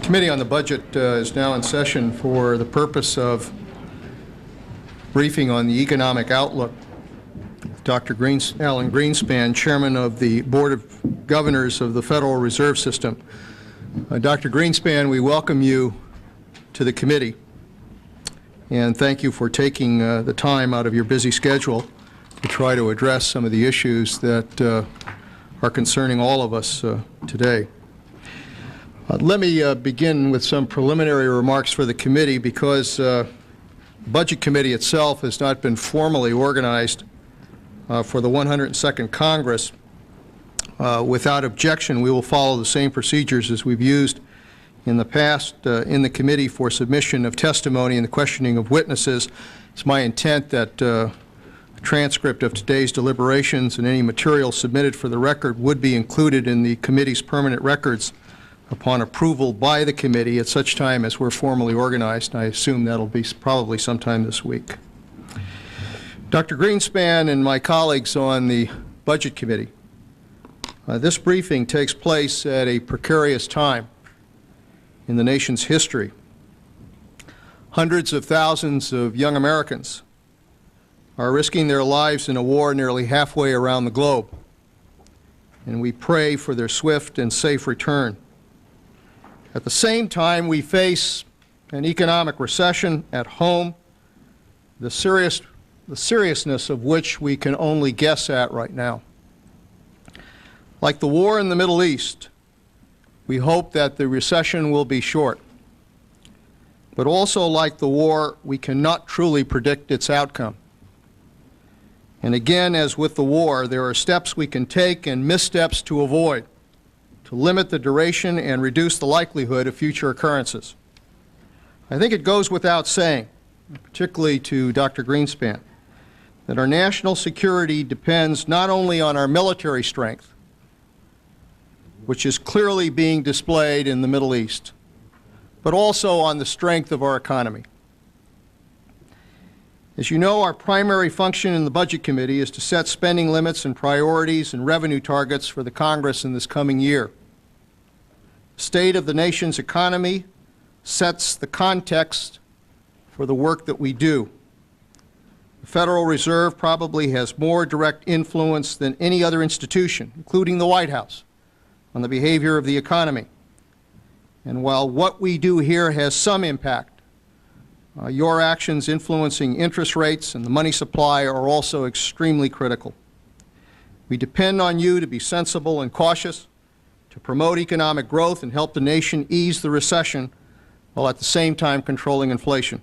Committee on the Budget is now in session for the purpose of briefing on the economic outlook. Dr. Alan Greenspan, Chairman of the Board of Governors of the Federal Reserve System. Dr. Greenspan, we welcome you to the committee and thank you for taking the time out of your busy schedule to try to address some of the issues that are concerning all of us today. Let me begin with some preliminary remarks for the committee because the Budget Committee itself has not been formally organized for the 102nd Congress. Without objection, we will follow the same procedures as we've used in the past in the committee for submission of testimony and the questioning of witnesses. It's my intent that a transcript of today's deliberations and any material submitted for the record would be included in the committee's permanent records upon approval by the committee at such time as we're formally organized. I assume that'll be probably sometime this week. Dr. Greenspan and my colleagues on the Budget Committee, this briefing takes place at a precarious time in the nation's history. Hundreds of thousands of young Americans are risking their lives in a war nearly halfway around the globe, and we pray for their swift and safe return. At the same time, we face an economic recession at home, the seriousness of which we can only guess at right now. Like the war in the Middle East, we hope that the recession will be short. But also like the war, we cannot truly predict its outcome. And again, as with the war, there are steps we can take and missteps to avoid, to limit the duration and reduce the likelihood of future occurrences. I think it goes without saying, particularly to Dr. Greenspan, that our national security depends not only on our military strength, which is clearly being displayed in the Middle East, but also on the strength of our economy. As you know, our primary function in the Budget Committee is to set spending limits and priorities and revenue targets for the Congress in this coming year. The state of the nation's economy sets the context for the work that we do. The Federal Reserve probably has more direct influence than any other institution, including the White House, on the behavior of the economy. And while what we do here has some impact, your actions influencing interest rates and the money supply are also extremely critical. We depend on you to be sensible and cautious, to promote economic growth and help the nation ease the recession while at the same time controlling inflation.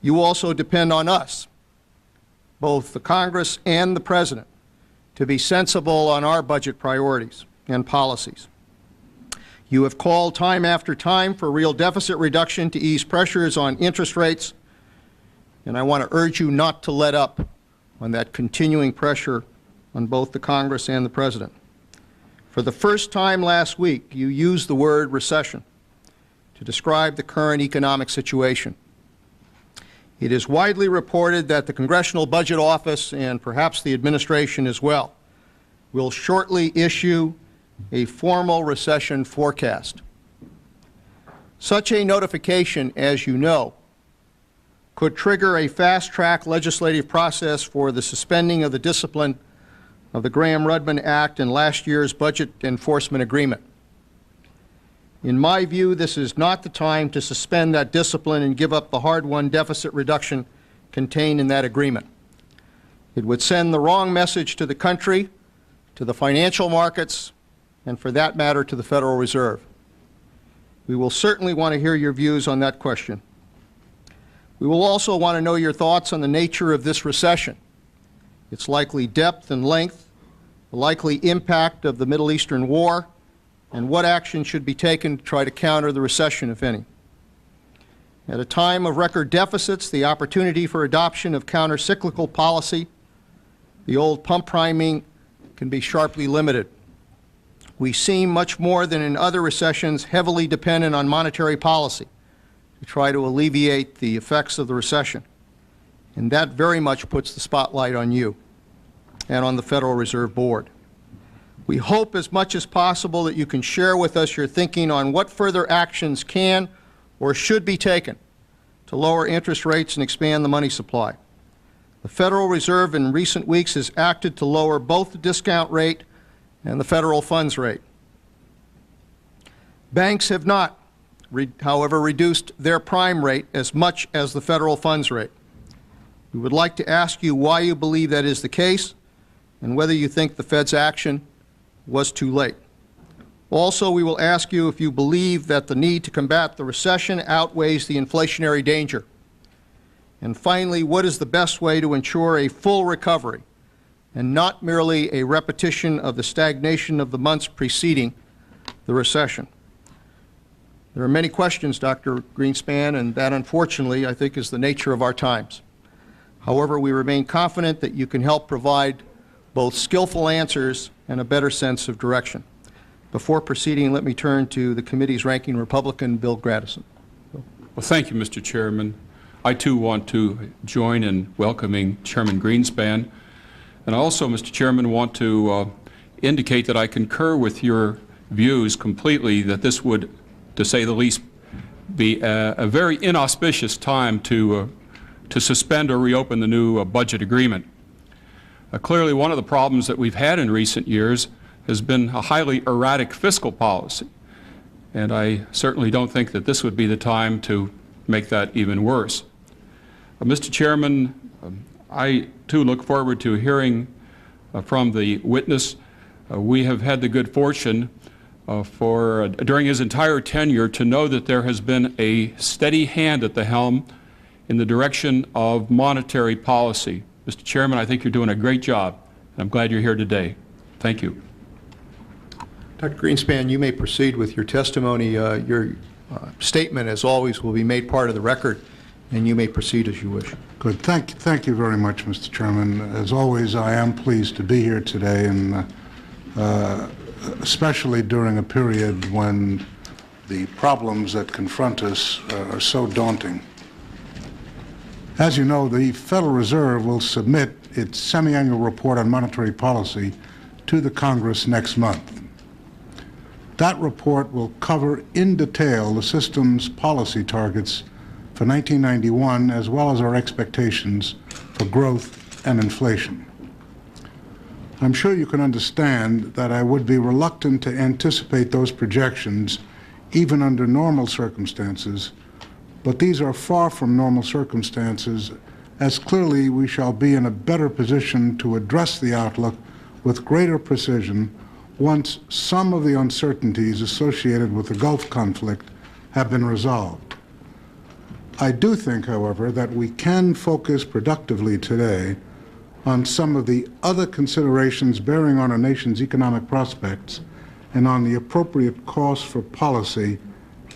You also depend on us, both the Congress and the President, to be sensible on our budget priorities and policies. You have called time after time for real deficit reduction to ease pressures on interest rates, and I want to urge you not to let up on that continuing pressure on both the Congress and the President. For the first time last week, you used the word recession to describe the current economic situation. It is widely reported that the Congressional Budget Office, and perhaps the administration as well, will shortly issue a formal recession forecast. Such a notification, as you know, could trigger a fast-track legislative process for the suspending of the discipline of the Graham-Rudman Act and last year's Budget Enforcement Agreement. In my view, this is not the time to suspend that discipline and give up the hard-won deficit reduction contained in that agreement. It would send the wrong message to the country, to the financial markets, and for that matter to the Federal Reserve. We will certainly want to hear your views on that question. We will also want to know your thoughts on the nature of this recession, its likely depth and length, the likely impact of the Middle Eastern war, and what action should be taken to try to counter the recession, if any. At a time of record deficits, the opportunity for adoption of counter-cyclical policy, the old pump priming, can be sharply limited. We seem, much more than in other recessions, heavily dependent on monetary policy to try to alleviate the effects of the recession. And that very much puts the spotlight on you. and on the Federal Reserve Board. We hope as much as possible that you can share with us your thinking on what further actions can or should be taken to lower interest rates and expand the money supply. The Federal Reserve in recent weeks has acted to lower both the discount rate and the federal funds rate. Banks have not, however, reduced their prime rate as much as the federal funds rate. We would like to ask you why you believe that is the case and whether you think the Fed's action was too late. Also, we will ask you if you believe that the need to combat the recession outweighs the inflationary danger. And finally, what is the best way to ensure a full recovery and not merely a repetition of the stagnation of the months preceding the recession? There are many questions, Dr. Greenspan, and that, unfortunately, I think is the nature of our times. However, we remain confident that you can help provide both skillful answers and a better sense of direction. Before proceeding, let me turn to the committee's ranking Republican, Bill Gradison. Well, thank you, Mr. Chairman. I, too, want to join in welcoming Chairman Greenspan. And I also, Mr. Chairman, want to indicate that I concur with your views completely that this would, to say the least, be a very inauspicious time to suspend or reopen the new budget agreement. Clearly, one of the problems that we've had in recent years has been a highly erratic fiscal policy. And I certainly don't think that this would be the time to make that even worse. Mr. Chairman, I too look forward to hearing from the witness. We have had the good fortune during his entire tenure to know that there has been a steady hand at the helm in the direction of monetary policy. Mr. Chairman, I think you're doing a great job, and I'm glad you're here today. Thank you. Dr. Greenspan, you may proceed with your testimony. Your statement, as always, will be made part of the record, and you may proceed as you wish. Good. Thank you very much, Mr. Chairman. As always, I am pleased to be here today, and especially during a period when the problems that confront us are so daunting. As you know, the Federal Reserve will submit its semi-annual report on monetary policy to the Congress next month. That report will cover in detail the system's policy targets for 1991, as well as our expectations for growth and inflation. I'm sure you can understand that I would be reluctant to anticipate those projections even under normal circumstances, but these are far from normal circumstances, as clearly we shall be in a better position to address the outlook with greater precision once some of the uncertainties associated with the Gulf conflict have been resolved. I do think, however, that we can focus productively today on some of the other considerations bearing on our nation's economic prospects and on the appropriate course for policy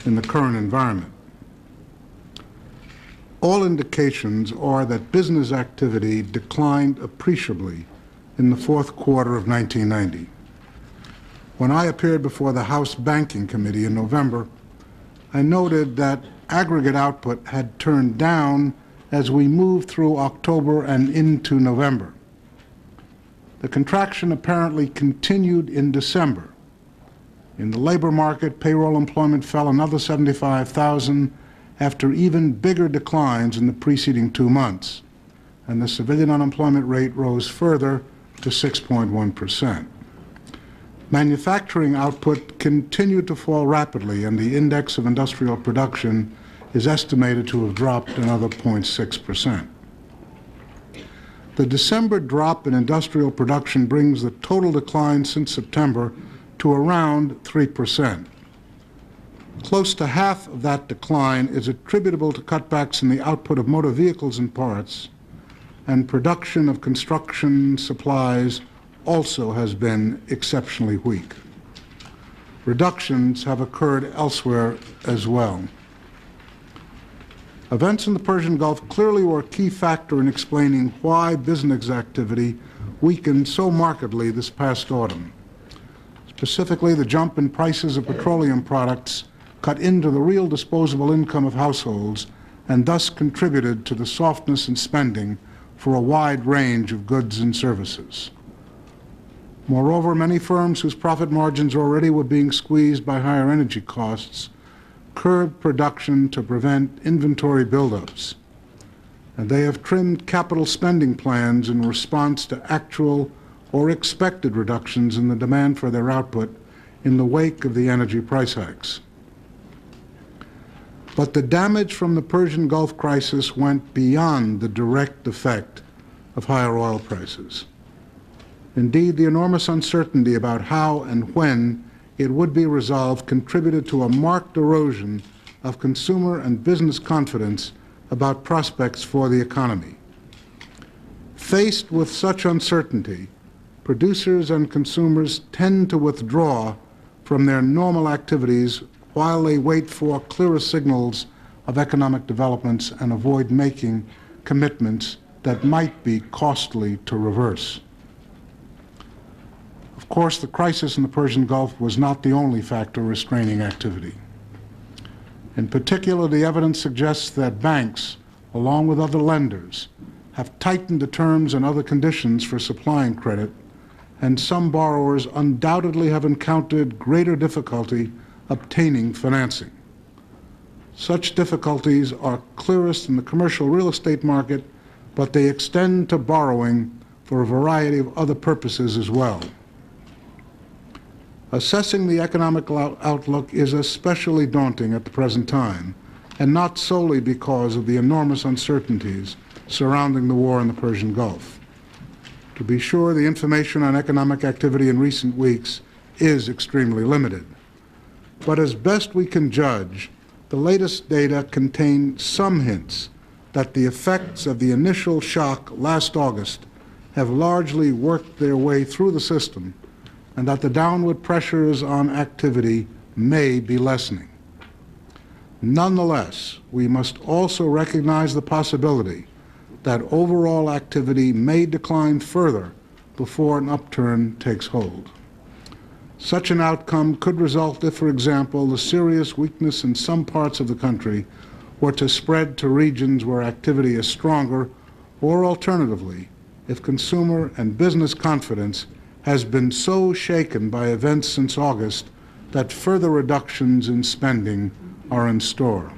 in the current environment. All indications are that business activity declined appreciably in the fourth quarter of 1990. When I appeared before the House Banking Committee in November, I noted that aggregate output had turned down as we moved through October and into November. The contraction apparently continued in December. In the labor market, payroll employment fell another 75,000 after even bigger declines in the preceding 2 months, and the civilian unemployment rate rose further to 6.1%. Manufacturing output continued to fall rapidly, and the index of industrial production is estimated to have dropped another 0.6%. The December drop in industrial production brings the total decline since September to around 3%. Close to half of that decline is attributable to cutbacks in the output of motor vehicles and parts, and production of construction supplies also has been exceptionally weak. Reductions have occurred elsewhere as well. Events in the Persian Gulf clearly were a key factor in explaining why business activity weakened so markedly this past autumn. Specifically, the jump in prices of petroleum products cut into the real disposable income of households and thus contributed to the softness in spending for a wide range of goods and services. Moreover, many firms whose profit margins already were being squeezed by higher energy costs curbed production to prevent inventory buildups, and they have trimmed capital spending plans in response to actual or expected reductions in the demand for their output in the wake of the energy price hikes. But the damage from the Persian Gulf crisis went beyond the direct effect of higher oil prices. Indeed, the enormous uncertainty about how and when it would be resolved contributed to a marked erosion of consumer and business confidence about prospects for the economy. Faced with such uncertainty, producers and consumers tend to withdraw from their normal activities while they wait for clearer signals of economic developments and avoid making commitments that might be costly to reverse. Of course, the crisis in the Persian Gulf was not the only factor restraining activity. In particular, the evidence suggests that banks, along with other lenders, have tightened the terms and other conditions for supplying credit, and some borrowers undoubtedly have encountered greater difficulty obtaining financing. Such difficulties are clearest in the commercial real estate market, but they extend to borrowing for a variety of other purposes as well. Assessing the economic outlook is especially daunting at the present time, and not solely because of the enormous uncertainties surrounding the war in the Persian Gulf. To be sure, the information on economic activity in recent weeks is extremely limited. But as best we can judge, the latest data contain some hints that the effects of the initial shock last August have largely worked their way through the system, and that the downward pressures on activity may be lessening. Nonetheless, we must also recognize the possibility that overall activity may decline further before an upturn takes hold. Such an outcome could result if, for example, the serious weakness in some parts of the country were to spread to regions where activity is stronger, or alternatively, if consumer and business confidence has been so shaken by events since August that further reductions in spending are in store.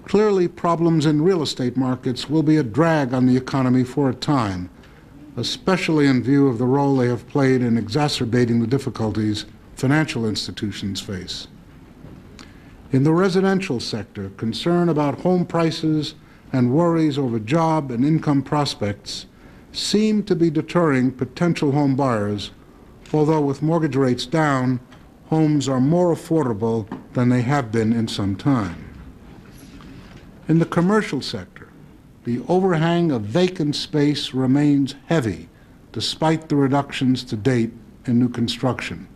Clearly, problems in real estate markets will be a drag on the economy for a time, especially in view of the role they have played in exacerbating the difficulties financial institutions face. In the residential sector, concern about home prices and worries over job and income prospects seem to be deterring potential home buyers, although with mortgage rates down, homes are more affordable than they have been in some time. In the commercial sector, the overhang of vacant space remains heavy despite the reductions to date in new construction.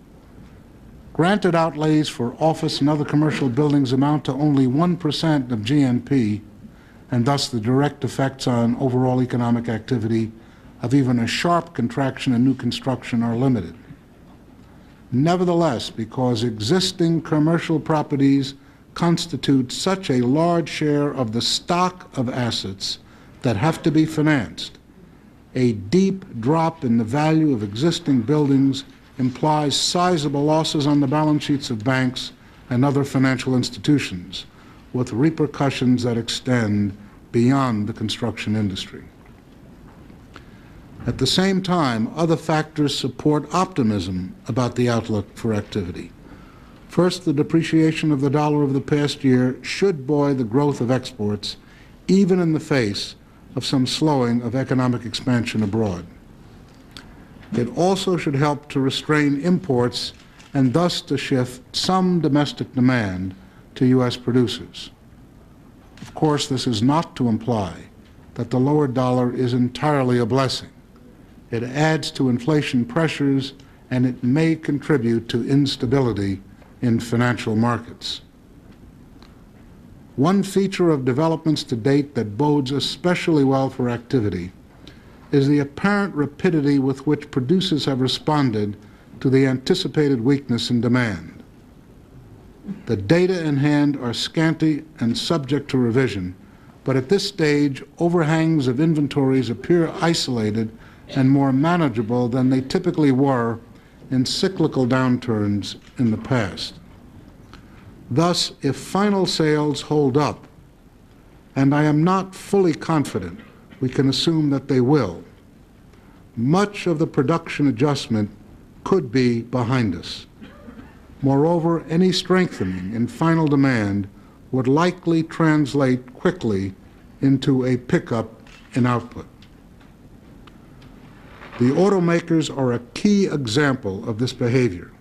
Granted, outlays for office and other commercial buildings amount to only 1% of GNP, and thus the direct effects on overall economic activity of even a sharp contraction in new construction are limited. Nevertheless, because existing commercial properties constitute such a large share of the stock of assets that have to be financed, a deep drop in the value of existing buildings implies sizable losses on the balance sheets of banks and other financial institutions, with repercussions that extend beyond the construction industry. At the same time, other factors support optimism about the outlook for activity. First, the depreciation of the dollar over the past year should buoy the growth of exports, even in the face of some slowing of economic expansion abroad. It also should help to restrain imports and thus to shift some domestic demand to U.S. producers. Of course, this is not to imply that the lower dollar is entirely a blessing. It adds to inflation pressures, and it may contribute to instability in financial markets. One feature of developments to date that bodes especially well for activity is the apparent rapidity with which producers have responded to the anticipated weakness in demand. The data in hand are scanty and subject to revision, but at this stage, overhangs of inventories appear isolated and more manageable than they typically were in cyclical downturns in the past. Thus, if final sales hold up, and I am not fully confident we can assume that they will, much of the production adjustment could be behind us. Moreover, any strengthening in final demand would likely translate quickly into a pickup in output. The automakers are a key example of this behavior.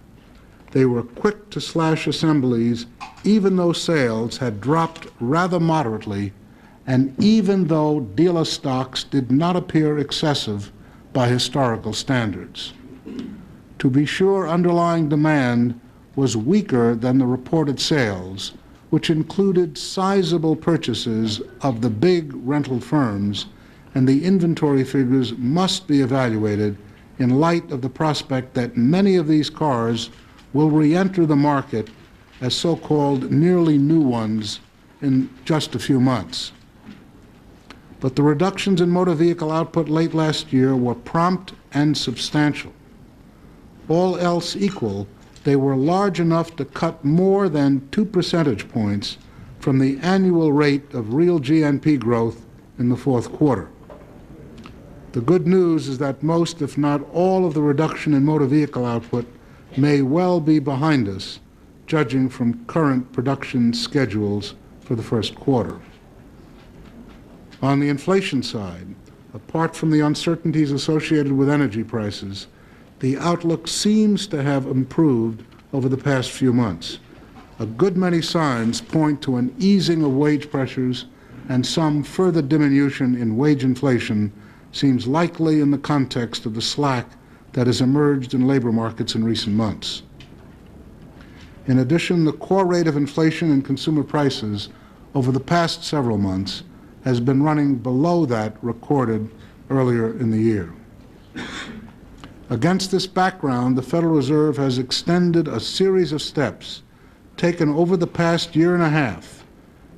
They were quick to slash assemblies even though sales had dropped rather moderately and even though dealer stocks did not appear excessive by historical standards. To be sure, underlying demand was weaker than the reported sales, which included sizable purchases of the big rental firms, and the inventory figures must be evaluated in light of the prospect that many of these cars will re-enter the market as so-called nearly new ones in just a few months. But the reductions in motor vehicle output late last year were prompt and substantial. All else equal, they were large enough to cut more than 2 percentage points from the annual rate of real GNP growth in the fourth quarter. The good news is that most, if not all, of the reduction in motor vehicle output may well be behind us, judging from current production schedules for the first quarter. On the inflation side, apart from the uncertainties associated with energy prices, the outlook seems to have improved over the past few months. A good many signs point to an easing of wage pressures, and some further diminution in wage inflation seems likely in the context of the slack that has emerged in labor markets in recent months. In addition, the core rate of inflation in consumer prices over the past several months has been running below that recorded earlier in the year. Against this background, the Federal Reserve has extended a series of steps taken over the past year and a half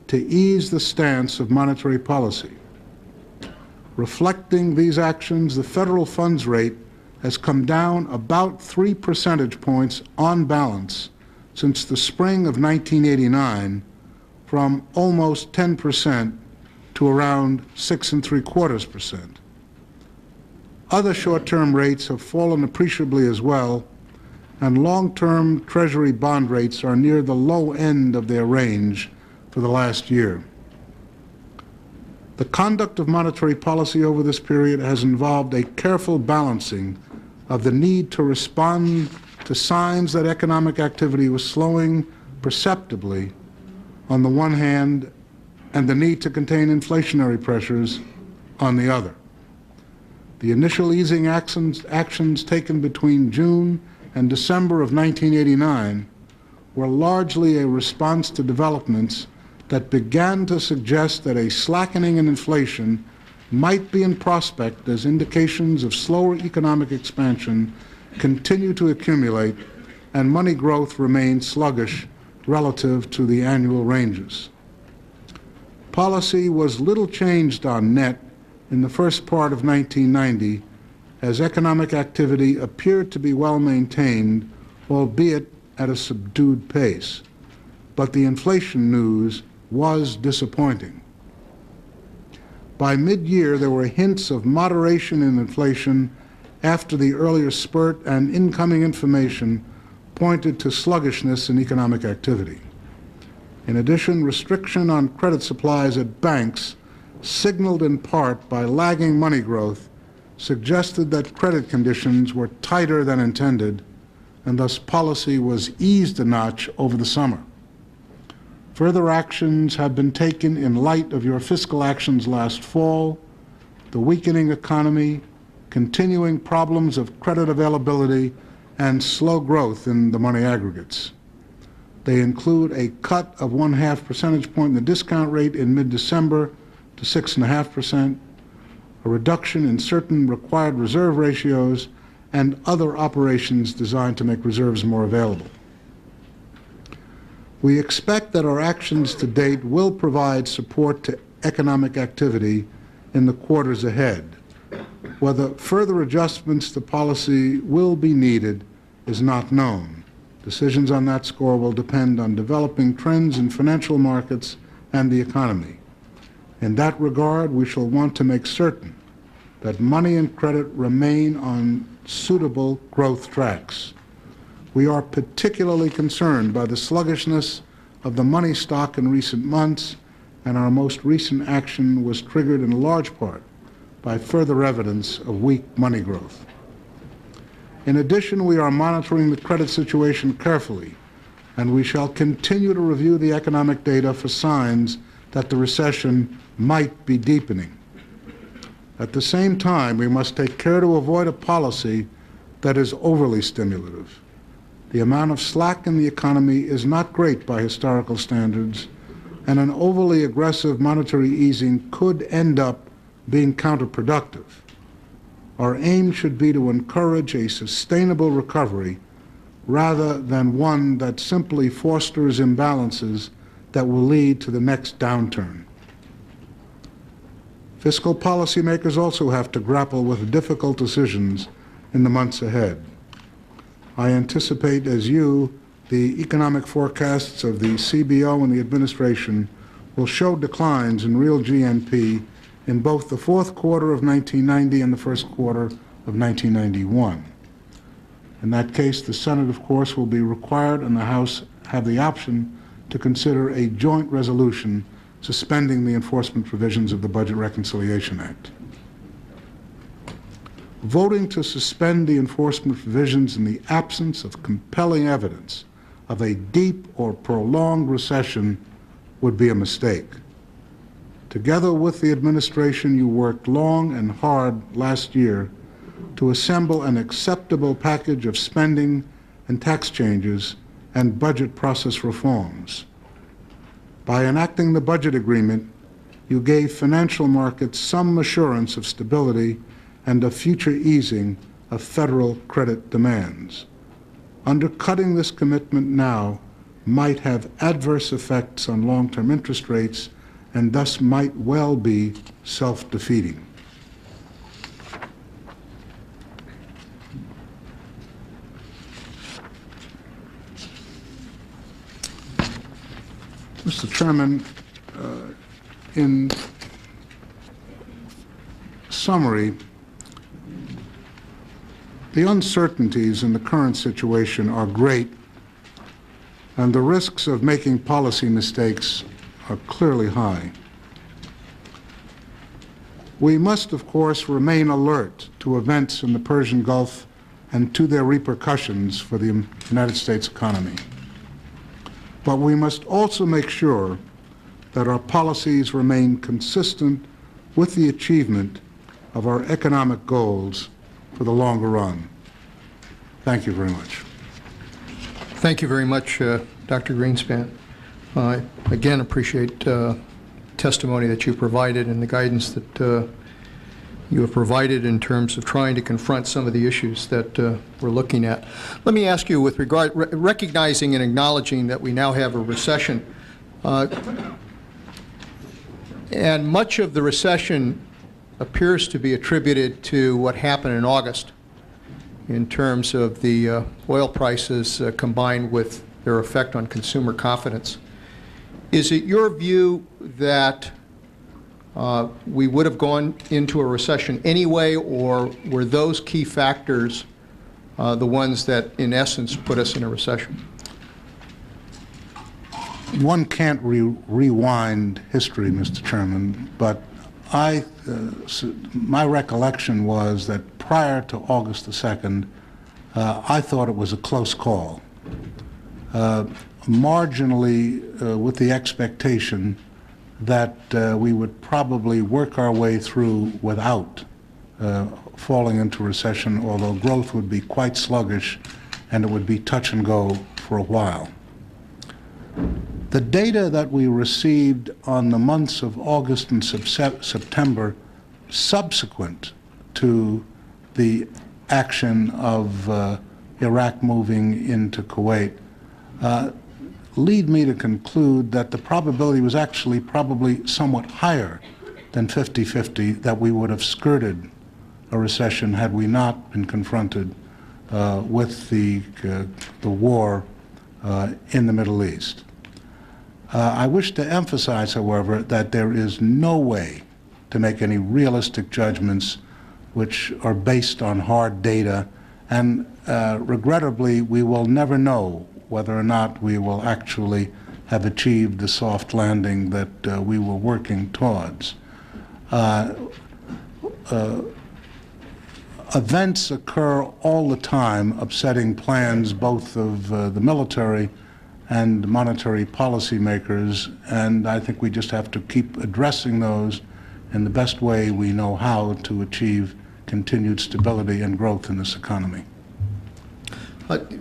to ease the stance of monetary policy. Reflecting these actions, the federal funds rate has come down about 3 percentage points on balance since the spring of 1989, from almost 10% to around 6.75%. Other short-term rates have fallen appreciably as well, and long-term Treasury bond rates are near the low end of their range for the last year. The conduct of monetary policy over this period has involved a careful balancing of the need to respond to signs that economic activity was slowing perceptibly on the one hand, and the need to contain inflationary pressures on the other. The initial easing actions taken between June and December of 1989 were largely a response to developments that began to suggest that a slackening in inflation might be in prospect as indications of slower economic expansion continue to accumulate and money growth remains sluggish relative to the annual ranges. Policy was little changed on net in the first part of 1990 as economic activity appeared to be well maintained, albeit at a subdued pace. But the inflation news was disappointing. By mid-year, there were hints of moderation in inflation after the earlier spurt, and incoming information pointed to sluggishness in economic activity. In addition, restriction on credit supplies at banks, signaled in part by lagging money growth, suggested that credit conditions were tighter than intended, and thus policy was eased a notch over the summer. Further actions have been taken in light of your fiscal actions last fall, the weakening economy, continuing problems of credit availability, and slow growth in the money aggregates. They include a cut of 0.5 percentage point in the discount rate in mid-December to 6.5%, a reduction in certain required reserve ratios, and other operations designed to make reserves more available. We expect that our actions to date will provide support to economic activity in the quarters ahead. Whether further adjustments to policy will be needed is not known. Decisions on that score will depend on developing trends in financial markets and the economy. In that regard, we shall want to make certain that money and credit remain on suitable growth tracks. We are particularly concerned by the sluggishness of the money stock in recent months, and our most recent action was triggered in large part by further evidence of weak money growth. In addition, we are monitoring the credit situation carefully, and we shall continue to review the economic data for signs that the recession might be deepening. At the same time, we must take care to avoid a policy that is overly stimulative. The amount of slack in the economy is not great by historical standards, and an overly aggressive monetary easing could end up being counterproductive. Our aim should be to encourage a sustainable recovery rather than one that simply fosters imbalances that will lead to the next downturn. Fiscal policymakers also have to grapple with difficult decisions in the months ahead. I anticipate, as you, the economic forecasts of the CBO and the administration will show declines in real GNP in both the fourth quarter of 1990 and the first quarter of 1991. In that case, the Senate, of course, will be required and the House have the option to consider a joint resolution suspending the enforcement provisions of the Budget Reconciliation Act. Voting to suspend the enforcement provisions in the absence of compelling evidence of a deep or prolonged recession would be a mistake. Together with the administration, you worked long and hard last year to assemble an acceptable package of spending and tax changes and budget process reforms. By enacting the budget agreement, you gave financial markets some assurance of stability and of future easing of federal credit demands. Undercutting this commitment now might have adverse effects on long-term interest rates and thus might well be self-defeating. Mr. Chairman, in summary, the uncertainties in the current situation are great, and the risks of making policy mistakes are clearly high. We must, of course, remain alert to events in the Persian Gulf and to their repercussions for the United States economy. But we must also make sure that our policies remain consistent with the achievement of our economic goals for the longer run. Thank you very much. Thank you very much, Dr. Greenspan. I again appreciate testimony that you provided and the guidance that you have provided in terms of trying to confront some of the issues that we're looking at. Let me ask you, with regard, recognizing and acknowledging that we now have a recession, and much of the recession appears to be attributed to what happened in August in terms of the oil prices combined with their effect on consumer confidence. Is it your view that we would have gone into a recession anyway, or were those key factors the ones that, in essence, put us in a recession? One can't rewind history, Mr. Chairman, but my recollection was that prior to August the 2nd, I thought it was a close call, marginally with the expectation that we would probably work our way through without falling into recession, although growth would be quite sluggish and it would be touch and go for a while. The data that we received on the months of August and September subsequent to the action of Iraq moving into Kuwait lead me to conclude that the probability was actually probably somewhat higher than 50-50 that we would have skirted a recession had we not been confronted with the war in the Middle East. I wish to emphasize, however, that there is no way to make any realistic judgments which are based on hard data, and regrettably, we will never know whether or not we will actually have achieved the soft landing that we were working towards. Events occur all the time upsetting plans both of the military and monetary policymakers, and I think we just have to keep addressing those in the best way we know how to achieve continued stability and growth in this economy.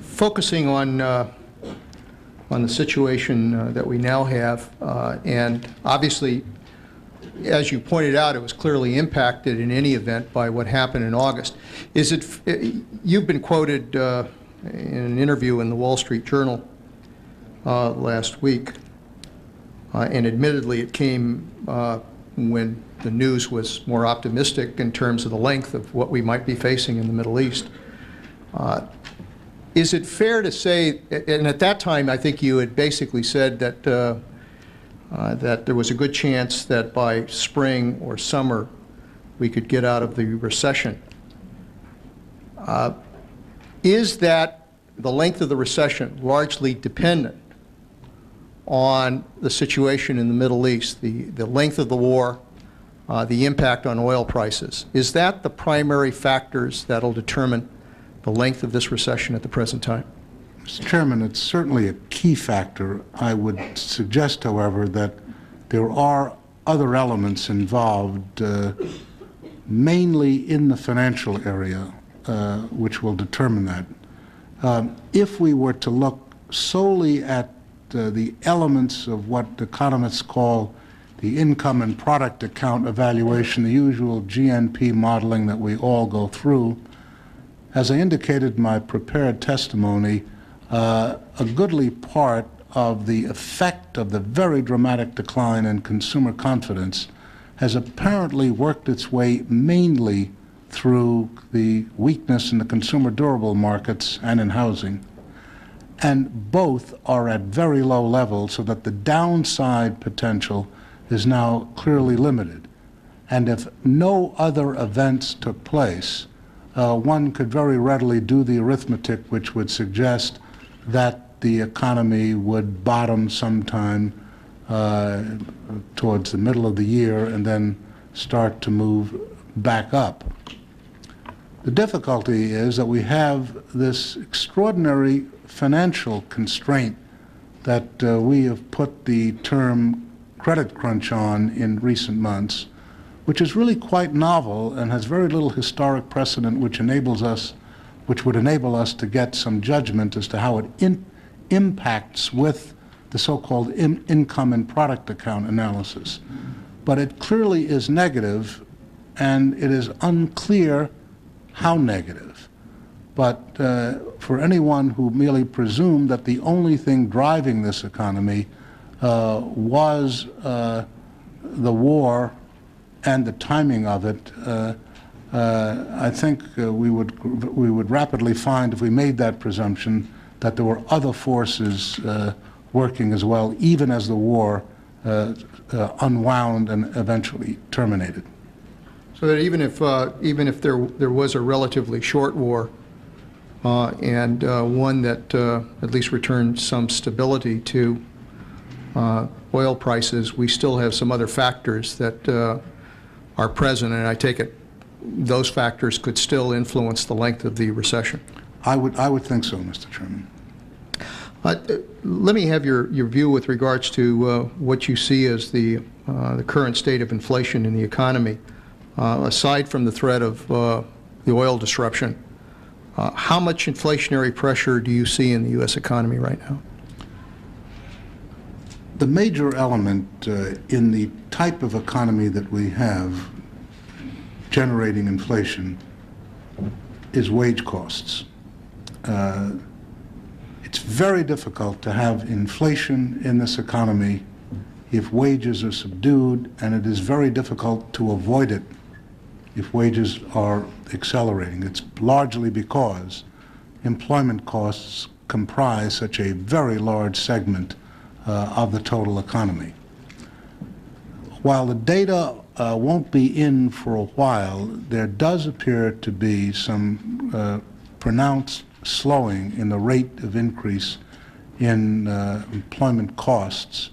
Focusing on the situation that we now have, and obviously, as you pointed out, it was clearly impacted in any event by what happened in August. Is it? You've been quoted in an interview in the Wall Street Journal last week, and admittedly, it came when the news was more optimistic in terms of the length of what we might be facing in the Middle East. Is it fair to say, and at that time I think you had basically said that that there was a good chance that by spring or summer we could get out of the recession. Is that the length of the recession largely dependent on the situation in the Middle East, the length of the war, the impact on oil prices? Is that the primary factors that will determine the length of this recession at the present time? Mr. Chairman, it's certainly a key factor. I would suggest, however, that there are other elements involved, mainly in the financial area, which will determine that. If we were to look solely at the elements of what economists call the income and product account evaluation, the usual GNP modeling that we all go through, as I indicated in my prepared testimony, a goodly part of the effect of the very dramatic decline in consumer confidence has apparently worked its way mainly through the weakness in the consumer durable markets and in housing. And both are at very low levels, so that the downside potential is now clearly limited. And if no other events took place, one could very readily do the arithmetic which would suggest that the economy would bottom sometime towards the middle of the year and then start to move back up. The difficulty is that we have this extraordinary financial constraint that we have put the term credit crunch on in recent months, which is really quite novel and has very little historic precedent, which would enable us to get some judgment as to how it impacts with the so-called income and product account analysis. But it clearly is negative, and it is unclear how negative. But for anyone who merely presumed that the only thing driving this economy was the war and the timing of it, I think we would rapidly find, if we made that presumption, that there were other forces working as well, even as the war unwound and eventually terminated. So that even if there was a relatively short war and one that at least returned some stability to oil prices, we still have some other factors that are present, and I take it those factors could still influence the length of the recession. I would think so, Mr. Chairman. Let me have your view with regards to what you see as the current state of inflation in the economy. Aside from the threat of the oil disruption, how much inflationary pressure do you see in the U.S. economy right now? The major element in the type of economy that we have generating inflation is wage costs. It's very difficult to have inflation in this economy if wages are subdued, and it is very difficult to avoid it if wages are accelerating. It's largely because employment costs comprise such a very large segment of the total economy. While the data won't be in for a while, there does appear to be some pronounced slowing in the rate of increase in employment costs.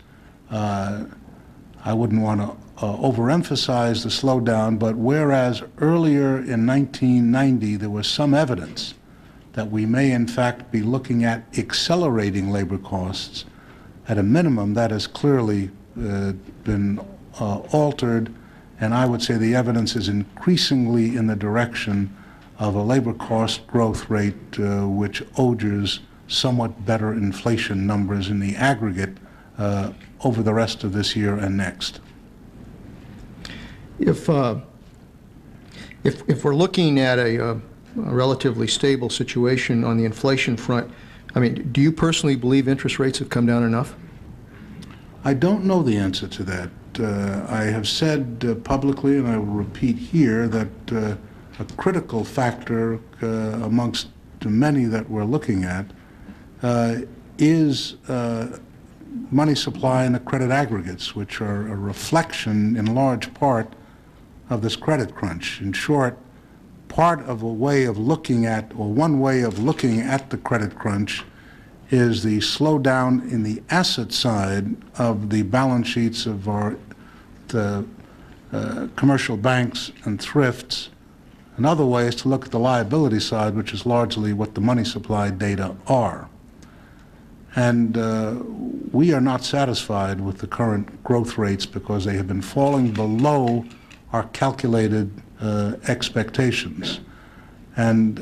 I wouldn't want to overemphasize the slowdown, but whereas earlier in 1990 there was some evidence that we may in fact be looking at accelerating labor costs, at a minimum that has clearly been altered, and I would say the evidence is increasingly in the direction of a labor cost growth rate which augurs somewhat better inflation numbers in the aggregate over the rest of this year and next. If we're looking at a relatively stable situation on the inflation front, I mean, do you personally believe interest rates have come down enough? I don't know the answer to that. I have said publicly, and I will repeat here, that a critical factor amongst the many that we're looking at is money supply and the credit aggregates, which are a reflection in large part of this credit crunch. In short, part of a way of looking at, or one way of looking at the credit crunch, is the slowdown in the asset side of the balance sheets of the commercial banks and thrifts. Another way is to look at the liability side, which is largely what the money supply data are. And we are not satisfied with the current growth rates because they have been falling below our calculated expectations. And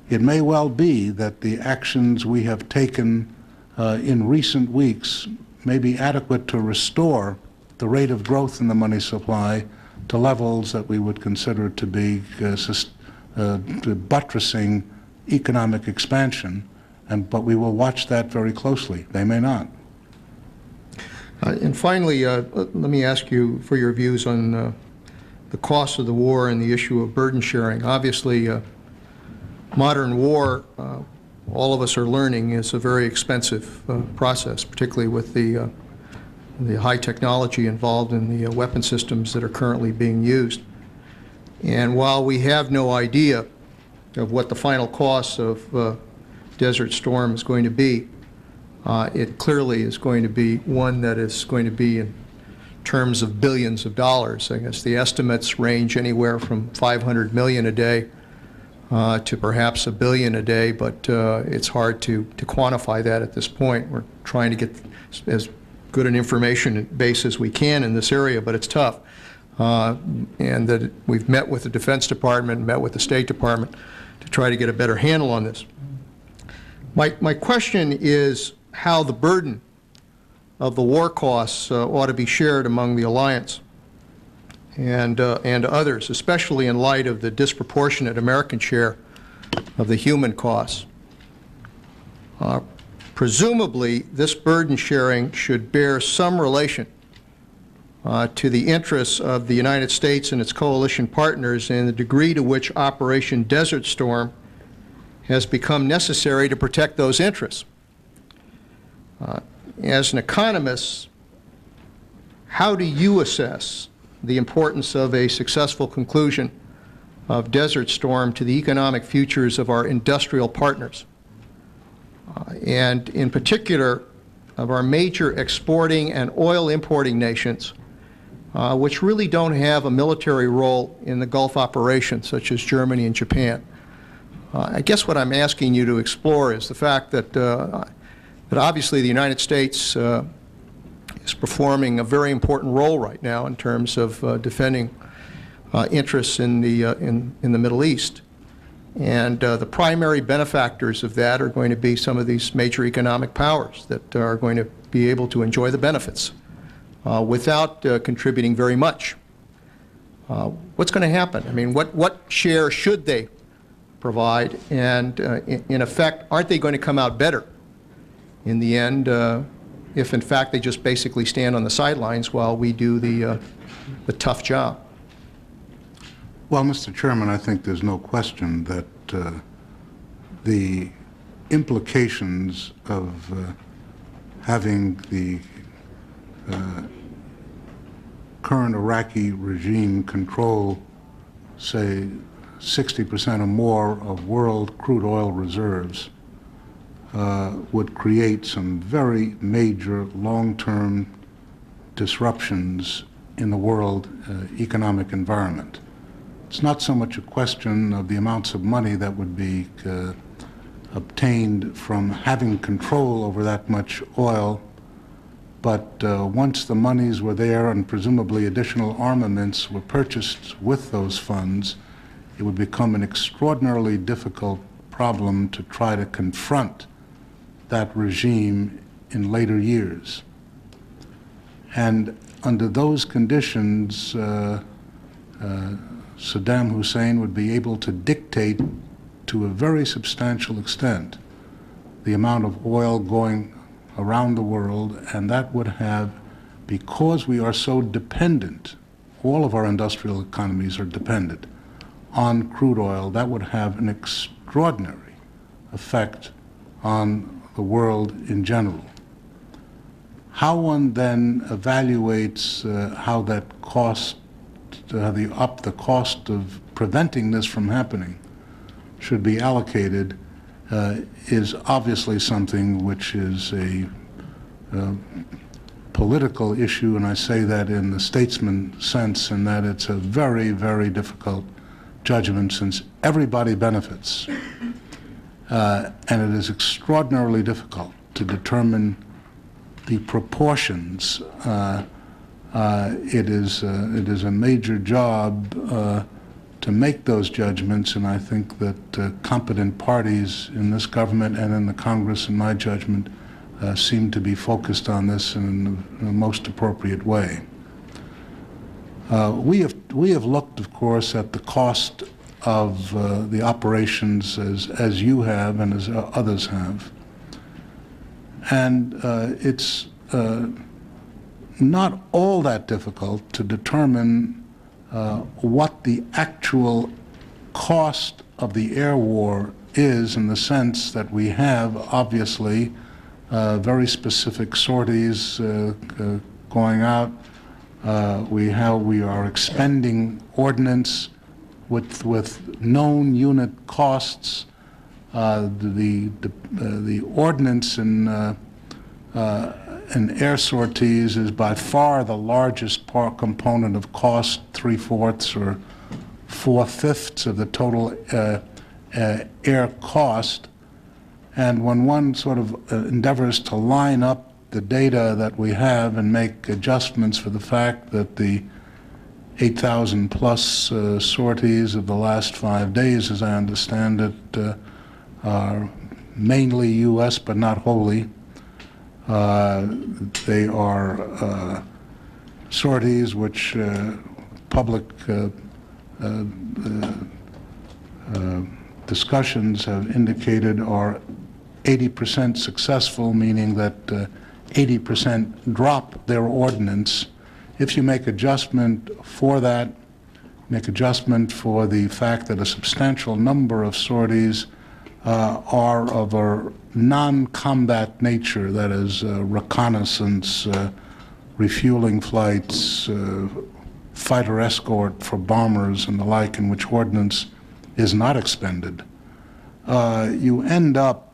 it may well be that the actions we have taken in recent weeks may be adequate to restore the rate of growth in the money supply to levels that we would consider to be buttressing economic expansion. But we will watch that very closely. They may not. And finally, let me ask you for your views on the cost of the war and the issue of burden sharing. Obviously, modern war, all of us are learning, is a very expensive process, particularly with the high technology involved in the weapon systems that are currently being used. And while we have no idea of what the final costs of Desert Storm is going to be, it clearly is going to be one that is going to be in terms of billions of dollars. I guess the estimates range anywhere from $500 million a day to perhaps $1 billion a day, but it's hard to quantify that at this point. We're trying to get as good an information base as we can in this area, but it's tough. And that we've met with the Defense Department, met with the State Department to try to get a better handle on this. My question is how the burden of the war costs ought to be shared among the alliance and others, especially in light of the disproportionate American share of the human costs. Presumably, this burden sharing should bear some relation to the interests of the United States and its coalition partners and the degree to which Operation Desert Storm has become necessary to protect those interests. As an economist, how do you assess the importance of a successful conclusion of Desert Storm to the economic futures of our industrial partners, and in particular of our major exporting and oil importing nations, which really don't have a military role in the Gulf operation, such as Germany and Japan? I guess what I'm asking you to explore is the fact that that obviously the United States is performing a very important role right now in terms of defending interests in the Middle East, and the primary benefactors of that are going to be some of these major economic powers that are going to be able to enjoy the benefits without contributing very much. What's going to happen? I mean, what share should they provide, and in effect, aren't they going to come out better in the end if in fact they just basically stand on the sidelines while we do the tough job? Well, Mr. Chairman, I think there's no question that the implications of having the current Iraqi regime control, say, 60% or more of world crude oil reserves would create some very major long-term disruptions in the world economic environment. It's not so much a question of the amounts of money that would be obtained from having control over that much oil, but once the monies were there and presumably additional armaments were purchased with those funds, it would become an extraordinarily difficult problem to try to confront that regime in later years. And under those conditions, Saddam Hussein would be able to dictate to a very substantial extent the amount of oil going around the world, and that would have, because we are so dependent, all of our industrial economies are dependent on crude oil, that would have an extraordinary effect on the world in general. How one then evaluates how that cost, the cost of preventing this from happening should be allocated is obviously something which is a political issue, and I say that in the statesman sense, in that it's a very, very difficult judgment since everybody benefits. And it is extraordinarily difficult to determine the proportions. It is a major job to make those judgments, and I think that competent parties in this government and in the Congress, in my judgment, seem to be focused on this in the most appropriate way. We have looked, of course, at the cost of the operations as you have and as others have. And it's not all that difficult to determine what the actual cost of the air war is, in the sense that we have, obviously, very specific sorties going out. We are expending ordnance with known unit costs. The ordnance in air sorties is by far the largest component of cost, 3/4 or 4/5 of the total air cost. And when one sort of endeavors to line up the data that we have and make adjustments for the fact that the 8,000 plus sorties of the last 5 days, as I understand it, are mainly U.S. but not wholly. They are sorties which public discussions have indicated are 80% successful, meaning that 80% drop their ordnance. If you make adjustment for that, make adjustment for the fact that a substantial number of sorties are of a non-combat nature, that is reconnaissance, refueling flights, fighter escort for bombers and the like, in which ordnance is not expended, you end up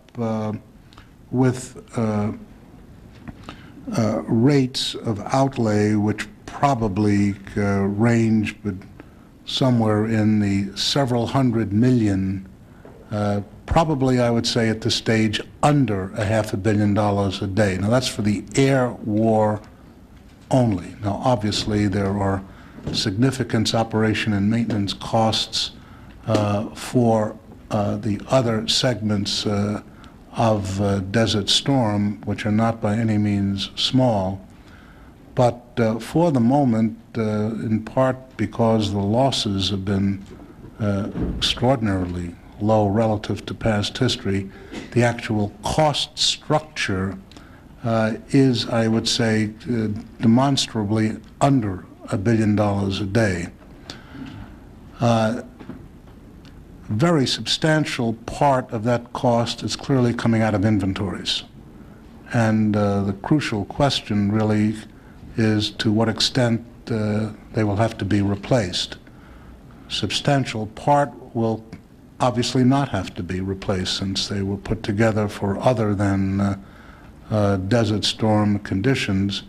with rates of outlay which probably range but somewhere in the several hundred million, probably I would say at this stage under $500 million a day. Now that's for the air war only. Now obviously there are significant operation and maintenance costs for the other segments of Desert Storm, which are not by any means small. But for the moment, in part because the losses have been extraordinarily low relative to past history, the actual cost structure is, I would say, demonstrably under $1 billion a day. A very substantial part of that cost is clearly coming out of inventories. And the crucial question really is to what extent they will have to be replaced. Substantial part will obviously not have to be replaced, since they were put together for other than Desert Storm conditions,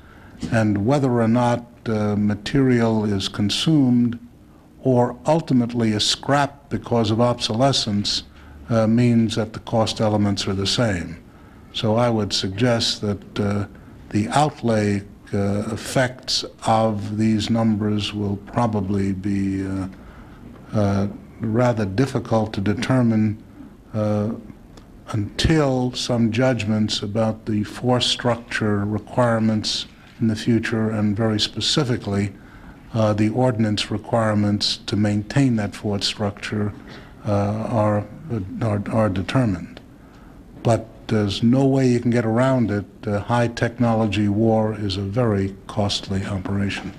and whether or not material is consumed or ultimately is scrapped because of obsolescence means that the cost elements are the same. So I would suggest that the outlay effects of these numbers will probably be rather difficult to determine until some judgments about the force structure requirements in the future, and very specifically the ordinance requirements to maintain that force structure are determined. But there's no way you can get around it. High technology war is a very costly operation.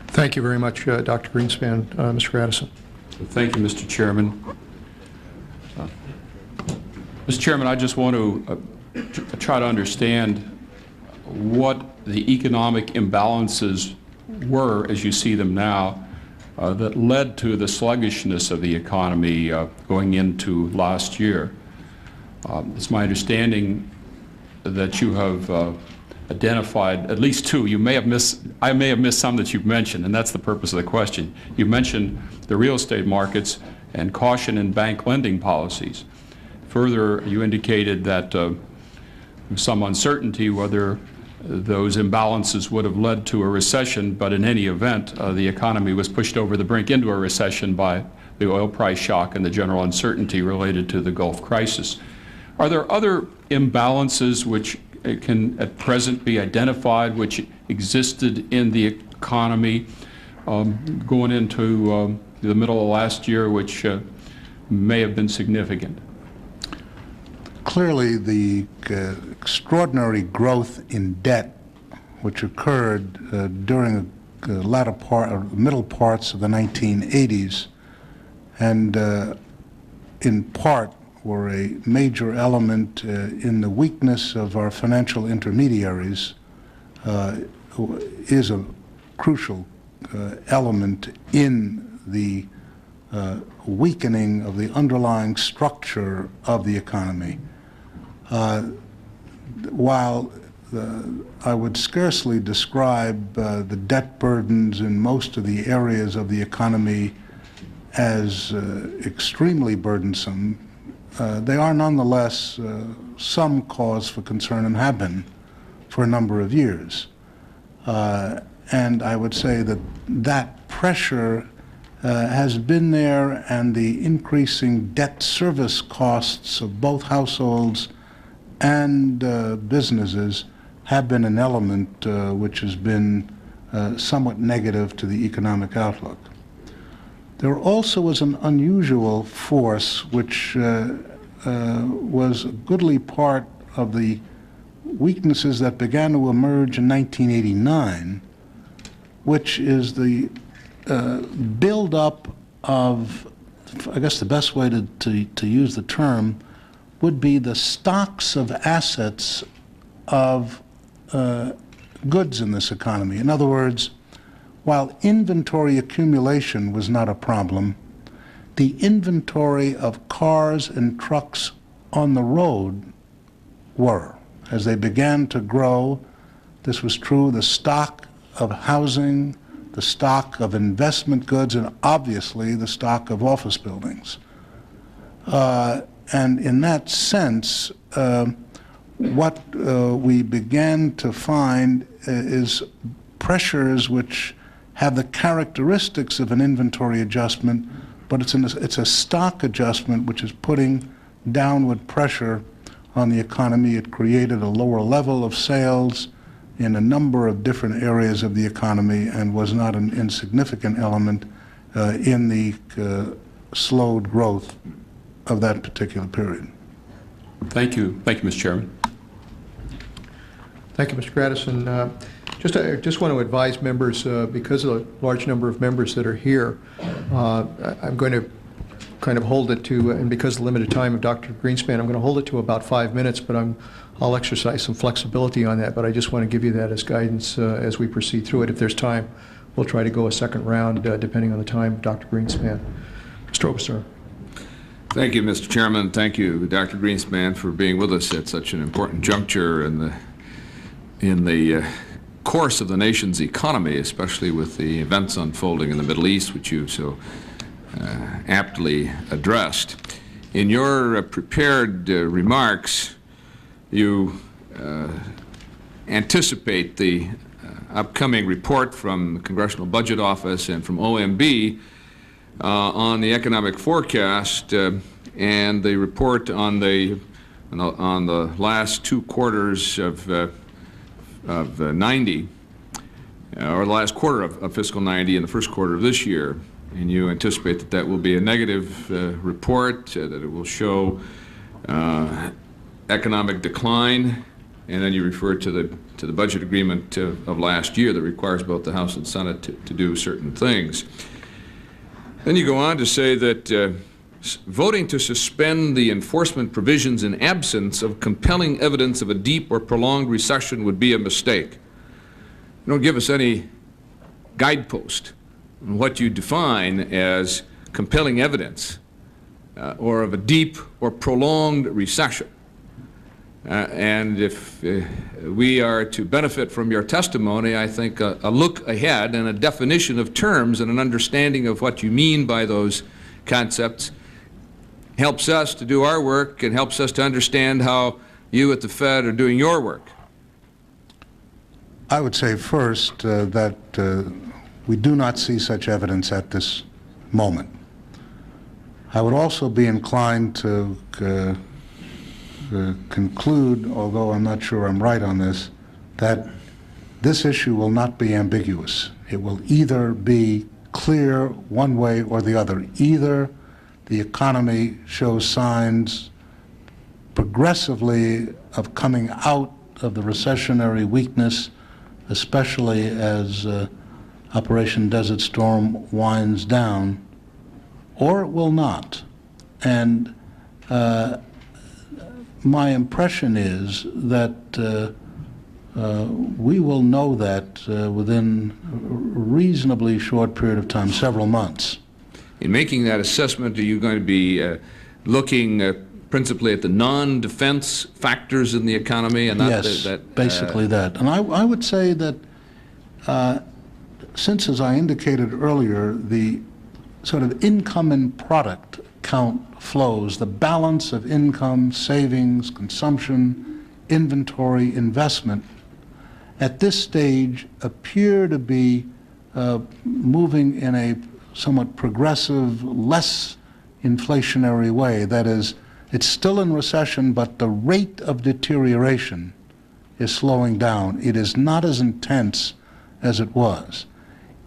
Thank you very much, Dr. Greenspan. Mr. Radisson. Thank you, Mr. Chairman. Mr. Chairman, I just want to try to understand what the economic imbalances were, as you see them now, that led to the sluggishness of the economy going into last year. It's my understanding that you have identified at least two. I may have missed some that you've mentioned, and that's the purpose of the question. You mentioned the real estate markets and caution in bank lending policies. Further, you indicated that some uncertainty whether those imbalances would have led to a recession, but in any event, the economy was pushed over the brink into a recession by the oil price shock and the general uncertainty related to the Gulf crisis. Are there other imbalances which can at present be identified which existed in the economy going into the middle of last year which may have been significant? Clearly, the extraordinary growth in debt which occurred during the latter part or middle parts of the 1980s, and in part were a major element in the weakness of our financial intermediaries, is a crucial element in the weakening of the underlying structure of the economy. While I would scarcely describe the debt burdens in most of the areas of the economy as extremely burdensome, they are nonetheless some cause for concern, and have been for a number of years. And I would say that that pressure has been there, and the increasing debt service costs of both households and businesses have been an element which has been somewhat negative to the economic outlook. There also was an unusual force which was a goodly part of the weaknesses that began to emerge in 1989, which is the buildup of, I guess the best way to use the term would be the stocks of assets of goods in this economy. In other words, while inventory accumulation was not a problem, the inventory of cars and trucks on the road were. As they began to grow, this was true, the stock of housing, the stock of investment goods, and obviously the stock of office buildings. And in that sense, what we began to find is pressures which have the characteristics of an inventory adjustment, but it's a stock adjustment which is putting downward pressure on the economy. It created a lower level of sales in a number of different areas of the economy, and was not an insignificant element in the slowed growth of that particular period. Thank you. Thank you, Mr. Chairman. Thank you, Mr. Gradison. Just want to advise members, because of the large number of members that are here, I'm going to kind of hold it to, and because of the limited time of Dr. Greenspan, I'm going to hold it to about 5 minutes, but I'll exercise some flexibility on that. But I just want to give you that as guidance as we proceed through it. If there's time, we'll try to go a second round, depending on the time of Dr. Greenspan. Mr. Oberstar. Thank you, Mr. Chairman. Thank you, Dr. Greenspan, for being with us at such an important juncture in the course of the nation's economy, especially with the events unfolding in the Middle East, which you so aptly addressed. In your prepared remarks, you anticipate the upcoming report from the Congressional Budget Office and from OMB on the economic forecast and the report on the last 2 quarters of 90, or the last quarter of fiscal 90 and the first quarter of this year. And you anticipate that that will be a negative report, that it will show economic decline, and then you refer to the budget agreement of last year that requires both the House and Senate to do certain things. Then you go on to say that voting to suspend the enforcement provisions in absence of compelling evidence of a deep or prolonged recession would be a mistake. You don't give us any guidepost on what you define as compelling evidence or of a deep or prolonged recession. And if we are to benefit from your testimony, I think a look ahead and a definition of terms and an understanding of what you mean by those concepts helps us to do our work and helps us to understand how you at the Fed are doing your work. I would say first that we do not see such evidence at this moment. I would also be inclined to conclude, although I'm not sure I'm right on this, that this issue will not be ambiguous. It will either be clear one way or the other. Either the economy shows signs progressively of coming out of the recessionary weakness, especially as Operation Desert Storm winds down, or it will not. And my impression is that we will know that within a reasonably short period of time, several months. In making that assessment, are you going to be looking principally at the non-defense factors in the economy? And not yes, basically that. And I would say that since, as I indicated earlier, the sort of income and product count flows, the balance of income, savings, consumption, inventory, investment, at this stage appear to be moving in a somewhat progressive, less inflationary way. That is, it's still in recession, but the rate of deterioration is slowing down. It is not as intense as it was.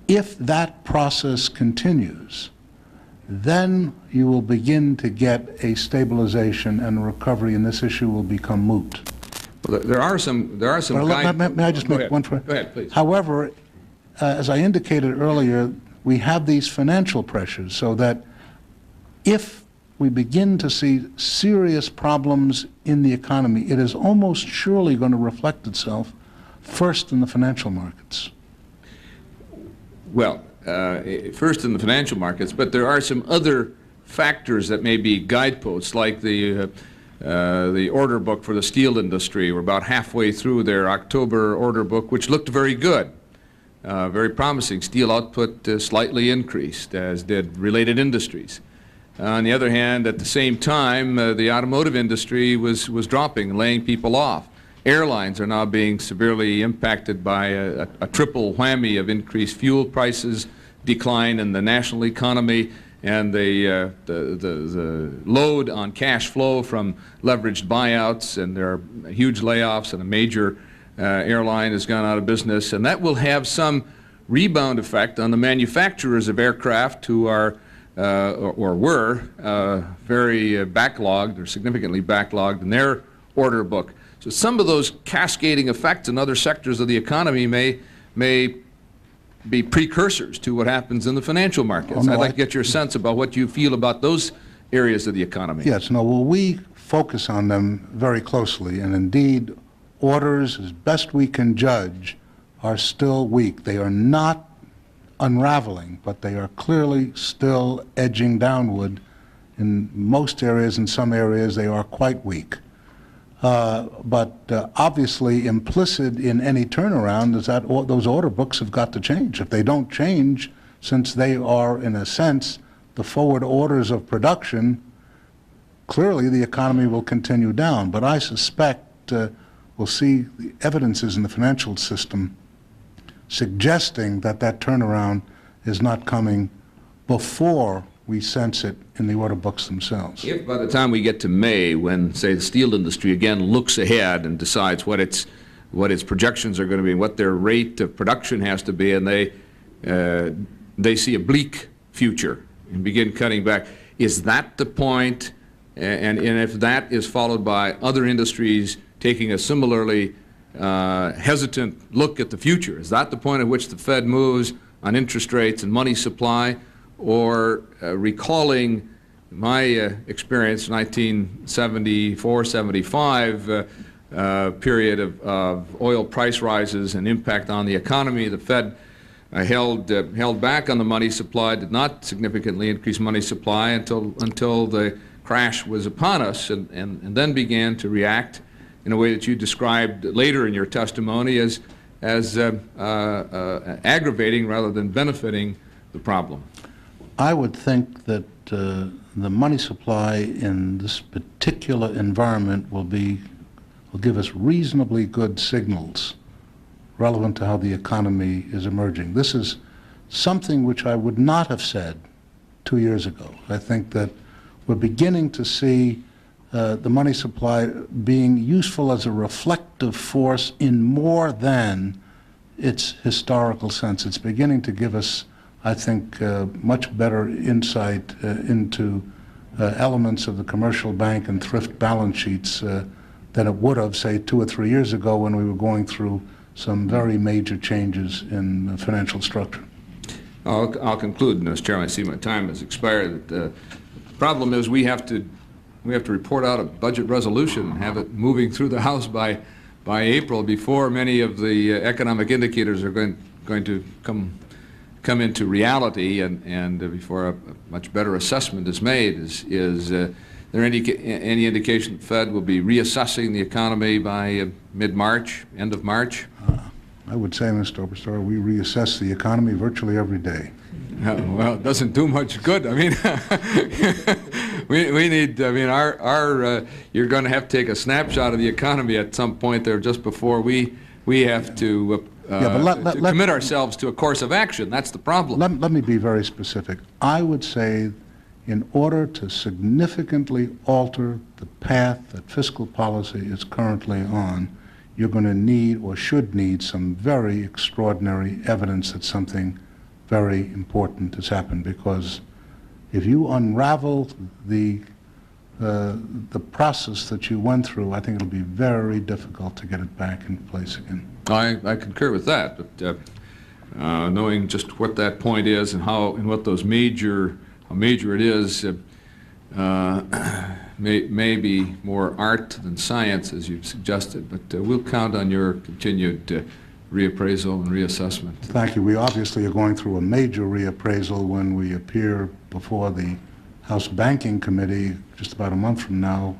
If that process continues, then you will begin to get a stabilization and a recovery, and this issue will become moot. Well, there are some. May I just make one point? Go ahead, please. However, as I indicated earlier, we have these financial pressures, so that if we begin to see serious problems in the economy, it is almost surely going to reflect itself first in the financial markets. Well, first in the financial markets, but there are some other factors that may be guideposts, like the order book for the steel industry. We're about halfway through their October order book, which looked very good, very promising. Steel output slightly increased, as did related industries. On the other hand, at the same time, the automotive industry was dropping, laying people off. Airlines are now being severely impacted by a triple whammy of increased fuel prices, decline in the national economy, and the load on cash flow from leveraged buyouts, and there are huge layoffs, and a major airline has gone out of business. And that will have some rebound effect on the manufacturers of aircraft who are or were very backlogged or significantly backlogged in their order book. So some of those cascading effects in other sectors of the economy may be precursors to what happens in the financial markets. Oh, no, I'd like to get your sense about what you feel about those areas of the economy. Yes, no, well, we focus on them very closely, and indeed, orders, as best we can judge, are still weak. They are not unraveling, but they are clearly still edging downward in most areas. In some areas, they are quite weak. But obviously implicit in any turnaround is that those order books have got to change. If they don't change, since they are, in a sense, the forward orders of production, clearly the economy will continue down. But I suspect we'll see the evidences in the financial system suggesting that that turnaround is not coming before we sense it in the order books themselves. If by the time we get to May, when, say, the steel industry again looks ahead and decides what its projections are going to be, what their rate of production has to be, and they see a bleak future and begin cutting back, is that the point? And if that is followed by other industries taking a similarly hesitant look at the future, is that the point at which the Fed moves on interest rates and money supply? Or recalling my experience, 1974-75 period of oil price rises and impact on the economy, the Fed held back on the money supply, did not significantly increase money supply until the crash was upon us, and then began to react in a way that you described later in your testimony as aggravating rather than benefiting the problem. I would think that the money supply in this particular environment will give us reasonably good signals relevant to how the economy is emerging. This is something which I would not have said 2 years ago. I think that we're beginning to see the money supply being useful as a reflective force in more than its historical sense. It's beginning to give us, I think, much better insight into elements of the commercial bank and thrift balance sheets than it would have, say, 2 or 3 years ago when we were going through some very major changes in financial structure. I'll conclude, Mr. Chairman. I see my time has expired. The problem is we have to report out a budget resolution and have it moving through the House by April before many of the economic indicators are going to come into reality, and before a much better assessment is made. Is there any indication the Fed will be reassessing the economy by mid-March, end of March? I would say, Mr. Oberstar, we reassess the economy virtually every day. Well, it doesn't do much good. I mean, we need. I mean, you're going to have to take a snapshot of the economy at some point there, just before we have to. Commit ourselves to a course of action. That's the problem. Let me be very specific. I would say in order to significantly alter the path that fiscal policy is currently on, you're going to need or should need some very extraordinary evidence that something very important has happened. Because if you unravel the process that you went through, I think it'll be very difficult to get it back in place again. I concur with that, but knowing just what that point is and how what those how major it is, may be more art than science, as you've suggested. But we'll count on your continued reappraisal and reassessment. Thank you. We obviously are going through a major reappraisal when we appear before the House Banking Committee just about a month from now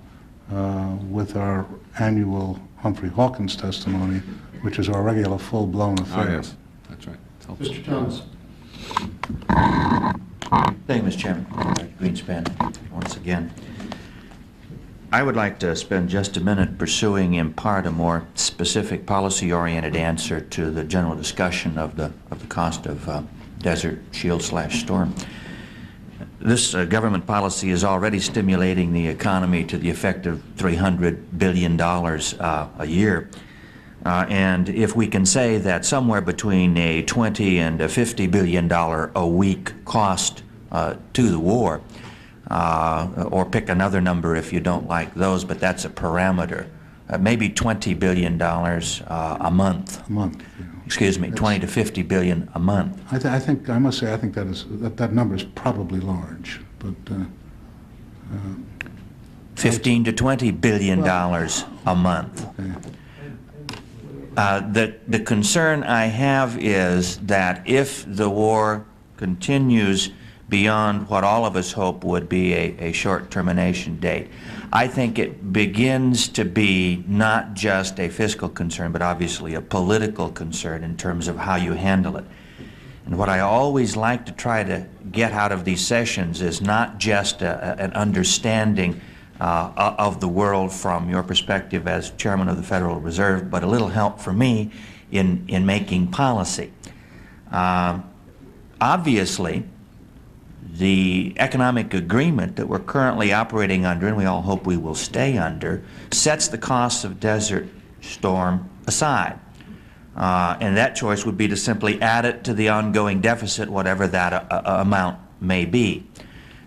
with our annual Humphrey Hawkins testimony, which is our regular full-blown affair. Oh, yes, that's right. Mr. Thomas. Thank you, Mr. Chairman. Greenspan, once again. I would like to spend just a minute pursuing, in part, a more specific policy-oriented answer to the general discussion of the cost of Desert Shield/Storm. This government policy is already stimulating the economy to the effect of $300 billion a year. And if we can say that somewhere between a $20 and a $50 billion a week cost to the war, or pick another number if you don't like those, but that's a parameter. maybe $20 billion a month. A month. Yeah. Excuse me, 20 to 50 billion a month. I think I must say I think that number is probably large, but 15 to 20 billion dollars a month. The concern I have is that if the war continues beyond what all of us hope would be a short termination date, I think it begins to be not just a fiscal concern, but obviously a political concern in terms of how you handle it. And what I always like to try to get out of these sessions is not just an understanding of the world from your perspective as chairman of the Federal Reserve, but a little help for me in making policy. Obviously, the economic agreement that we're currently operating under, and we all hope we will stay under, sets the costs of Desert Storm aside. And that choice would be to simply add it to the ongoing deficit, whatever that amount may be.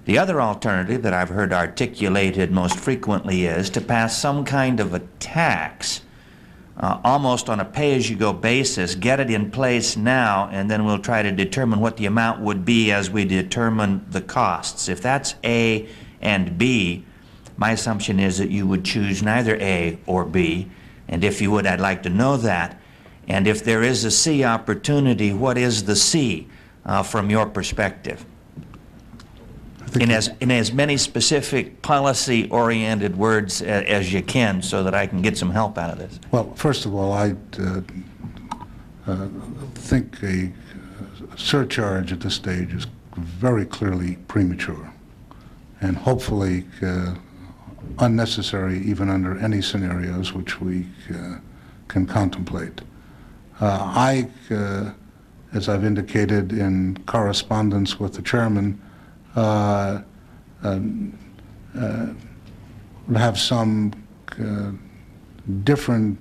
The other alternative that I've heard articulated most frequently is to pass some kind of a tax, almost on a pay-as-you-go basis, get it in place now, and then we'll try to determine what the amount would be as we determine the costs. If that's A and B, my assumption is that you would choose neither A or B, and if you would, I'd like to know that. And if there is a C opportunity, what is the C from your perspective? In as many specific policy-oriented words as you can, so that I can get some help out of this. well, first of all, I think a surcharge at this stage is very clearly premature and hopefully unnecessary even under any scenarios which we can contemplate. As I've indicated in correspondence with the chairman, have some different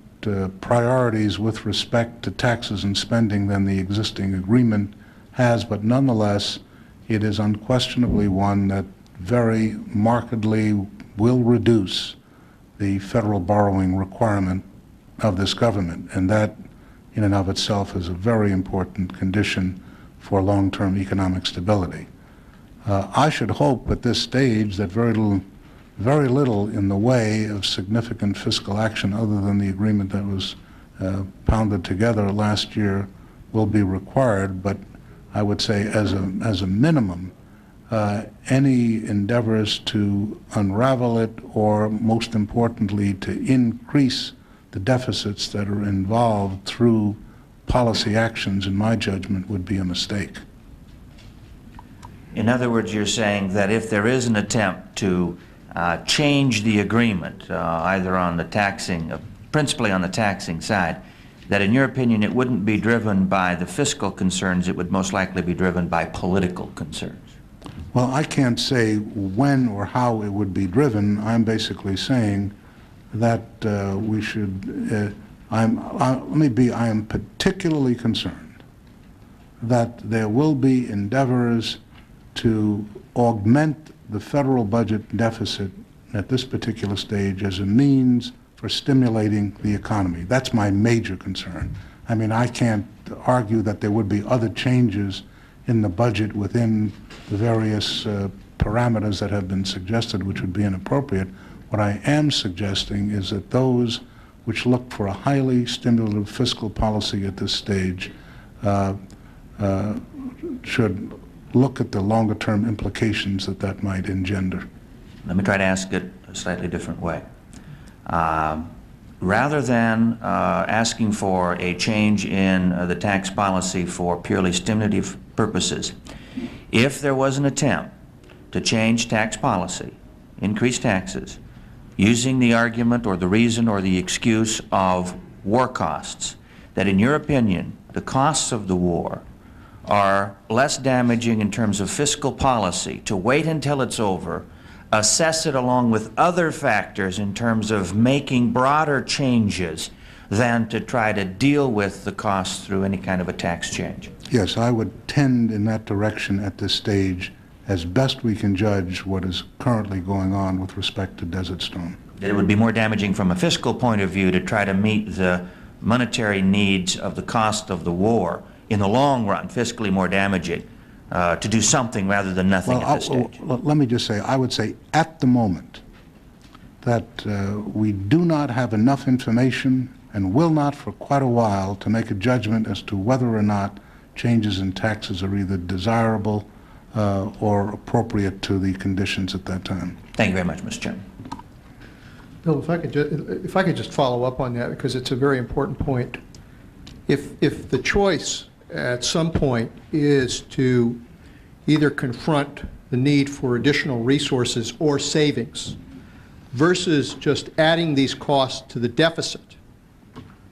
priorities with respect to taxes and spending than the existing agreement has, but nonetheless, it is unquestionably one that very markedly will reduce the federal borrowing requirement of this government, and that in and of itself is a very important condition for long-term economic stability. I should hope at this stage that very little in the way of significant fiscal action other than the agreement that was pounded together last year will be required, but I would say as a minimum, any endeavors to unravel it or, most importantly, to increase the deficits that are involved through policy actions, in my judgment, would be a mistake. In other words, you're saying that if there is an attempt to change the agreement, either on the taxing, principally on the taxing side, that in your opinion it wouldn't be driven by the fiscal concerns, it would most likely be driven by political concerns. Well, I can't say when or how it would be driven. I'm basically saying that we should, I am particularly concerned that there will be endeavors to augment the federal budget deficit at this particular stage as a means for stimulating the economy. That's my major concern. I mean, I can't argue that there would be other changes in the budget within the various parameters that have been suggested which would be inappropriate. What I am suggesting is that those which look for a highly stimulative fiscal policy at this stage should look at the longer-term implications that that might engender. Let me try to ask it a slightly different way. Rather than asking for a change in the tax policy for purely stimulative purposes, if there was an attempt to change tax policy, increase taxes, using the argument or the reason or the excuse of war costs, that in your opinion, the costs of the war are less damaging in terms of fiscal policy to wait until it's over, assess it along with other factors in terms of making broader changes than to try to deal with the costs through any kind of a tax change? Yes, I would tend in that direction at this stage as best we can judge what is currently going on with respect to Desert Storm. that it would be more damaging from a fiscal point of view to try to meet the monetary needs of the cost of the war in the long run, fiscally more damaging, to do something rather than nothing at this stage? Let me just say, I would say at the moment that we do not have enough information and will not for quite a while to make a judgment as to whether or not changes in taxes are either desirable or appropriate to the conditions at that time. Thank you very much, Mr. Chairman. Bill, if I could just follow up on that, because it's a very important point. If the choice at some point is to either confront the need for additional resources or savings versus just adding these costs to the deficit,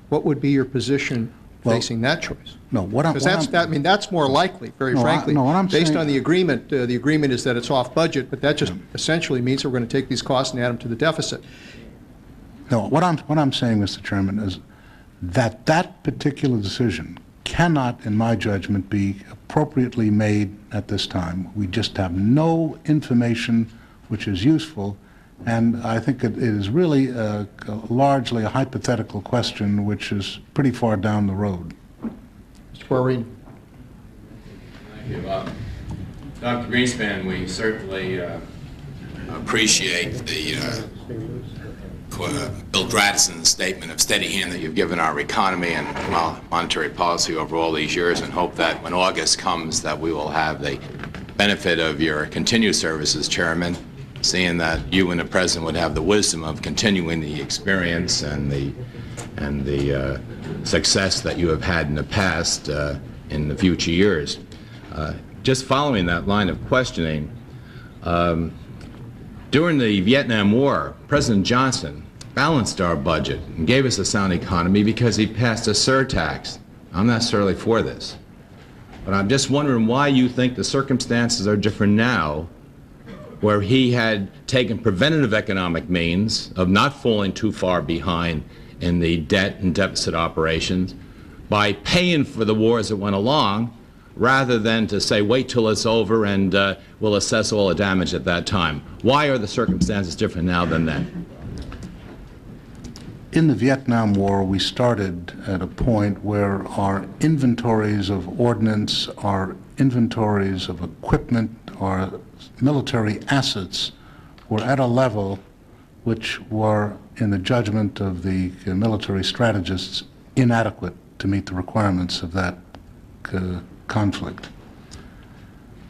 what would be your position facing that choice? No, because that's more likely, very frankly. Based on the agreement is that it's off budget, but that just essentially means that we're going to take these costs and add them to the deficit. No, what I'm saying, Mr. Chairman, is that that particular decision cannot, in my judgment, be appropriately made at this time. We just have no information which is useful, and I think it is really largely a hypothetical question which is pretty far down the road. Mr. Guarini. Thank you. Dr. Greenspan, we certainly appreciate the Bill Grattison's statement of steady hand that you've given our economy and monetary policy over all these years, and hope that when August comes that we will have the benefit of your continued service as chairman, seeing that you and the president would have the wisdom of continuing the experience and the success that you have had in the past in the future years. Just following that line of questioning, during the Vietnam War, President Johnson balanced our budget and gave us a sound economy because he passed a surtax. I'm not necessarily for this, but I'm just wondering why you think the circumstances are different now, where he had taken preventative economic means of not falling too far behind in the debt and deficit operations by paying for the war as it went along, rather than to say, wait till it's over and we'll assess all the damage at that time. Why are the circumstances different now than then? In the Vietnam War, we started at a point where our inventories of ordnance, our inventories of equipment, our military assets were at a level which were, in the judgment of the military strategists, inadequate to meet the requirements of that conflict.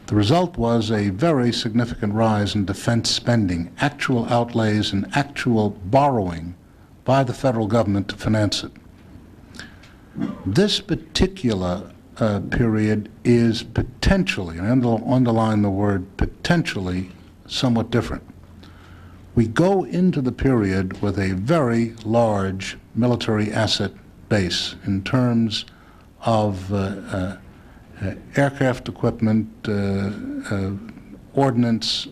The result was a very significant rise in defense spending, actual outlays and actual borrowing by the federal government to finance it. This particular period is potentially, and I underline the word potentially, somewhat different. We go into the period with a very large military asset base in terms of aircraft equipment, ordnance.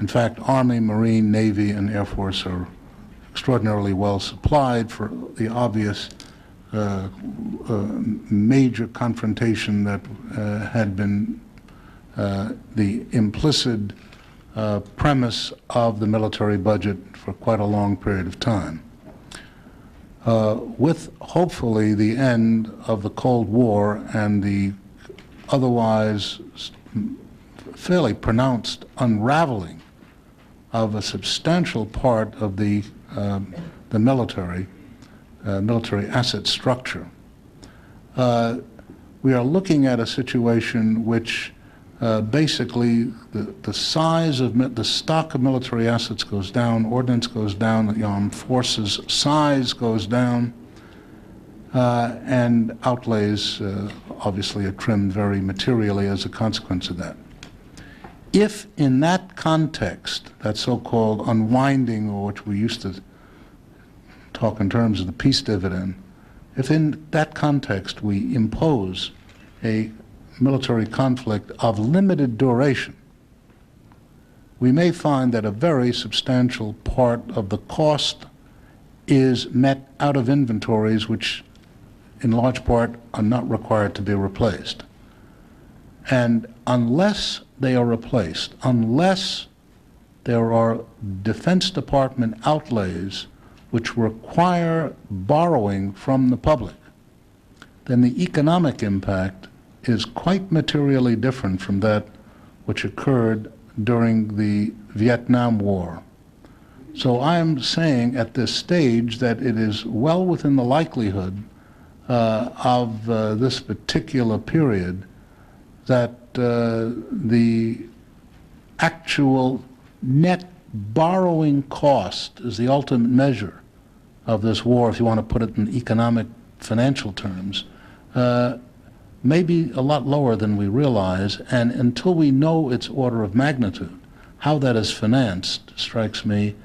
In fact, Army, Marine, Navy, and Air Force are extraordinarily well supplied for the obvious major confrontation that had been the implicit premise of the military budget for quite a long period of time. With hopefully the end of the Cold War and the otherwise fairly pronounced unraveling of a substantial part of the military asset structure, we are looking at a situation which basically the size of the stock of military assets goes down, ordnance goes down, the armed forces size goes down, and outlays obviously are trimmed very materially as a consequence of that. If in that context, that so-called unwinding, or which we used to talk in terms of the peace dividend, if in that context we impose a military conflict of limited duration, we may find that a very substantial part of the cost is met out of inventories which in large part are not required to be replaced. And unless they are replaced, unless there are Defense Department outlays which require borrowing from the public, then the economic impact is quite materially different from that which occurred during the Vietnam War. So I am saying at this stage that it is well within the likelihood of this particular period that the actual net borrowing cost is the ultimate measure of this war, if you want to put it in economic financial terms, may be a lot lower than we realize, and until we know its order of magnitude, how that is financed, strikes me,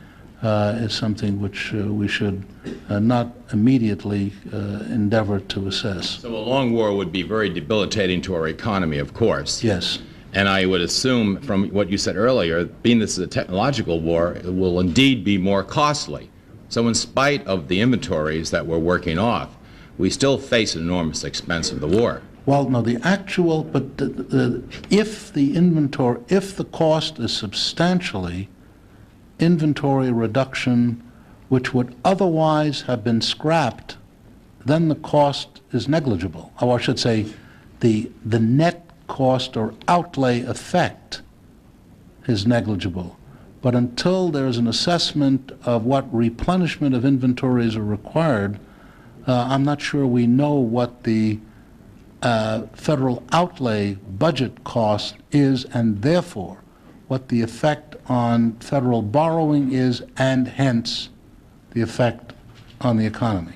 is something which we should not immediately endeavor to assess. So a long war would be very debilitating to our economy, of course. Yes. And I would assume from what you said earlier, being this is a technological war, it will indeed be more costly. So in spite of the inventories that we're working off, we still face an enormous expense of the war. Well, no, the actual, but if the cost is substantially inventory reduction, which would otherwise have been scrapped, then the cost is negligible. Or I should say, the net cost or outlay effect is negligible. But until there's an assessment of what replenishment of inventories are required, I'm not sure we know what the federal outlay budget cost is, and therefore what the effect on federal borrowing is, and hence the effect on the economy.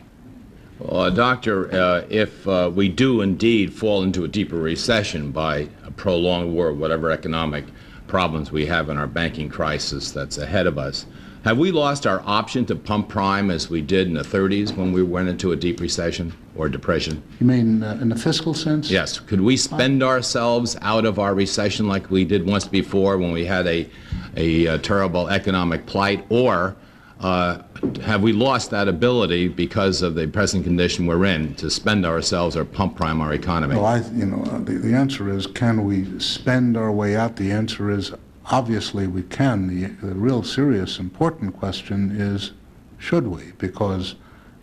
Well, Doctor, if we do indeed fall into a deeper recession by a prolonged war, whatever economic problems we have in our banking crisis that's ahead of us, have we lost our option to pump prime as we did in the 30s when we went into a deep recession or depression? You mean in the fiscal sense? Yes. Could we spend ourselves out of our recession like we did once before when we had a terrible economic plight, or have we lost that ability because of the present condition we're in to spend ourselves or pump prime our economy? Well, the answer is, can we spend our way out? The answer is, obviously we can. The real serious, important question is, should we? Because,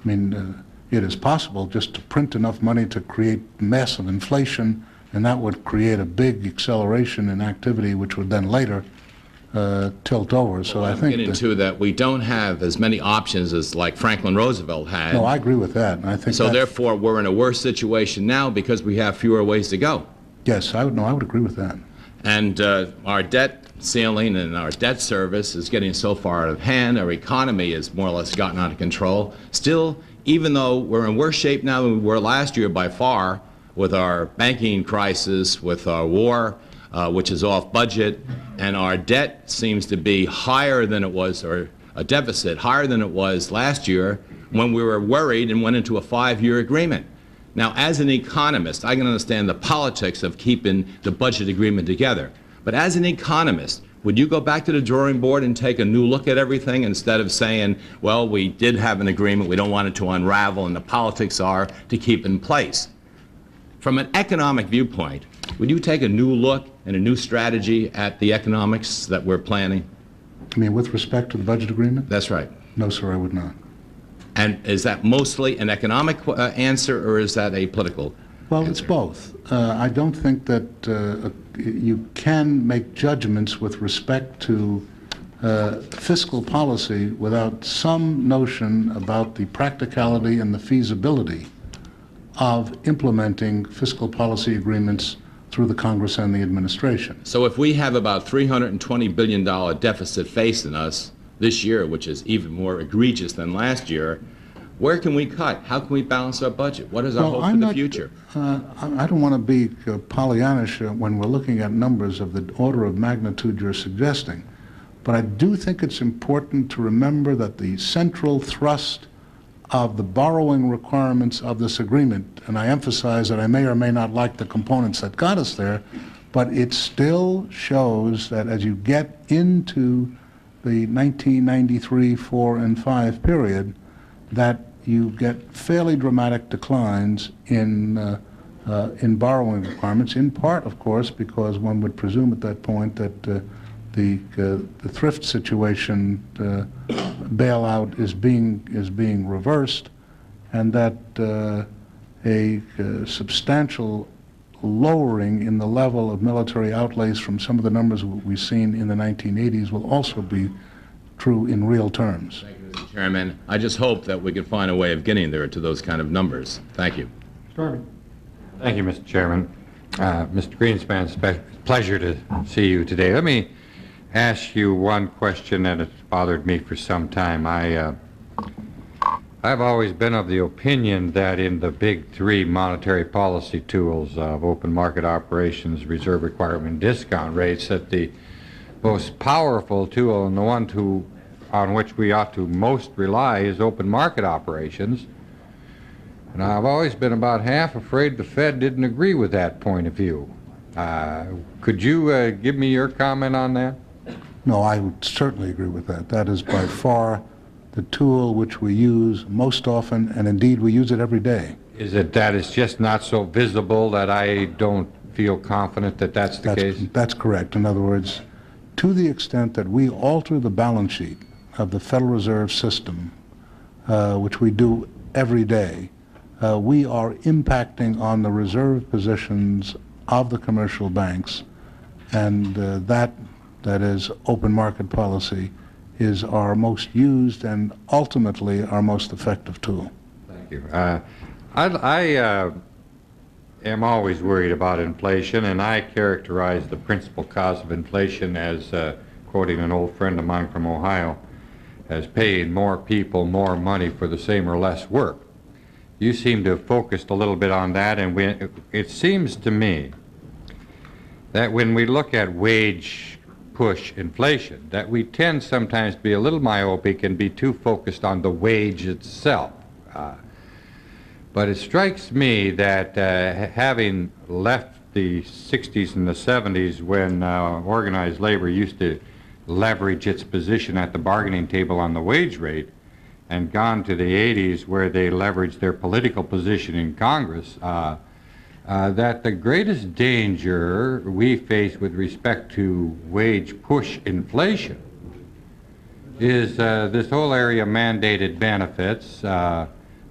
I mean, it is possible just to print enough money to create massive inflation, and that would create a big acceleration in activity, which would then later tilt over. So I think getting to that, we don't have as many options as like Franklin Roosevelt had. No, I agree with that. And I think so. Therefore, we're in a worse situation now because we have fewer ways to go. Yes, I would agree with that. And our debt ceiling and our debt service is getting so far out of hand. Our economy has more or less gotten out of control. Still, even though we're in worse shape now than we were last year by far, with our banking crisis, with our war, which is off budget, and our debt seems to be higher than it was, or a deficit higher than it was last year when we were worried and went into a 5-year agreement. Now, as an economist, I can understand the politics of keeping the budget agreement together. But as an economist, would you go back to the drawing board and take a new look at everything instead of saying, well, we did have an agreement, we don't want it to unravel, and the politics are to keep in place? From an economic viewpoint, would you take a new look and a new strategy at the economics that we're planning? I mean, with respect to the budget agreement? That's right. No, sir, I would not. And is that mostly an economic answer, or is that a political Well, answer? it's both. I don't think that you can make judgments with respect to fiscal policy without some notion about the practicality and the feasibility of implementing fiscal policy agreements through the Congress and the administration. So if we have about $320 billion deficit facing us this year, which is even more egregious than last year, where can we cut? How can we balance our budget? What is our hope for the future? I don't want to be Pollyannish when we're looking at numbers of the order of magnitude you're suggesting, but I do think it's important to remember that the central thrust of the borrowing requirements of this agreement, and I emphasize that I may or may not like the components that got us there, but it still shows that as you get into the 1993, 4, and 5 period, that you get fairly dramatic declines in borrowing requirements, in part, of course, because one would presume at that point that the thrift situation bailout is being reversed, and that a substantial lowering in the level of military outlays from some of the numbers we've seen in the 1980s will also be true in real terms. Thank you, Mr. Chairman. I just hope that we could find a way of getting there to those kind of numbers. Thank you. Thank you, Mr. Chairman. Mr. Greenspan, it's a pleasure to see you today. Let me ask you one question that has bothered me for some time. I've always been of the opinion that in the big three monetary policy tools of open market operations, reserve requirement, discount rates, that the most powerful tool and the one on which we ought to most rely is open market operations. And I've always been about half afraid the Fed didn't agree with that point of view. Could you give me your comment on that? No, I would certainly agree with that. That is by far the tool which we use most often, and indeed we use it every day. Is it that it's just not so visible that I don't feel confident that that's the case? That's correct. In other words, to the extent that we alter the balance sheet of the Federal Reserve System, which we do every day, we are impacting on the reserve positions of the commercial banks, and that is open market policy is our most used and ultimately our most effective tool. Thank you. I am always worried about inflation, and I characterize the principal cause of inflation as, quoting an old friend of mine from Ohio, as paying more people more money for the same or less work. You seem to have focused a little bit on that, and it seems to me that when we look at wage push inflation, that we tend sometimes to be a little myopic and be too focused on the wage itself. But it strikes me that having left the 60s and the 70s when organized labor used to leverage its position at the bargaining table on the wage rate, and gone to the 80s where they leveraged their political position in Congress, that the greatest danger we face with respect to wage push inflation is this whole area of mandated benefits,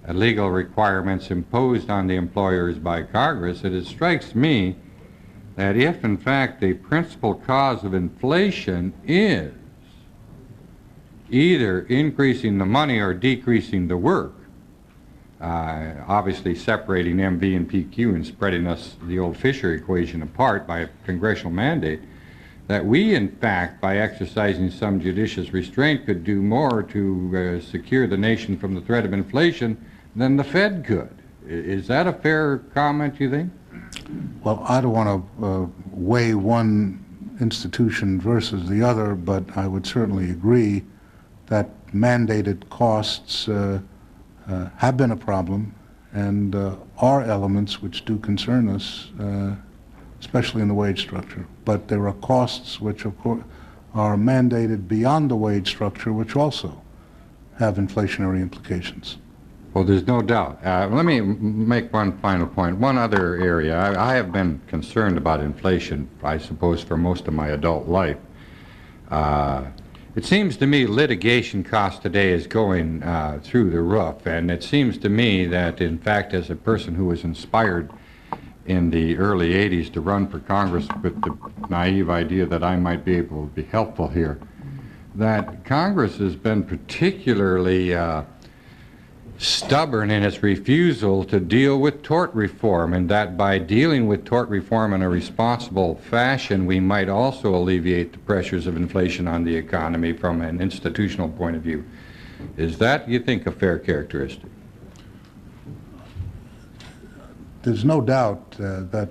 legal requirements imposed on the employers by Congress. It strikes me that if, in fact, the principal cause of inflation is either increasing the money or decreasing the work, obviously separating MV and PQ and spreading us the old Fisher equation apart by a congressional mandate, that we, in fact, by exercising some judicious restraint, could do more to secure the nation from the threat of inflation than the Fed could. Is that a fair comment, you think? Well, I don't want to weigh one institution versus the other, but I would certainly agree that mandated costs have been a problem and are elements which do concern us, especially in the wage structure. But there are costs which, of course, are mandated beyond the wage structure, which also have inflationary implications. Well, there's no doubt. Let me make one final point. One other area. I have been concerned about inflation, I suppose, for most of my adult life. It seems to me litigation cost today is going through the roof, and it seems to me that, in fact, as a person who was inspired in the early 80s to run for Congress with the naive idea that I might be able to be helpful here, that Congress has been particularly stubborn in its refusal to deal with tort reform, and that by dealing with tort reform in a responsible fashion, we might also alleviate the pressures of inflation on the economy from an institutional point of view. Is that, you think, a fair characteristic? There's no doubt that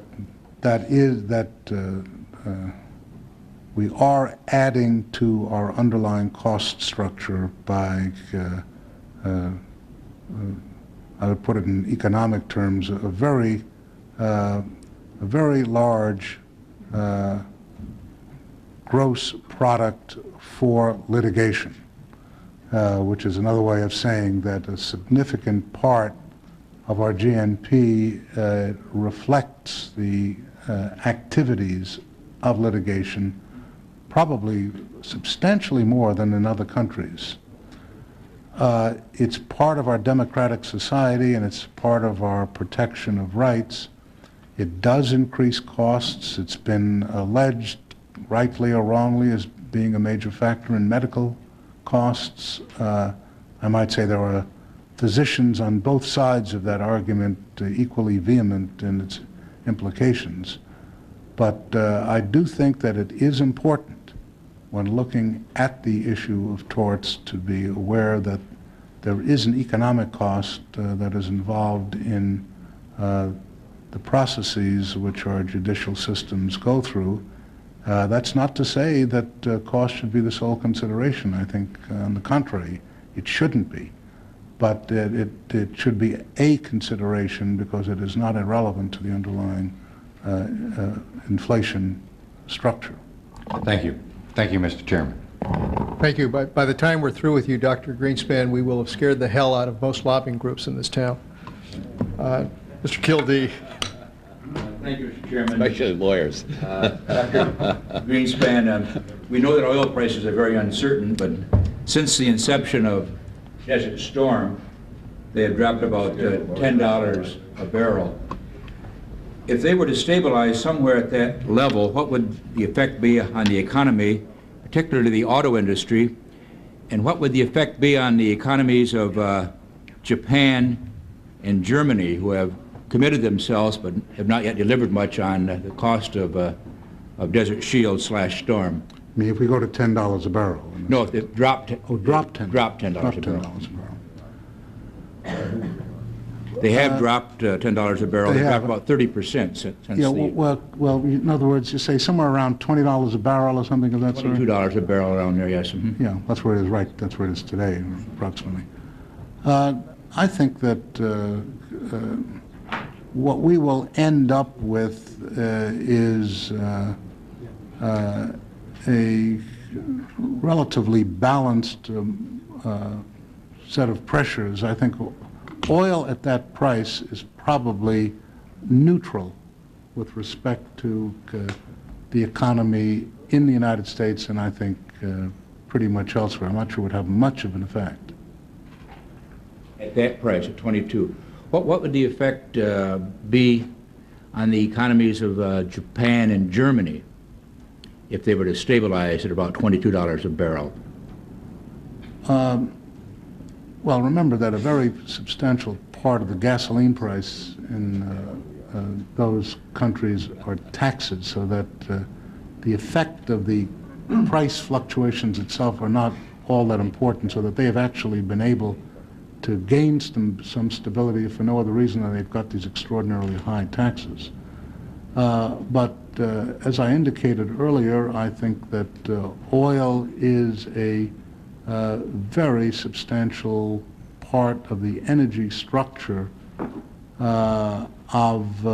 we are adding to our underlying cost structure by I would put it in economic terms, a very large gross product for litigation, which is another way of saying that a significant part of our GNP reflects the activities of litigation, probably substantially more than in other countries. It's part of our democratic society, and it's part of our protection of rights. It does increase costs. It's been alleged, rightly or wrongly, as being a major factor in medical costs. I might say there are physicians on both sides of that argument equally vehement in its implications. But I do think that it is important when looking at the issue of torts to be aware that there is an economic cost that is involved in the processes which our judicial systems go through. That's not to say that cost should be the sole consideration. I think, on the contrary, it shouldn't be. But it should be a consideration because it is not irrelevant to the underlying inflation structure. Thank you. Thank you, Mr. Chairman. Thank you. By the time we're through with you, Dr. Greenspan, we will have scared the hell out of most lobbying groups in this town. Mr. Kildee. Thank you, Mr. Chairman. Especially lawyers. Dr. Greenspan, we know that oil prices are very uncertain, but since the inception of Desert Storm, they have dropped about $10 a barrel. If they were to stabilize somewhere at that level, what would the effect be on the economy, particularly the auto industry, and what would the effect be on the economies of Japan and Germany, who have committed themselves but have not yet delivered much on the cost of Desert Shield / Storm? I mean, if we go to $10 a barrel. No, it dropped. Dropped $10. Dropped $10 Dropped a barrel. $10 a barrel. They have dropped $10 a barrel. They They've have. dropped about 30% since Yeah, the well, in other words, you say somewhere around $20 a barrel or something of that sort? $22 a barrel around there, yes. Mm-hmm. Yeah, that's where it is, right. That's where it is today, approximately. I think that what we will end up with is a relatively balanced set of pressures. I think oil at that price is probably neutral with respect to the economy in the United States and I think pretty much elsewhere. I'm not sure it would have much of an effect. At that price, at 22, what would the effect be on the economies of Japan and Germany if they were to stabilize at about $22 a barrel? Well, remember that a very substantial part of the gasoline price in those countries are taxes, so that the effect of the price fluctuations itself are not all that important, so that they have actually been able to gain some stability for no other reason than they've got these extraordinarily high taxes. But as I indicated earlier, I think that oil is a very substantial part of the energy structure of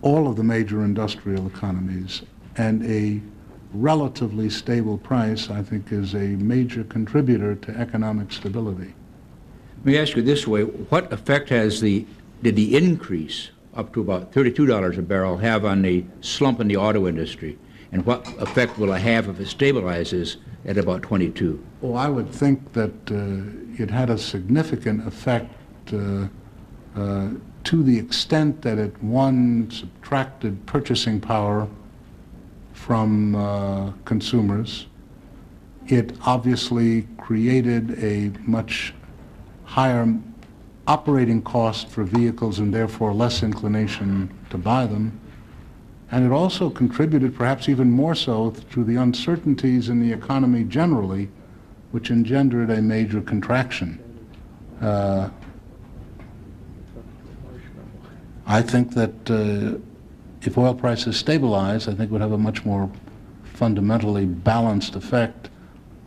all of the major industrial economies, and a relatively stable price, I think, is a major contributor to economic stability. Let me ask you this way, what effect did the increase up to about $32 a barrel have on the slump in the auto industry? And what effect will it have if it stabilizes at about 22? Well, I would think that it had a significant effect to the extent that it, one, subtracted purchasing power from consumers. It obviously created a much higher operating cost for vehicles and therefore less inclination to buy them. And it also contributed, perhaps even more so, to the uncertainties in the economy generally, which engendered a major contraction. I think that if oil prices stabilize, I think it would have a much more fundamentally balanced effect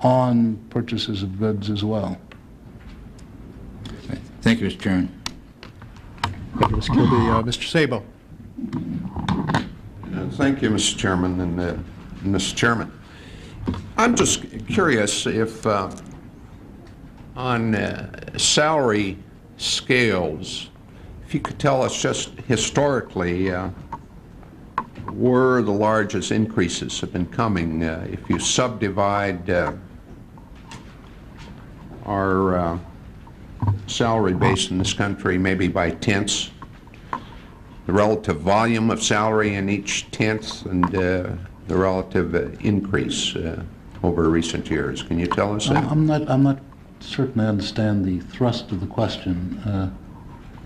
on purchases of goods as well. Thank you, Mr. Chairman. Thank you, Mr. Kildee. Mr. Sabo. Thank you, Mr. Chairman and Mr. Chairman. I'm just curious if on salary scales, if you could tell us just historically where the largest increases have been coming. If you subdivide our salary base in this country maybe by tenths, the relative volume of salary in each tenth, and the relative increase over recent years. Can you tell us that? I'm not certain I understand the thrust of the question. I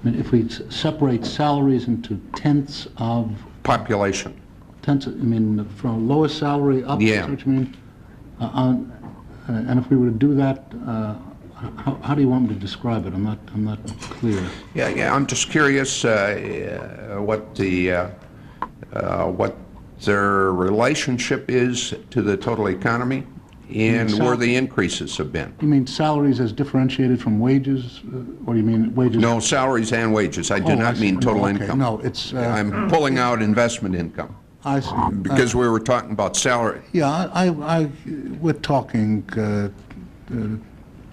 mean, if we separate salaries into tenths of Population. tenths, I mean, from lowest salary up. Yeah. Is that what you mean? And if we were to do that, how do you want me to describe it? I'm not clear. Yeah. I'm just curious what their relationship is to the total economy and where the increases have been. You mean salaries as differentiated from wages, or you mean wages? No, salaries and wages. I do not mean total income. No, it's. I'm pulling out investment income. I see. Because we were talking about salary. Yeah, we're talking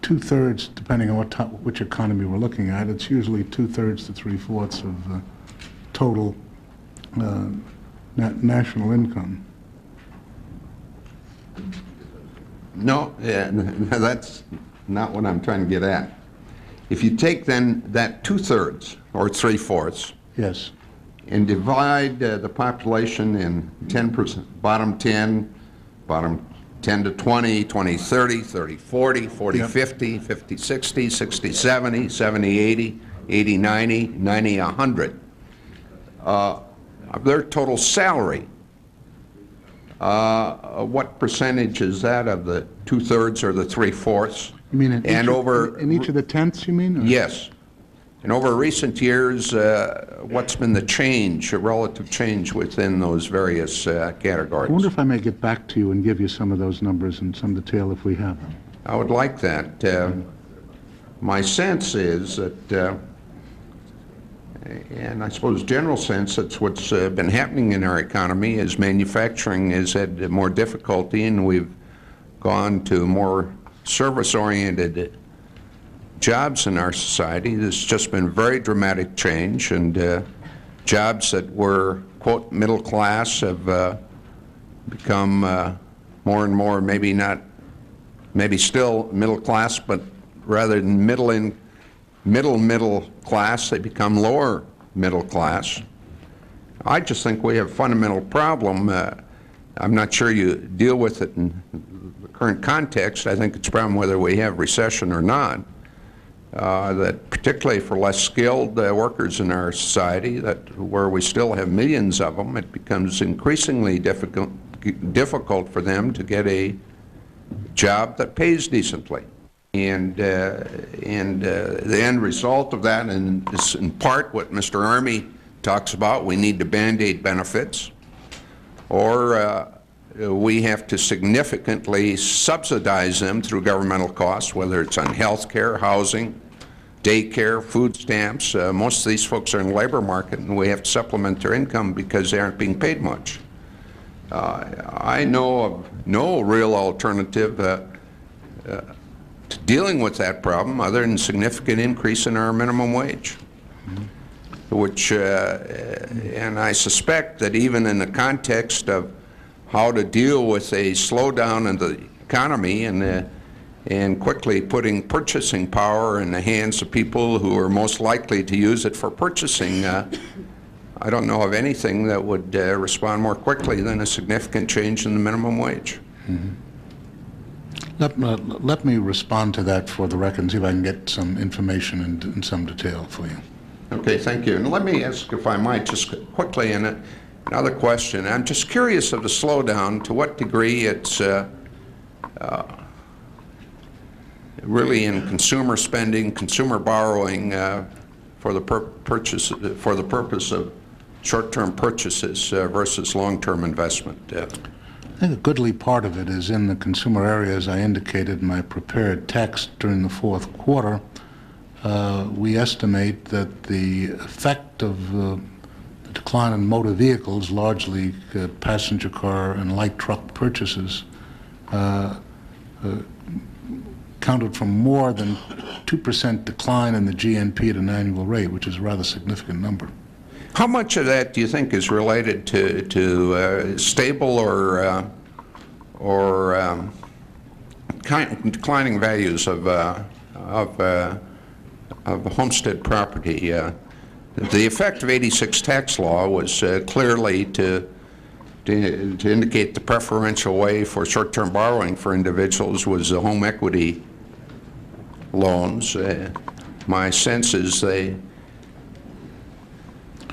two-thirds, depending on which economy we're looking at. It's usually two-thirds to three-fourths of total national income. No, that's not what I'm trying to get at. If you take then that two-thirds or three-fourths, yes, and divide the population in 10%, bottom 10 to 20, 20, 30, 30, 40, 40, Yep. 50, 50, 60, 60, 70, 70, 80, 80, 90, 90, 100. Of their total salary, what percentage is that of the two-thirds or the three-fourths? you mean in each of the tenths, you mean? Or? Yes. And over recent years, what's been the change, a relative change within those various categories? I wonder if I may get back to you and give you some of those numbers in some detail if we have them. I would like that. My sense is that, and I suppose general sense, that's what's been happening in our economy is manufacturing has had more difficulty, and we've gone to more service-oriented jobs in our society. There's just been very dramatic change, and jobs that were, quote, middle class have become more and more, maybe still middle class, but rather than middle class, they become lower middle class. I just think we have a fundamental problem. I'm not sure you deal with it in the current context. I think it's a problem whether we have recession or not. That particularly for less skilled workers in our society, that where we still have millions of them, it becomes increasingly difficult for them to get a job that pays decently. And the end result of that, and is in part what Mr. Army talks about, we need to Band-Aid benefits, or we have to significantly subsidize them through governmental costs, whether it's on health care, housing, daycare, food stamps. Most of these folks are in the labor market, and we have to supplement their income because they aren't being paid much. I know of no real alternative to dealing with that problem other than significant increase in our minimum wage, which, and I suspect that even in the context of how to deal with a slowdown in the economy and quickly putting purchasing power in the hands of people who are most likely to use it for purchasing, I don't know of anything that would respond more quickly than a significant change in the minimum wage. Mm-hmm. Let me respond to that for the record and see if I can get some information in some detail for you. Okay, thank you. And let me ask, if I might, just quickly another question. I'm just curious of the slowdown, to what degree it's really in consumer spending, consumer borrowing for the purpose of short-term purchases versus long-term investment. I think a goodly part of it is in the consumer area, as I indicated in my prepared text during the fourth quarter. We estimate that the effect of the decline in motor vehicles, largely passenger car and light truck purchases, counted for more than 2% decline in the GNP at an annual rate, which is a rather significant number. How much of that do you think is related to stable or declining values of homestead property? The effect of '86 tax law was clearly to indicate the preferential way for short-term borrowing for individuals was the home equity loans. My sense is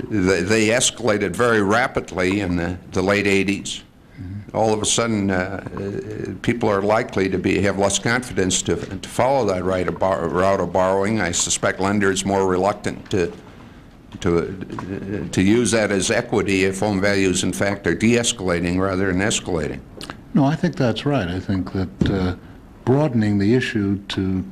they escalated very rapidly in the late '80s. All of a sudden, people are likely to have less confidence to follow that route of borrowing. I suspect lenders more reluctant to use that as equity if home values, in fact, are de-escalating rather than escalating. No, I think that's right. I think that broadening the issue to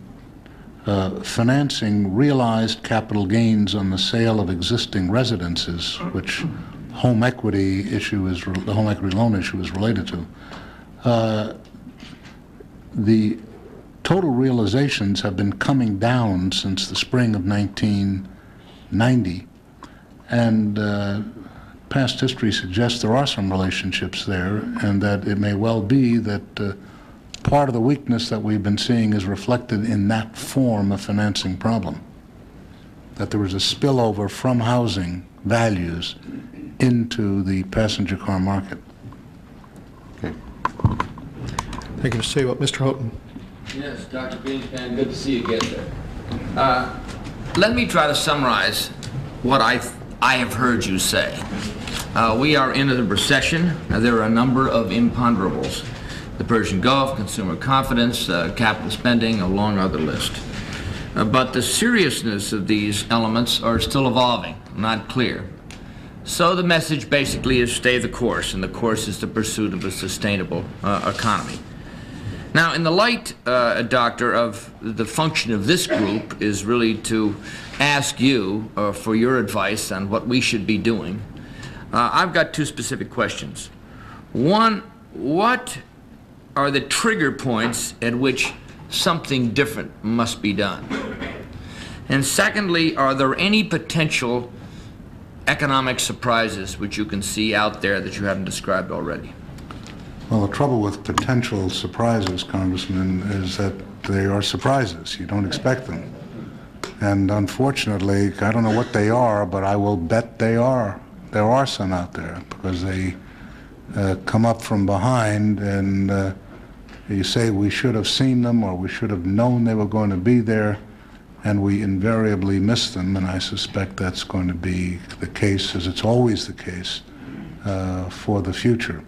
financing realized capital gains on the sale of existing residences, which the home equity loan issue is related to. The total realizations have been coming down since the spring of 1990, and past history suggests there are some relationships there, and that it may well be that part of the weakness that we've been seeing is reflected in that form of financing problem, that there was a spillover from housing values into the passenger car market. Okay. Thank you, Mr. Sable. Mr. Houghton. Yes, Dr. Greenspan, good to see you again, sir. Let me try to summarize what I have heard you say. We are in a recession. There are a number of imponderables. The Persian Gulf, consumer confidence, capital spending, a long other list. But the seriousness of these elements are still evolving, not clear. So the message basically is stay the course, and the course is the pursuit of a sustainable economy. Now, in the light, Doctor, of the function of this group is really to ask you for your advice on what we should be doing. I've got two specific questions. One, what are the trigger points at which something different must be done? And secondly, are there any potential economic surprises which you can see out there that you haven't described already? Well, the trouble with potential surprises, Congressman, is that they are surprises. You don't expect them. And unfortunately, I don't know what they are, but I will bet they are. There are some out there, because they come up from behind, and you say we should have seen them, or we should have known they were going to be there, and we invariably miss them, and I suspect that's going to be the case, as it's always the case, for the future.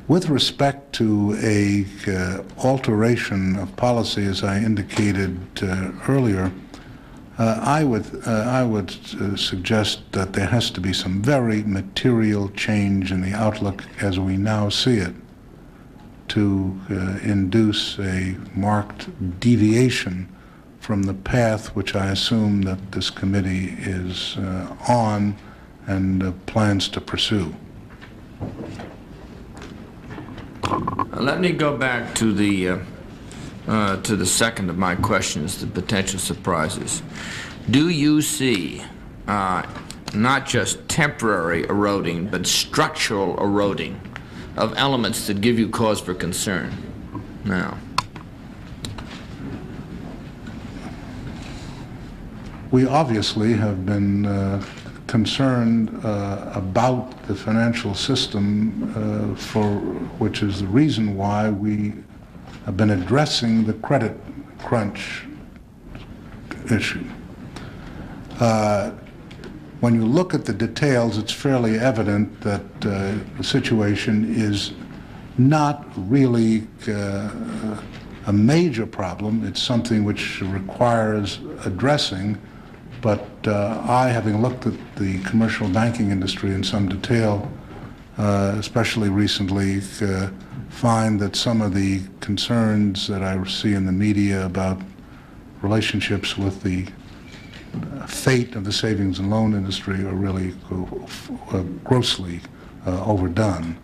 With respect to a alteration of policy, as I indicated earlier, I would suggest that there has to be some very material change in the outlook as we now see it to induce a marked deviation from the path which I assume that this committee is on and plans to pursue. Let me go back to the second of my questions, the potential surprises. Do you see not just temporary eroding, but structural eroding of elements that give you cause for concern now? We obviously have been concerned about the financial system, which is the reason why we have been addressing the credit crunch issue. When you look at the details, it's fairly evident that the situation is not really a major problem. It's something which requires addressing. But I, having looked at the commercial banking industry in some detail, especially recently, find that some of the concerns that I see in the media about relationships with the fate of the savings and loan industry are really grossly overdone.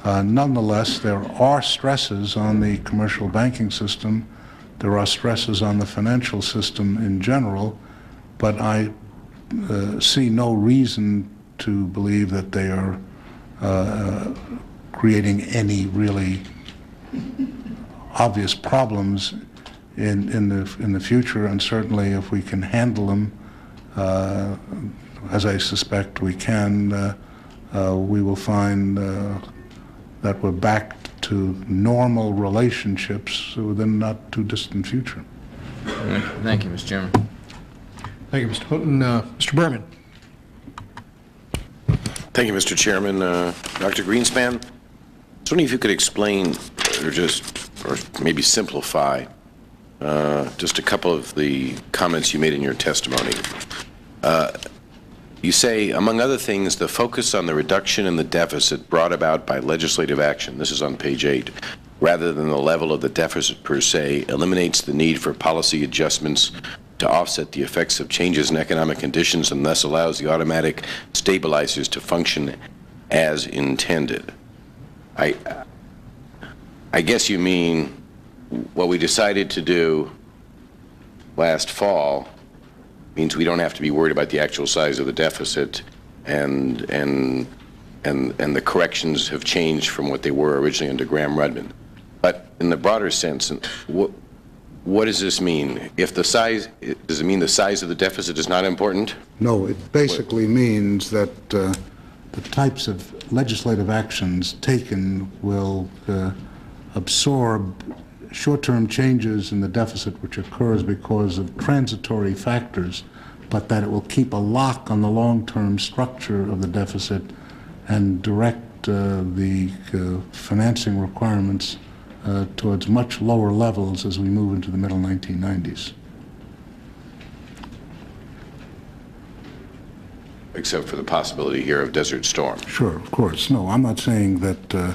Nonetheless, there are stresses on the commercial banking system. There are stresses on the financial system in general. But I see no reason to believe that they are creating any really obvious problems in the future, and certainly if we can handle them, as I suspect we can, we will find that we're back to normal relationships within not too distant future. Thank you, Mr. Chairman. Thank you, Mr. Houghton. Mr. Berman. Thank you, Mr. Chairman. Dr. Greenspan, I was wondering if you could explain or maybe simplify just a couple of the comments you made in your testimony. You say, among other things, the focus on the reduction in the deficit brought about by legislative action, this is on page 8, rather than the level of the deficit per se, eliminates the need for policy adjustments to offset the effects of changes in economic conditions and thus allows the automatic stabilizers to function as intended. I guess you mean what we decided to do last fall means we don't have to be worried about the actual size of the deficit, and the corrections have changed from what they were originally under Graham-Rudman. But in the broader sense, what does this mean? If the size, does it mean the size of the deficit is not important? No, it basically means that the types of legislative actions taken will absorb short-term changes in the deficit which occurs because of transitory factors, but that it will keep a lock on the long-term structure of the deficit and direct the financing requirements towards much lower levels as we move into the middle 1990s. Except for the possibility here of Desert Storm. Sure, of course. No, I'm not saying that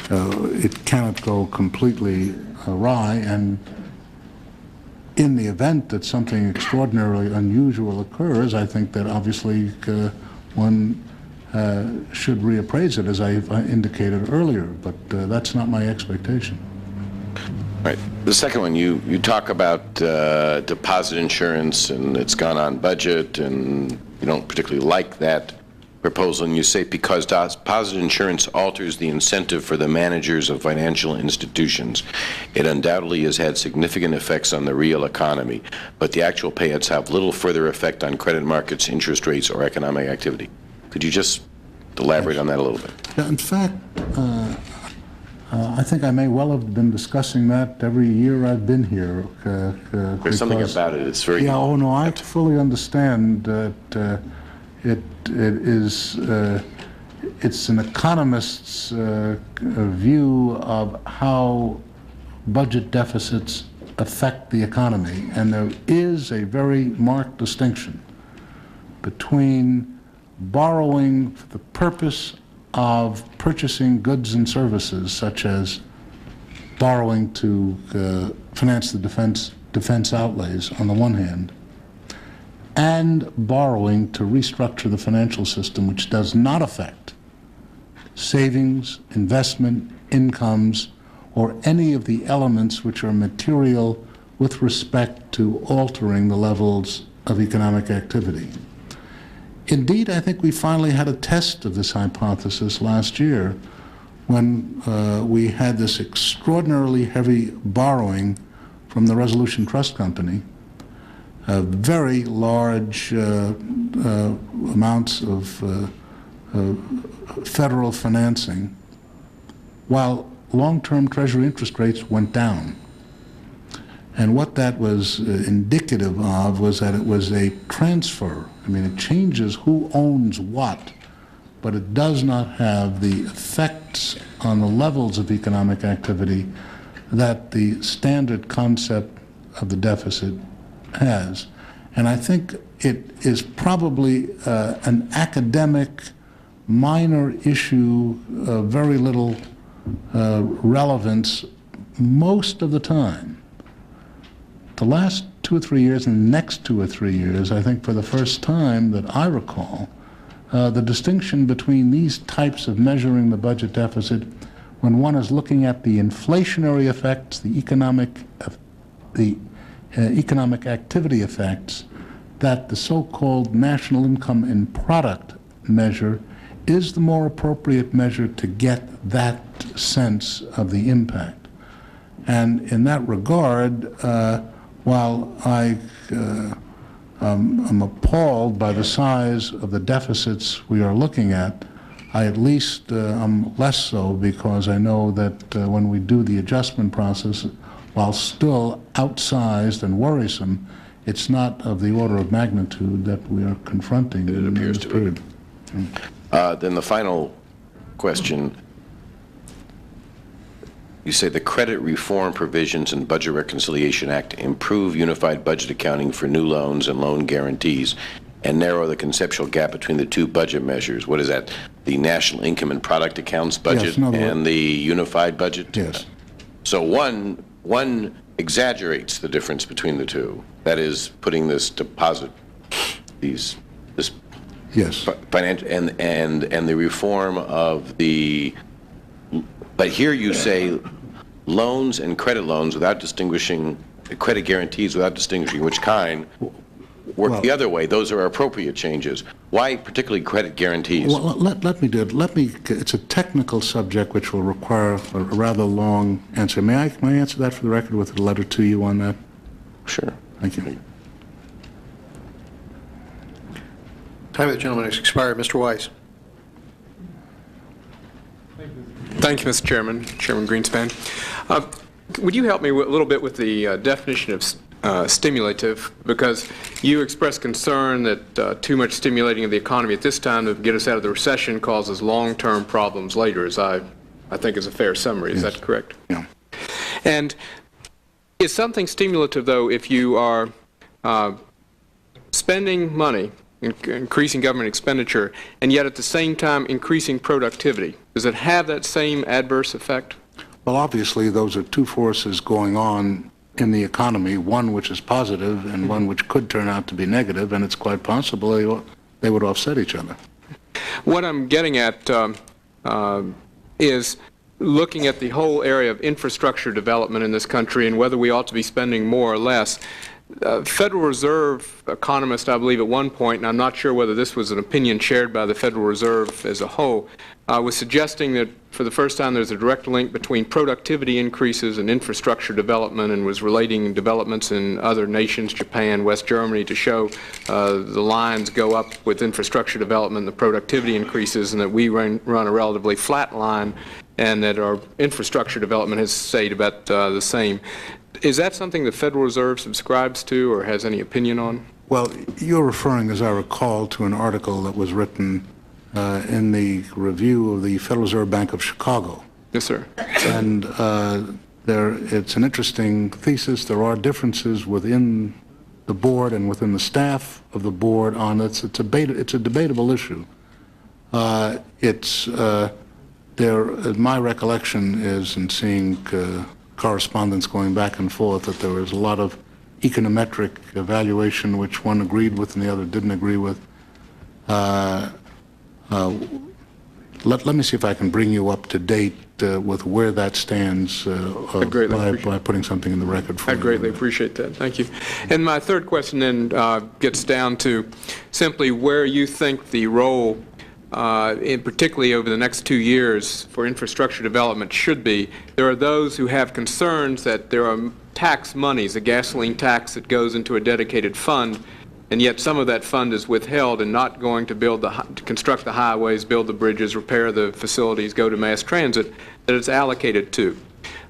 it cannot go completely awry, and in the event that something extraordinarily unusual occurs, I think that obviously one should reappraise it, as I indicated earlier, but that's not my expectation. Right. The second one, you talk about deposit insurance, and it's gone on budget, and you don't particularly like that proposal, and you say because deposit insurance alters the incentive for the managers of financial institutions, it undoubtedly has had significant effects on the real economy, but the actual payouts have little further effect on credit markets, interest rates, or economic activity. Could you just elaborate on that a little bit? Yeah, in fact, I think I may well have been discussing that every year I've been here. There's something about it. It's very... Yeah, oh no, I fully understand that it's an economist's view of how budget deficits affect the economy, and there is a very marked distinction between borrowing for the purpose of purchasing goods and services, such as borrowing to finance the defense outlays on the one hand, and borrowing to restructure the financial system, which does not affect savings, investment, incomes, or any of the elements which are material with respect to altering the levels of economic activity. Indeed, I think we finally had a test of this hypothesis last year when we had this extraordinarily heavy borrowing from the Resolution Trust Company, very large amounts of federal financing, while long-term Treasury interest rates went down. And what that was indicative of was that it was a transfer. I mean, it changes who owns what, but it does not have the effects on the levels of economic activity that the standard concept of the deficit has. And I think it is probably an academic minor issue of very little relevance most of the time. The last 2 or 3 years and the next 2 or 3 years, I think for the first time that I recall, the distinction between these types of measuring the budget deficit when one is looking at the inflationary effects, the economic activity effects, that the so-called national income and product measure is the more appropriate measure to get that sense of the impact. And in that regard, while I'm appalled by the size of the deficits we are looking at, I at least am less so because I know that when we do the adjustment process, while still outsized and worrisome, it's not of the order of magnitude that we are confronting in this period. Then the final question. You say the credit reform provisions in Budget Reconciliation Act improve unified budget accounting for new loans and loan guarantees and narrow the conceptual gap between the two budget measures. What is that? The national income and product accounts budget and the unified budget? Yes. So one exaggerates the difference between the two. That is putting this deposit, this yes, financial and the reform of the. But here you say loans and credit loans without distinguishing, credit guarantees without distinguishing which kind, work the other way. Those are appropriate changes. Why particularly credit guarantees? Well, let me do it. It's a technical subject which will require a rather long answer. May I answer that for the record with a letter to you on that? Sure. Thank you. Time of the gentleman has expired. Mr. Weiss. Thank you, Mr. Chairman, Chairman Greenspan. Would you help me a little bit with the definition of stimulative? Because you expressed concern that too much stimulating of the economy at this time to get us out of the recession causes long-term problems later, as I think is a fair summary. Is that correct? Yeah. And is something stimulative, though, if you are spending money, increasing government expenditure, and yet at the same time increasing productivity? Does it have that same adverse effect? Well, obviously, those are two forces going on in the economy, one which is positive and one which could turn out to be negative, and it's quite possible they would offset each other. What I'm getting at is looking at the whole area of infrastructure development in this country and whether we ought to be spending more or less. Federal Reserve economist, I believe at one point, and I'm not sure whether this was an opinion shared by the Federal Reserve as a whole, was suggesting that for the first time there's a direct link between productivity increases and infrastructure development, and was relating developments in other nations, Japan, West Germany, to show the lines go up with infrastructure development and the productivity increases, and that we run a relatively flat line, and that our infrastructure development has stayed about the same. Is that something the Federal Reserve subscribes to or has any opinion on? Well, you're referring, as I recall, to an article that was written in the review of the Federal Reserve Bank of Chicago. Yes, sir. And it's an interesting thesis. There are differences within the board and within the staff of the board on it. It's a debatable issue. My recollection is, in seeing correspondence going back and forth, that there was a lot of econometric evaluation which one agreed with and the other didn't agree with. Let me see if I can bring you up to date with where that stands by putting something in the record for you. I'd greatly appreciate that. Thank you. And my third question then gets down to simply where you think the role, particularly over the next 2 years, for infrastructure development should be. There are those who have concerns that there are tax monies, a gasoline tax that goes into a dedicated fund, and yet some of that fund is withheld and not going to construct the highways, build the bridges, repair the facilities, go to mass transit, that it's allocated to.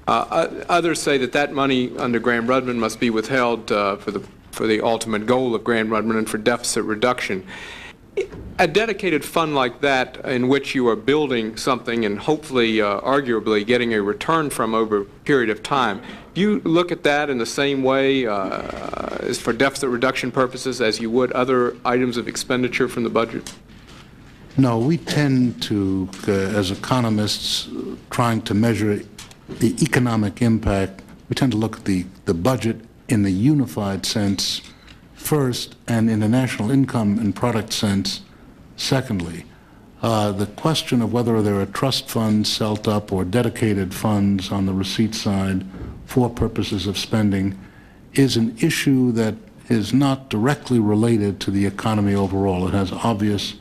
Others say that money under Graham-Rudman must be withheld for the ultimate goal of Graham-Rudman and for deficit reduction. A dedicated fund like that, in which you are building something and hopefully, arguably, getting a return from over a period of time, do you look at that in the same way as for deficit reduction purposes as you would other items of expenditure from the budget? No, we tend to, as economists trying to measure the economic impact, we tend to look at the budget in the unified sense first, and in the national income and product sense, secondly. The question of whether there are trust funds set up or dedicated funds on the receipt side for purposes of spending is an issue that is not directly related to the economy overall. It has obvious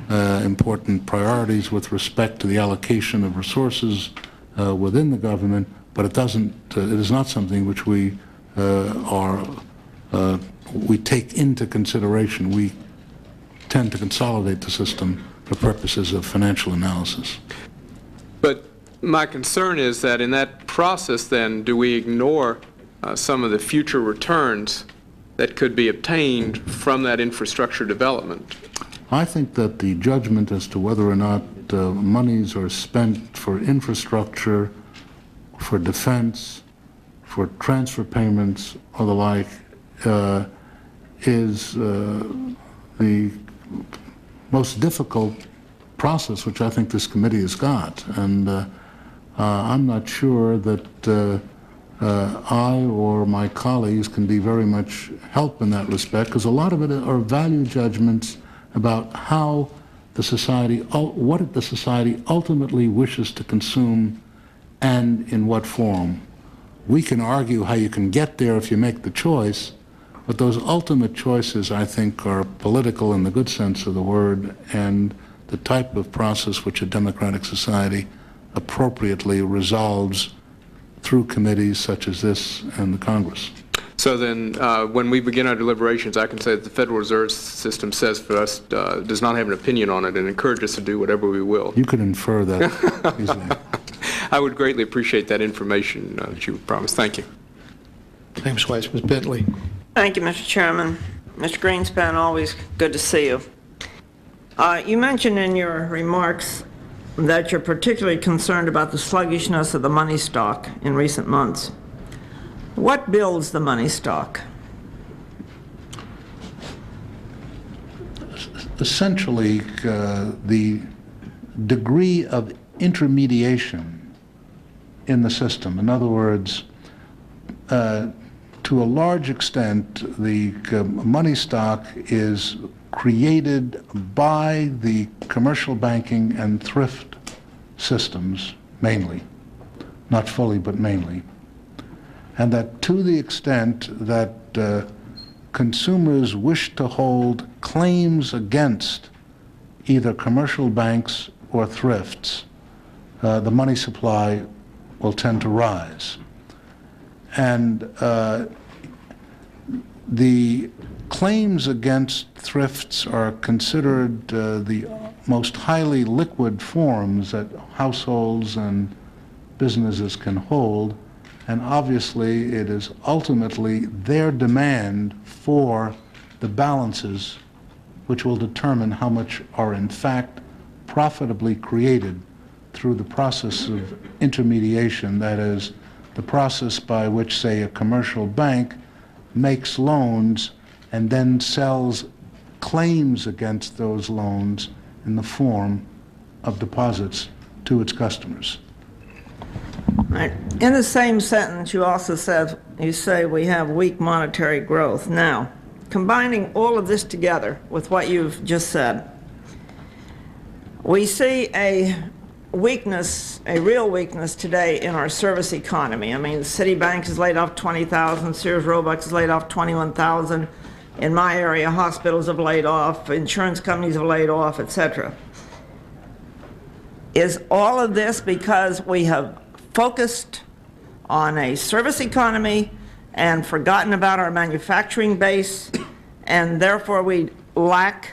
important priorities with respect to the allocation of resources within the government, but it is not something which we take into consideration. We tend to consolidate the system for purposes of financial analysis. But my concern is that in that process, then, do we ignore some of the future returns that could be obtained from that infrastructure development? I think that the judgment as to whether or not monies are spent for infrastructure, for defense, for transfer payments, or the like, is the most difficult process which I think this committee has got. And I'm not sure that I or my colleagues can be very much help in that respect, because a lot of it are value judgments about how the society, what the society ultimately wishes to consume and in what form. We can argue how you can get there if you make the choice, but those ultimate choices, I think, are political in the good sense of the word, and the type of process which a democratic society appropriately resolves through committees such as this and the Congress. So then, when we begin our deliberations, I can say that the Federal Reserve System says for us, does not have an opinion on it and encourages us to do whatever we will. You could infer that easily. I would greatly appreciate that information that you promised. Thank you. Thanks, Weiss. Ms. Bentley. Thank you, Mr. Chairman. Mr. Greenspan, always good to see you. You mentioned in your remarks that you're particularly concerned about the sluggishness of the money stock in recent months. What builds the money stock? Essentially, the degree of intermediation in the system. In other words, to a large extent, the money stock is created by the commercial banking and thrift systems, mainly, not fully, but mainly. And that to the extent that consumers wish to hold claims against either commercial banks or thrifts, the money supply will tend to rise. And the claims against thrifts are considered the most highly liquid forms that households and businesses can hold, and obviously it is ultimately their demand for the balances which will determine how much are in fact profitably created through the process of intermediation, that is, the process by which, say, a commercial bank makes loans and then sells claims against those loans in the form of deposits to its customers. Right. In the same sentence, you also said, you say we have weak monetary growth. Now, combining all of this together with what you've just said, we see a weakness, a real weakness today in our service economy. I mean, Citibank has laid off 20,000, Sears Roebuck has laid off 21,000. In my area, hospitals have laid off, insurance companies have laid off, etc. Is all of this because we have focused on a service economy and forgotten about our manufacturing base, and therefore we lack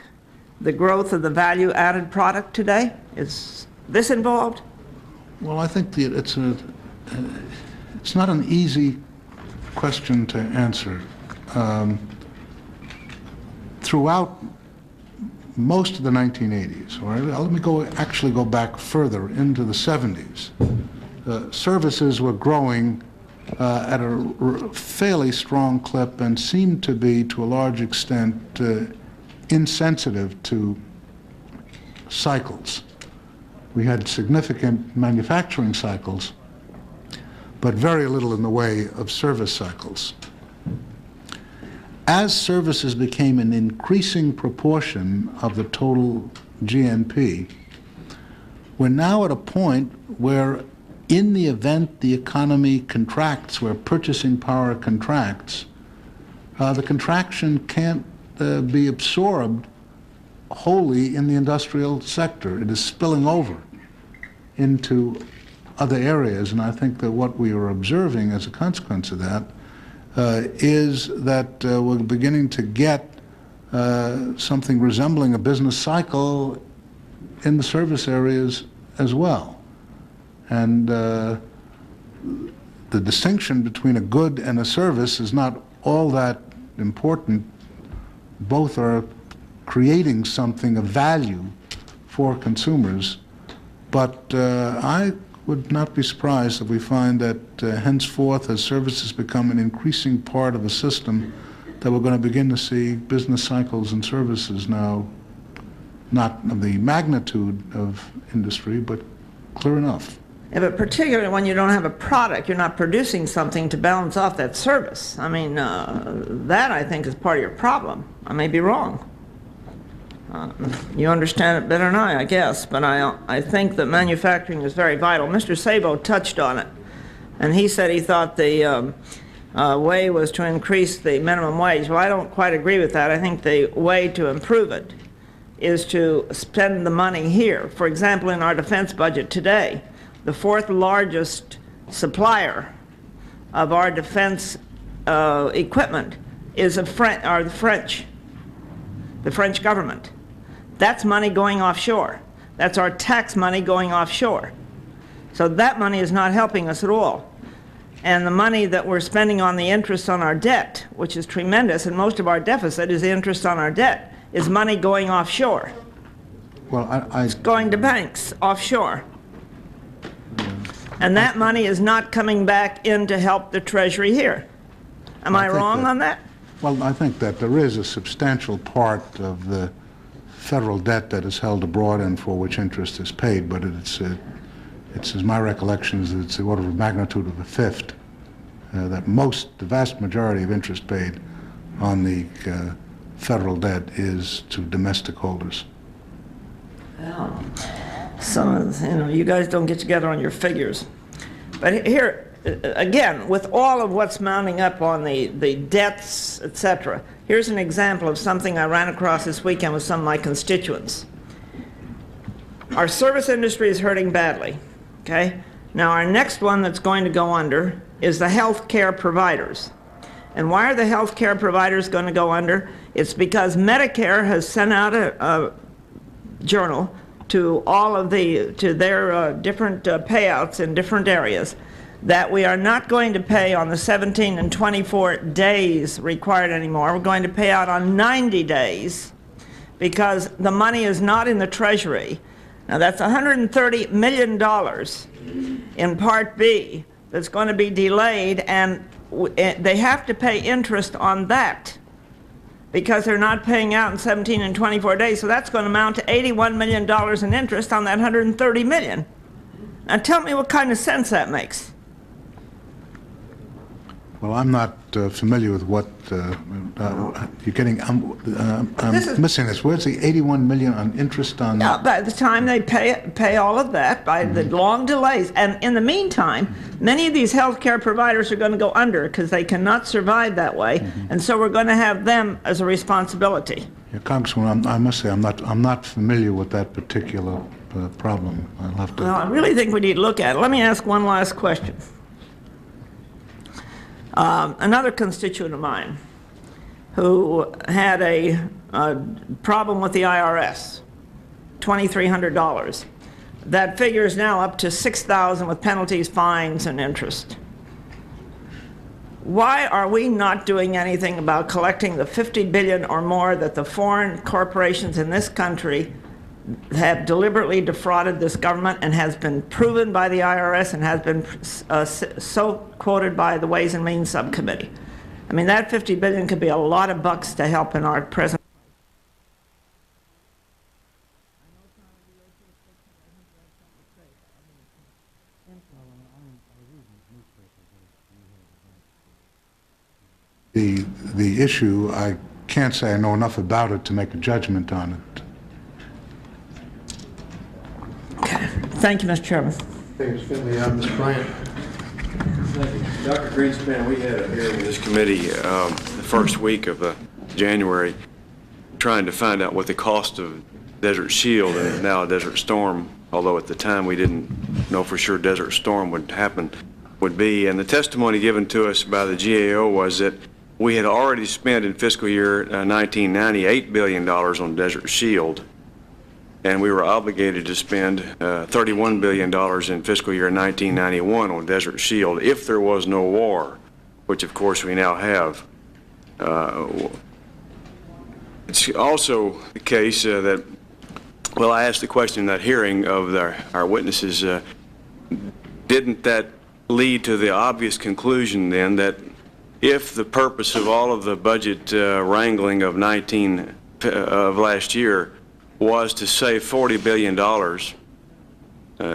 the growth of the value-added product today? Is this involved? Well, I think it's not an easy question to answer. Throughout most of the 1980s, or let me actually go back further into the 70s, services were growing at a fairly strong clip and seemed to be, to a large extent, insensitive to cycles. We had significant manufacturing cycles, but very little in the way of service cycles. As services became an increasing proportion of the total GNP, we're now at a point where, in the event the economy contracts, where purchasing power contracts, the contraction can't be absorbed wholly in the industrial sector. It is spilling over into other areas, and I think that what we are observing as a consequence of that is that we're beginning to get something resembling a business cycle in the service areas as well. And the distinction between a good and a service is not all that important. Both are creating something of value for consumers, but I would not be surprised if we find that henceforth, as services become an increasing part of a system, that we're going to begin to see business cycles and services now, not of the magnitude of industry, but clear enough. Yeah, but particularly when you don't have a product, you're not producing something to balance off that service. I mean, that I think is part of your problem. I may be wrong. You understand it better than I guess, but I think that manufacturing is very vital. Mr. Sabo touched on it, and he said he thought the way was to increase the minimum wage. Well, I don't quite agree with that. I think the way to improve it is to spend the money here. For example, in our defense budget today, the fourth largest supplier of our defense equipment is the French government. That's money going offshore. That's our tax money going offshore. So that money is not helping us at all. And the money that we're spending on the interest on our debt, which is tremendous, and most of our deficit is the interest on our debt, is money going offshore. Well, It's going to banks offshore. And that money is not coming back in to help the Treasury here. Am I wrong on that? Well, I think that there is a substantial part of the federal debt that is held abroad and for which interest is paid, but it's as my recollection is, it's the order of magnitude of a fifth. That the vast majority of interest paid on the federal debt is to domestic holders. Well, you guys don't get together on your figures. But here, again, with all of what's mounting up on the debts, etc., here's an example of something I ran across this weekend with some of my constituents. Our service industry is hurting badly, okay? Now, our next one that's going to go under is the health care providers. And why are the health care providers going to go under? It's because Medicare has sent out a journal to all of their different payouts in different areas that we are not going to pay on the 17 and 24 days required anymore. We're going to pay out on 90 days because the money is not in the Treasury. Now that's $130 million in Part B that's going to be delayed, and they have to pay interest on that because they're not paying out in 17 and 24 days. So that's going to amount to $81 million in interest on that $130 million. Now tell me what kind of sense that makes. Well, I'm not familiar with what you're getting. I'm missing this. Where's the $81 million on interest on? Yeah, by the time they pay all of that, by the long delays, and in the meantime, many of these healthcare providers are going to go under because they cannot survive that way, and so we're going to have them as a responsibility. Yeah, Congressman, I must say I'm not familiar with that particular problem. I'll have to. Well, I really think we need to look at it. Let me ask one last question. Another constituent of mine who had a problem with the IRS, $2,300. That figure is now up to $6,000 with penalties, fines, and interest. Why are we not doing anything about collecting the $50 billion or more that the foreign corporations in this country have deliberately defrauded this government and has been proven by the IRS and has been so quoted by the Ways and Means Subcommittee? I mean, that $50 billion could be a lot of bucks to help in our present. The issue, I can't say I know enough about it to make a judgment on it. Okay. Thank you, Mr. Chairman. Thank you, Mr. Finley. Mr. Bryant. Dr. Greenspan, we had a hearing in this committee the first week of January trying to find out what the cost of Desert Shield and now Desert Storm, although at the time we didn't know for sure Desert Storm would happen, would be. And the testimony given to us by the GAO was that we had already spent in fiscal year 1990 $8 billion on Desert Shield, and we were obligated to spend $31 billion in fiscal year 1991 on Desert Shield if there was no war, which of course we now have. It's also the case that, well, I asked the question in that hearing of our witnesses, didn't that lead to the obvious conclusion then that if the purpose of all of the budget wrangling of last year was to save $40 billion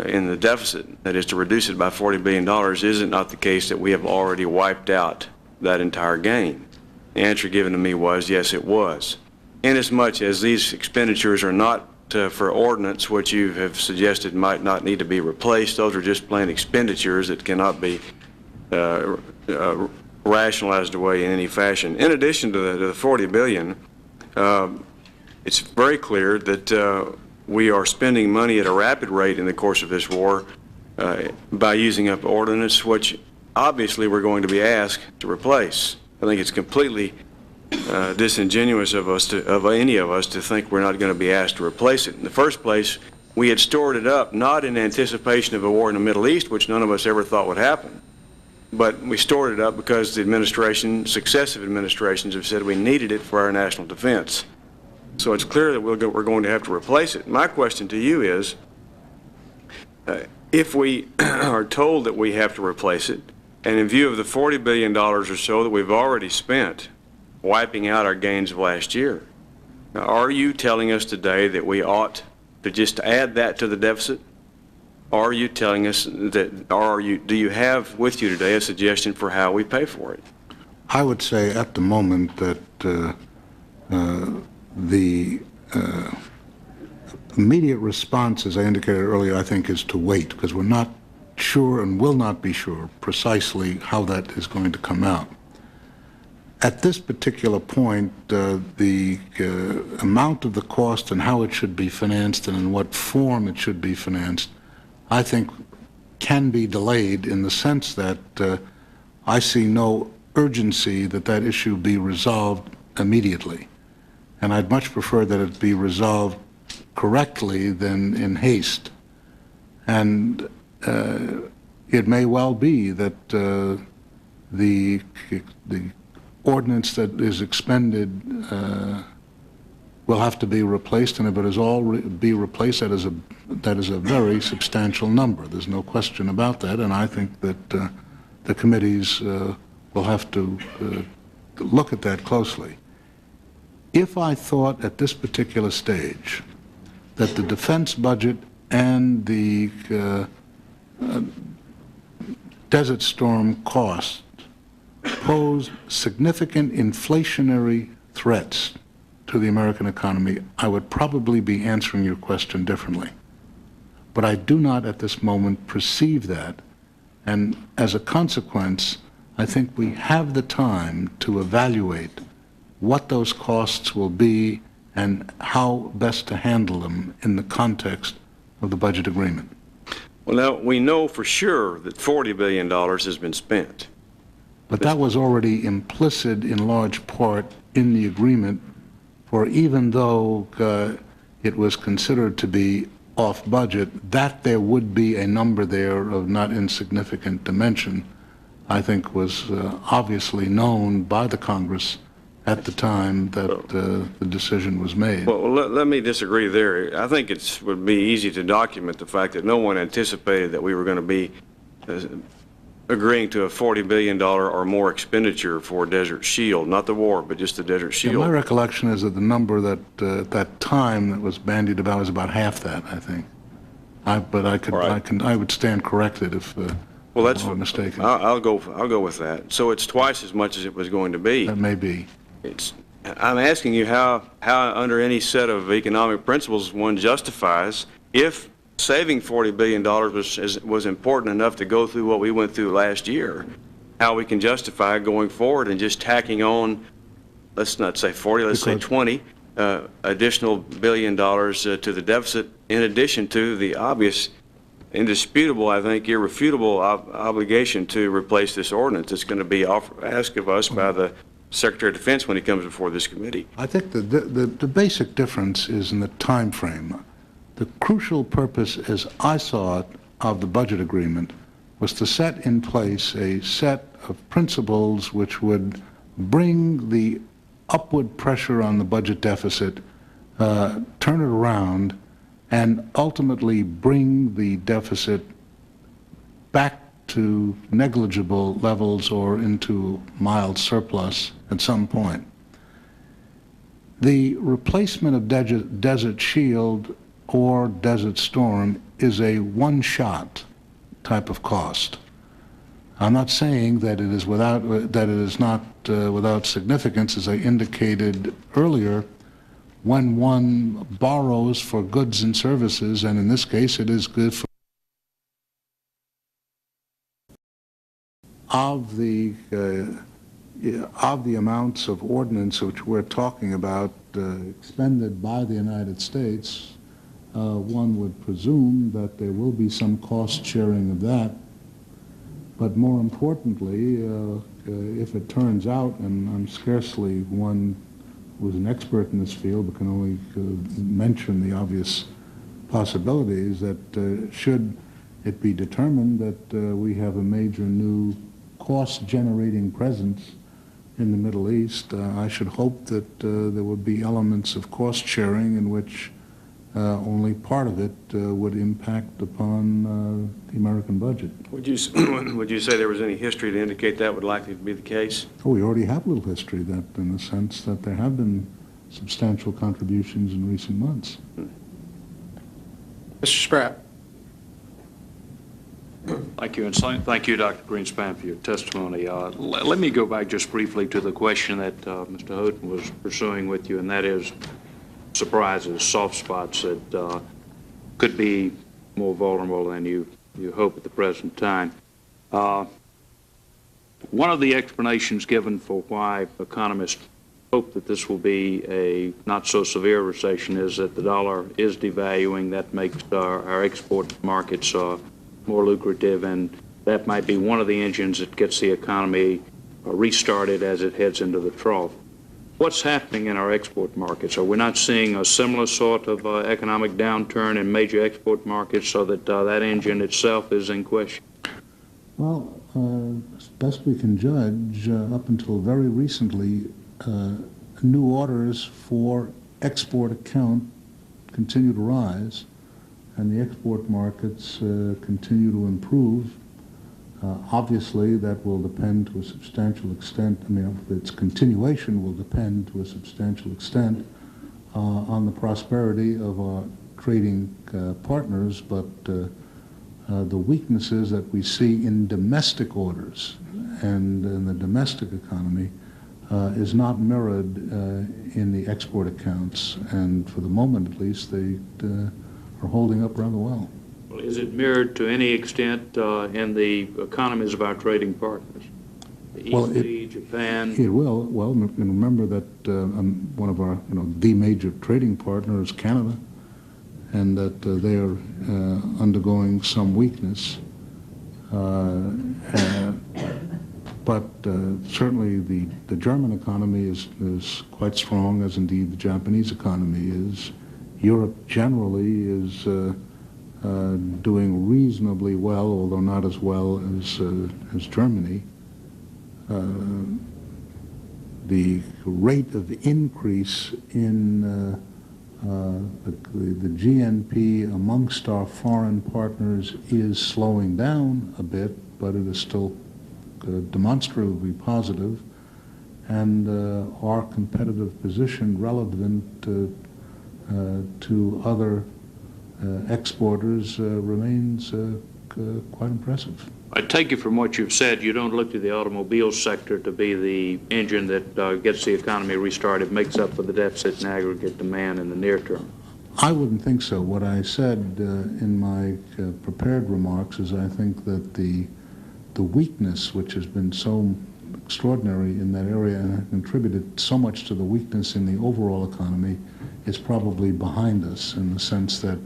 in the deficit, that is to reduce it by $40 billion, is it not the case that we have already wiped out that entire gain? The answer given to me was yes, it was. Inasmuch as these expenditures are not for ordnance, which you have suggested might not need to be replaced, those are just plain expenditures that cannot be rationalized away in any fashion. In addition to the $40 billion, it's very clear that we are spending money at a rapid rate in the course of this war by using up ordnance, which obviously we're going to be asked to replace. I think it's completely disingenuous of any of us to think we're not going to be asked to replace it. In the first place, we had stored it up not in anticipation of a war in the Middle East, which none of us ever thought would happen, but we stored it up because the successive administrations have said we needed it for our national defense. So it's clear that we're going to have to replace it. My question to you is, if we are told that we have to replace it, and in view of the $40 billion or so that we've already spent wiping out our gains of last year, are you telling us today that we ought to just add that to the deficit? Are you telling us that, do you have with you today a suggestion for how we pay for it? I would say at the moment that the immediate response, as I indicated earlier, I think is to wait, because we're not sure and will not be sure precisely how that is going to come out. At this particular point, the amount of the cost and how it should be financed and in what form it should be financed, I think can be delayed in the sense that I see no urgency that that issue be resolved immediately. And I'd much prefer that it be resolved correctly than in haste. And it may well be that the ordinance that is expended will have to be replaced, and if it is all be replaced, that is a very substantial number. There's no question about that, and I think that the committees will have to look at that closely. If I thought at this particular stage that the defense budget and the Desert Storm cost posed significant inflationary threats to the American economy, I would probably be answering your question differently. But I do not at this moment perceive that, and as a consequence, I think we have the time to evaluate what those costs will be and how best to handle them in the context of the budget agreement. Well, now, we know for sure that $40 billion has been spent. But that was already implicit in large part in the agreement, for even though it was considered to be off budget, that there would be a number there of not insignificant dimension, I think was obviously known by the Congress at the time that the decision was made. Well, let me disagree there. I think it would be easy to document the fact that no one anticipated that we were going to be agreeing to a $40 billion or more expenditure for Desert Shield, not the war, but just the Desert Shield. Yeah, my recollection is that the number that at that time that was bandied about was about half that, I think. But I would stand corrected if well, that's I'm mistaken. I'll go with that. So it's twice as much as it was going to be. That may be. I'm asking you how under any set of economic principles one justifies if saving $40 billion was important enough to go through what we went through last year, how we can justify going forward and just tacking on, let's not say 40, let's say 20 additional $1 billion to the deficit, in addition to the obvious, indisputable, I think, irrefutable obligation to replace this ordinance that's going to be asked of us by the Secretary of Defense when he comes before this committee. I think the basic difference is in the time frame. The crucial purpose, as I saw it, of the budget agreement was to set in place a set of principles which would bring the upward pressure on the budget deficit, turn it around, and ultimately bring the deficit back to negligible levels or into mild surplus at some point. The replacement of Desert Shield or Desert Storm is a one-shot type of cost. I'm not saying that it is not without significance, as I indicated earlier. When one borrows for goods and services, and in this case it is good for of the amounts of ordnance which we're talking about expended by the United States, one would presume that there will be some cost sharing of that. But more importantly, if it turns out, and I'm scarcely one who's an expert in this field but can only mention the obvious possibilities, that should it be determined that we have a major new cost-generating presence in the Middle East, I should hope that there would be elements of cost sharing in which only part of it would impact upon the American budget. Would you say there was any history to indicate that would likely be the case? Oh, we already have a little history that, in the sense that there have been substantial contributions in recent months. Mr. Spratt. Thank you, and thank you, Dr. Greenspan, for your testimony. Let me go back just briefly to the question that Mr. Houghton was pursuing with you, and that is surprises, soft spots that could be more vulnerable than you hope at the present time. One of the explanations given for why economists hope that this will be a not so severe recession is that the dollar is devaluing. That makes our export markets more lucrative, and that might be one of the engines that gets the economy restarted as it heads into the trough. What's happening in our export markets? Are we not seeing a similar sort of economic downturn in major export markets so that that engine itself is in question? Well, as best we can judge, up until very recently, new orders for export account continue to rise, and the export markets continue to improve. Obviously, that will depend to a substantial extent, its continuation will depend to a substantial extent on the prosperity of our trading partners, but the weaknesses that we see in domestic orders and in the domestic economy is not mirrored in the export accounts, and for the moment at least they are holding up rather well. Well, is it mirrored to any extent in the economies of our trading partners? The EC, Japan? It will. Well, and remember that one of our, the major trading partner is Canada, and that they are undergoing some weakness. But certainly the German economy is quite strong, as indeed the Japanese economy is. Europe generally is doing reasonably well, although not as well as Germany. The rate of increase in the GNP amongst our foreign partners is slowing down a bit, but it is still demonstrably positive, and our competitive position relevant to other exporters remains quite impressive. I take it from what you've said, you don't look to the automobile sector to be the engine that gets the economy restarted, makes up for the deficit in aggregate demand in the near term. I wouldn't think so. What I said in my prepared remarks is I think that the the weakness which has been so extraordinary in that area and contributed so much to the weakness in the overall economy is probably behind us, in the sense that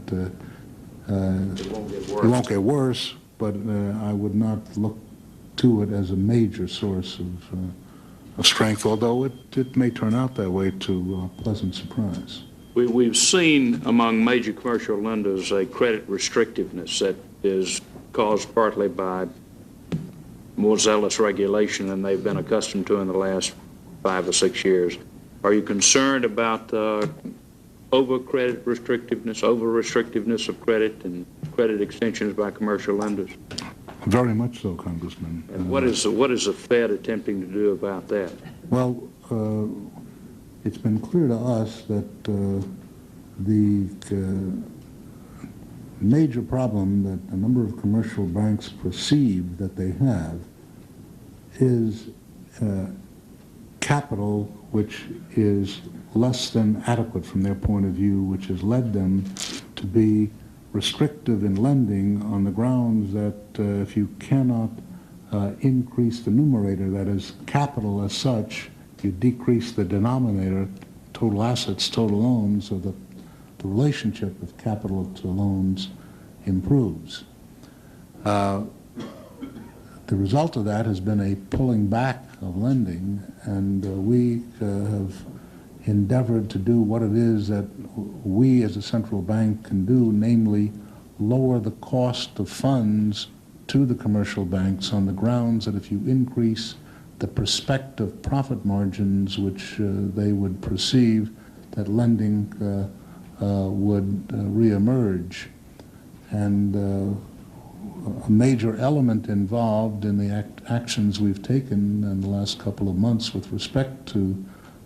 it won't get worse, but I would not look to it as a major source of strength, although it may turn out that way to a pleasant surprise. We've seen among major commercial lenders a credit restrictiveness that is caused partly by more zealous regulation than they've been accustomed to in the last 5 or 6 years. Are you concerned about over-credit restrictiveness, over-restrictiveness of credit and credit extensions by commercial lenders? Very much so, Congressman. And what is the Fed attempting to do about that? Well, it's been clear to us that the major problem that a number of commercial banks perceive that they have is capital which is less than adequate from their point of view, which has led them to be restrictive in lending on the grounds that if you cannot increase the numerator, that is capital as such, you decrease the denominator, total assets, total loans, so that the relationship of capital to loans improves. The result of that has been a pulling back of lending, and we have endeavored to do what it is that we as a central bank can do, namely lower the cost of funds to the commercial banks on the grounds that if you increase the prospective profit margins which they would perceive, that lending would reemerge. And a major element involved in the actions we've taken in the last couple of months with respect to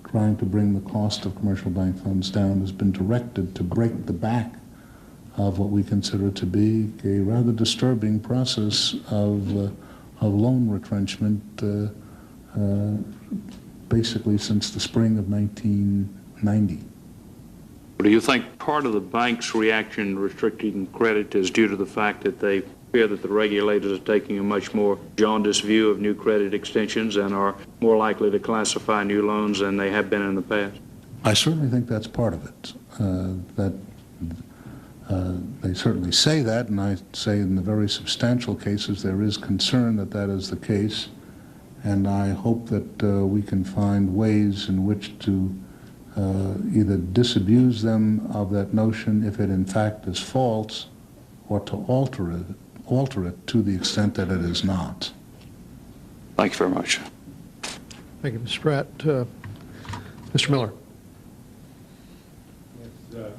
trying to bring the cost of commercial bank funds down has been directed to break the back of what we consider to be a rather disturbing process of loan retrenchment basically since the spring of 1990. Do you think part of the bank's reaction restricting credit is due to the fact that they fear that the regulators are taking a much more jaundiced view of new credit extensions and are more likely to classify new loans than they have been in the past? I certainly think that's part of it. They certainly say that, and I say in the very substantial cases there is concern that that is the case, and I hope that we can find ways in which to either disabuse them of that notion if it in fact is false, or to alter it to the extent that it is not. Thank you very much. Thank you, Mr. Pratt. Mr. Miller. Doctor,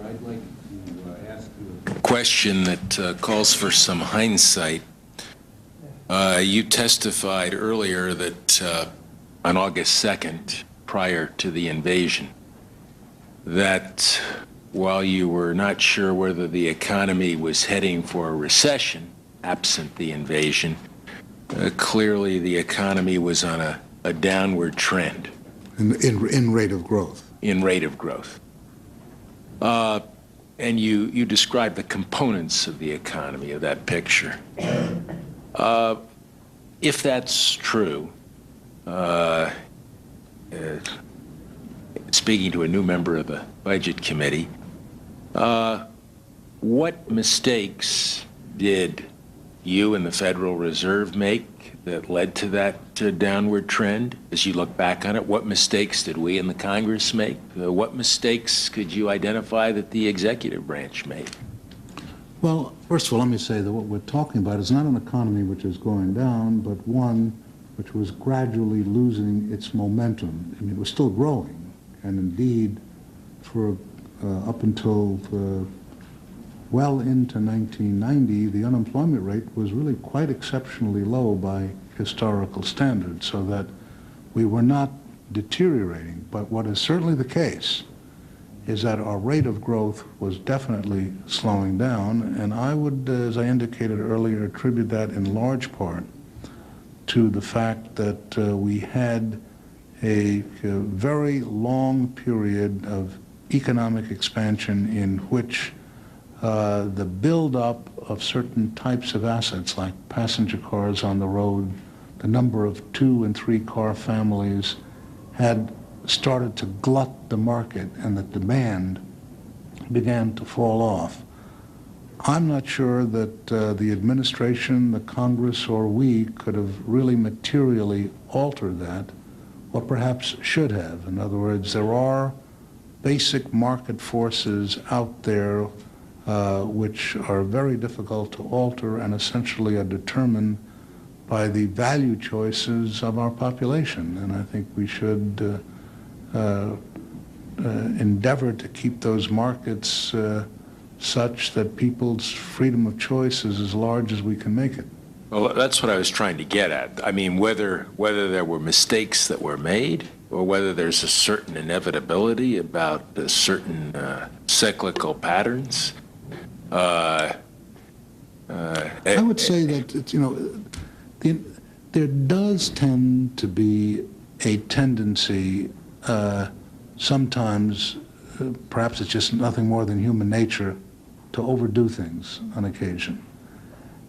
I'd like to ask you a question that calls for some hindsight. You testified earlier that on August 2nd, prior to the invasion, that while you were not sure whether the economy was heading for a recession, absent the invasion, clearly the economy was on a downward trend. In rate of growth. In rate of growth. And you described the components of the economy of that picture. If that's true, speaking to a new member of the Budget Committee, what mistakes did you and the Federal Reserve make that led to that downward trend? As you look back on it, what mistakes did we in the Congress make? What mistakes could you identify that the executive branch made? Well, first of all, let me say that what we're talking about is not an economy which is going down, but one which was gradually losing its momentum. I mean, it was still growing, and indeed, for up until well into 1990, the unemployment rate was really quite exceptionally low by historical standards, so that we were not deteriorating. But what is certainly the case is that our rate of growth was definitely slowing down, and I would, as I indicated earlier, attribute that in large part to the fact that we had a very long period of economic expansion in which the buildup of certain types of assets like passenger cars on the road, the number of 2- and 3-car families had started to glut the market and the demand began to fall off. I'm not sure that the administration, the Congress, or we could have really materially altered that, or perhaps should have. In other words, there are basic market forces out there which are very difficult to alter and essentially are determined by the value choices of our population. And I think we should endeavor to keep those markets such that people's freedom of choice is as large as we can make it. Well, that's what I was trying to get at. I mean, whether there were mistakes that were made, or whether there's a certain inevitability about certain cyclical patterns. I would say that it's, there does tend to be a tendency, sometimes, perhaps it's just nothing more than human nature, to overdo things on occasion.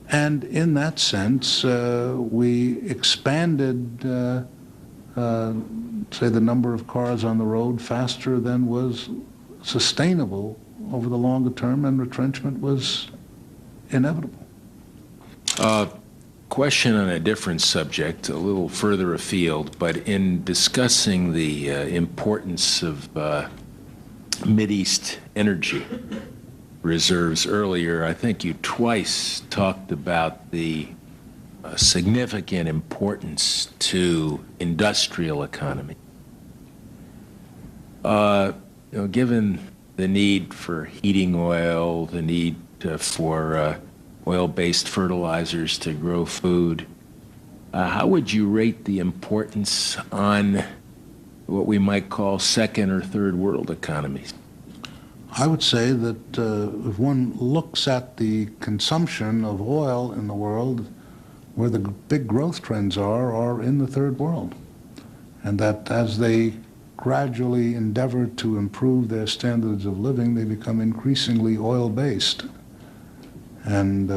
And in that sense, we expanded, say, the number of cars on the road faster than was sustainable over the longer term, and retrenchment was inevitable. Question on a different subject, a little further afield, but in discussing the importance of Mideast energy reserves earlier, I think you twice talked about the significant importance to industrial economy. Given the need for heating oil, the need for oil-based fertilizers to grow food, how would you rate the importance on what we might call second or third world economies? I would say that if one looks at the consumption of oil in the world, where the big growth trends are in the third world. And that as they gradually endeavor to improve their standards of living, they become increasingly oil-based. And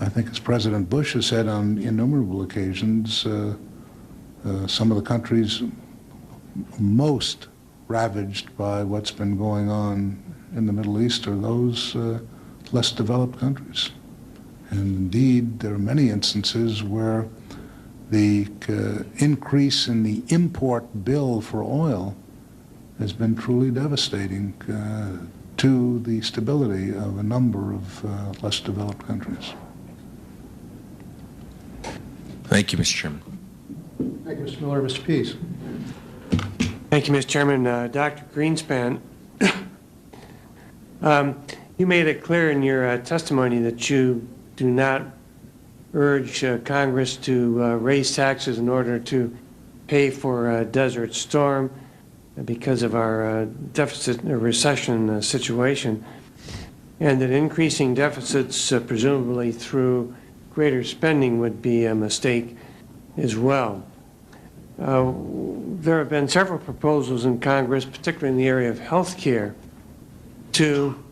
I think, as President Bush has said on innumerable occasions, some of the countries most ravaged by what's been going on in the Middle East are those less developed countries. And indeed, there are many instances where the increase in the import bill for oil has been truly devastating to the stability of a number of less developed countries. Thank you, Mr. Chairman. Thank you, Mr. Miller. Mr. Pease. Thank you, Mr. Chairman. Dr. Greenspan, you made it clear in your testimony that you do not urge Congress to raise taxes in order to pay for Desert Storm because of our deficit recession situation, and that increasing deficits, presumably through greater spending, would be a mistake as well. There have been several proposals in Congress, particularly in the area of health care, to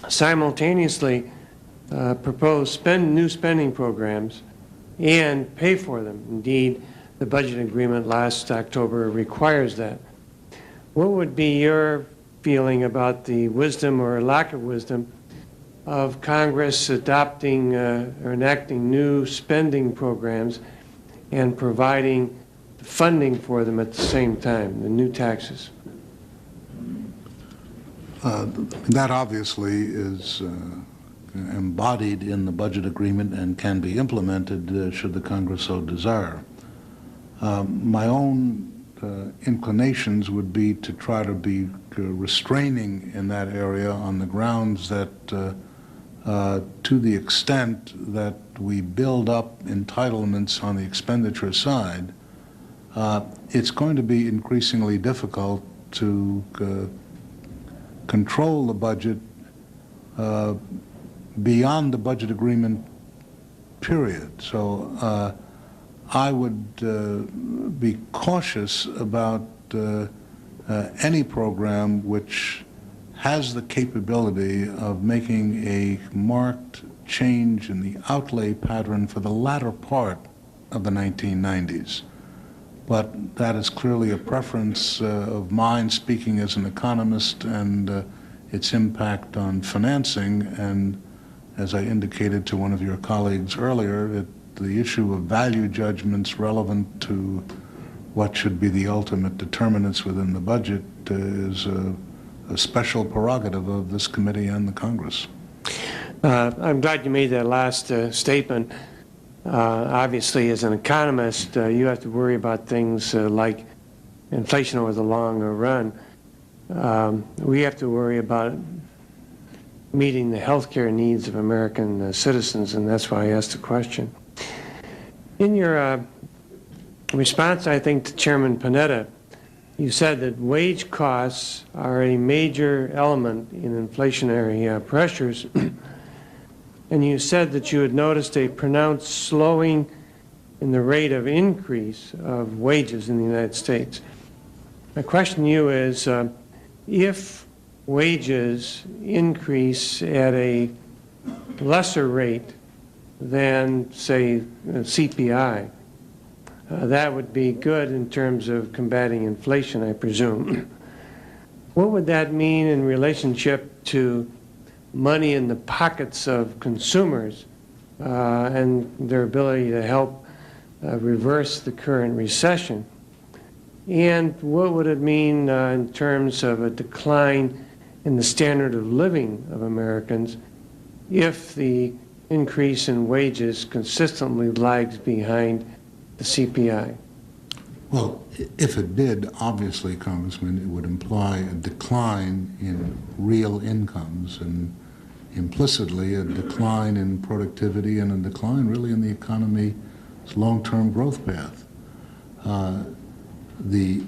simultaneously propose new spending programs and pay for them. Indeed, the budget agreement last October requires that. What would be your feeling about the wisdom or lack of wisdom of Congress adopting or enacting new spending programs and providing funding for them at the same time, the new taxes? That obviously is embodied in the budget agreement and can be implemented should the Congress so desire. My own inclinations would be to try to be restraining in that area on the grounds that to the extent that we build up entitlements on the expenditure side, it's going to be increasingly difficult to control the budget beyond the budget agreement period. So I would be cautious about any program which has the capability of making a marked change in the outlay pattern for the latter part of the 1990s. But that is clearly a preference of mine, speaking as an economist, and its impact on financing. And as I indicated to one of your colleagues earlier, the issue of value judgments relevant to what should be the ultimate determinants within the budget is a special prerogative of this committee and the Congress. I'm glad you made that last statement. Obviously, as an economist, you have to worry about things like inflation over the long run. We have to worry about meeting the health care needs of American citizens, and that's why I asked the question. In your response, I think, to Chairman Panetta, you said that wage costs are a major element in inflationary pressures, and you said that you had noticed a pronounced slowing in the rate of increase of wages in the United States. My question to you is, if wages increase at a lesser rate than, say, CPI, that would be good in terms of combating inflation, I presume. What would that mean in relationship to money in the pockets of consumers and their ability to help reverse the current recession? And what would it mean in terms of a decline in the standard of living of Americans if the increase in wages consistently lags behind the CPI? Well, if it did, obviously, Congressman, it would imply a decline in real incomes and implicitly a decline in productivity and a decline really in the economy's long-term growth path. The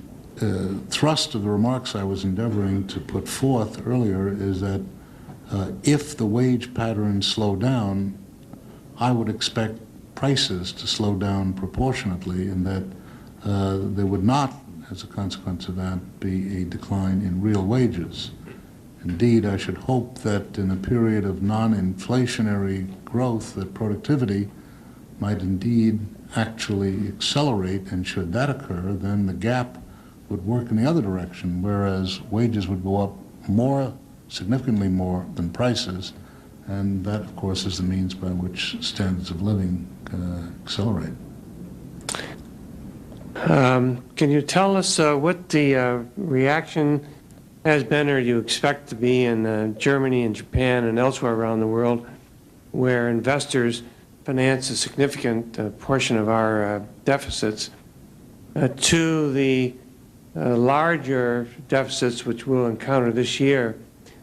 thrust of the remarks I was endeavoring to put forth earlier is that if the wage patterns slow down, I would expect prices to slow down proportionately, and that there would not, as a consequence of that, be a decline in real wages. Indeed, I should hope that in a period of non-inflationary growth, that productivity might indeed actually accelerate, and should that occur, then the gap would work in the other direction, whereas wages would go up more, significantly more than prices, and that, of course, is the means by which standards of living accelerate. Can you tell us what the reaction has been, or you expect to be, in Germany and Japan and elsewhere around the world, where investors finance a significant portion of our deficits, to the larger deficits which we'll encounter this year